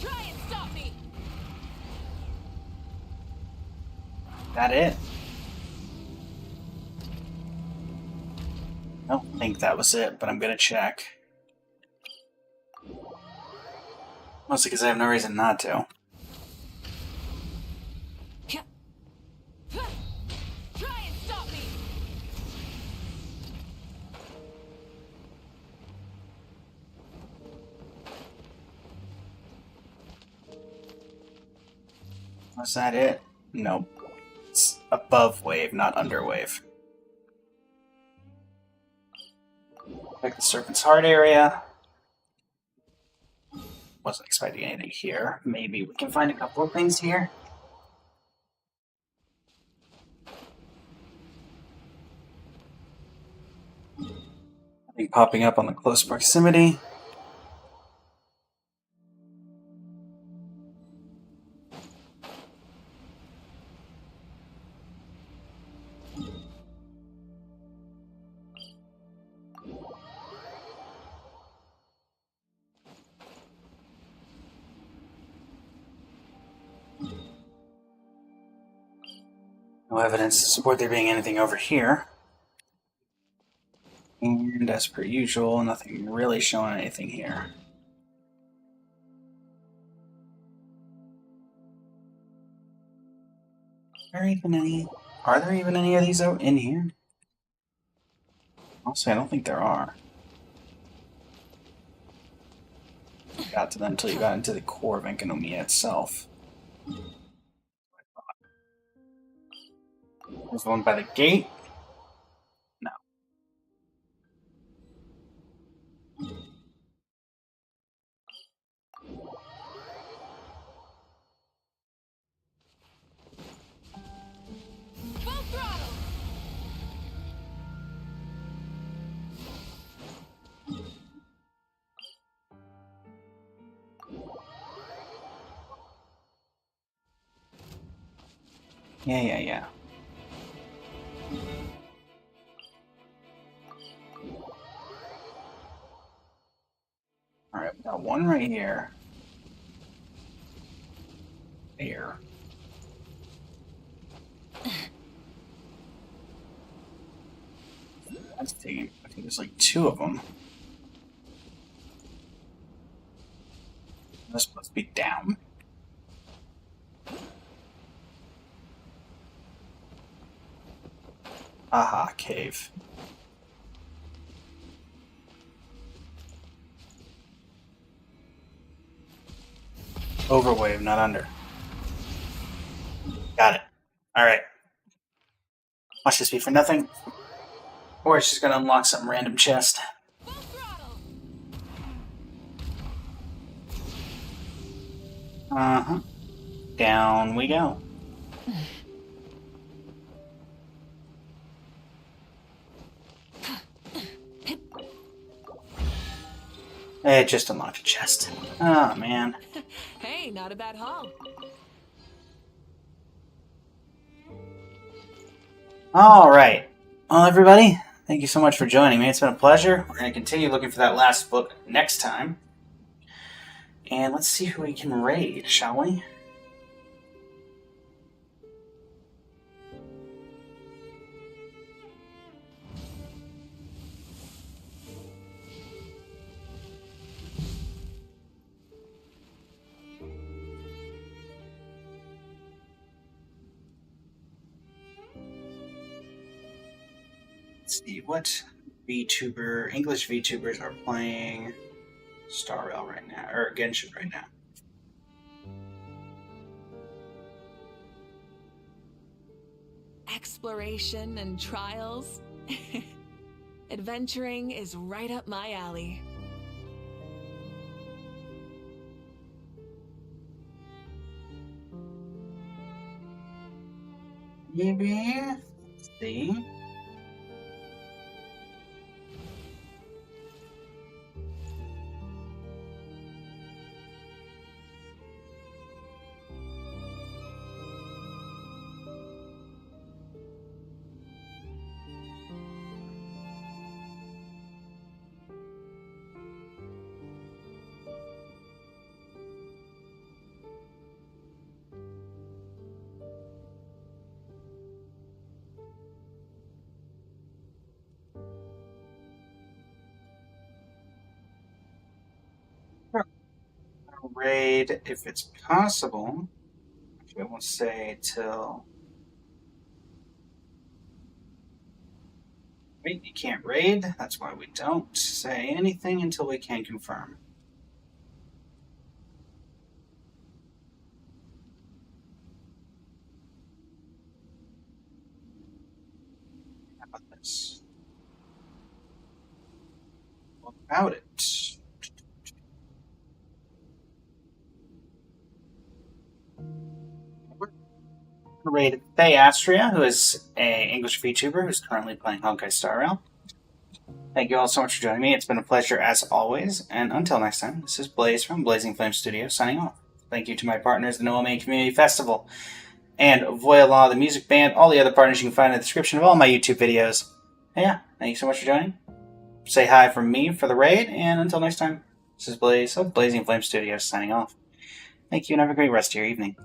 Try and stop me. That it? I don't think that was it, but I'm gonna check. Mostly because I have no reason not to. Try and stop me. Was that it? Nope. It's above wave, not under wave. Check the Serpent's Heart area. Wasn't expecting anything here. Maybe we can find a couple of things here. Nothing popping up on the close proximity. No evidence to support there being anything over here. And as per usual, nothing really showing anything here. Are there even any of these out in here? Honestly, I don't think there are. Got to them until you got into the core of Enkanomiya itself. There's one by the gate. No. Full throttle. Yeah. Alright, we got one right here. air. I think there's like 2 of them. This must be down. Aha, cave. Overwave, not under. Got it. Alright. Watch this be for nothing. Or it's just gonna unlock some random chest. Full throttle. Uh-huh. Down we go. It just unlocked a chest. Oh, man. Hey, not a bad haul. Alright. Well, everybody, thank you so much for joining me. It's been a pleasure. We're going to continue looking for that last book next time. And let's see who we can raid, shall we? Let's see, what VTuber, English VTubers are playing Star Rail right now, or Genshin right now? Exploration and trials. Adventuring is right up my alley. Maybe. Let's see. Raid, if it's possible. I won't say till. Wait, you can't raid? That's why we don't say anything until we can confirm. How about this? What about it? Raid Faye Astria, who is an English VTuber who's currently playing Honkai Star Rail. Thank you all so much for joining me. It's been a pleasure as always. And until next time, this is Blaze from Blazing Flame Studio signing off. Thank you to my partners, the Noah Main Community Festival, and Voila, the music band, all the other partners you can find in the description of all my YouTube videos. And yeah, thank you so much for joining. Say hi from me for the raid, and until next time, this is Blaze of Blazing Flame Studios signing off. Thank you, and have a great rest of your evening.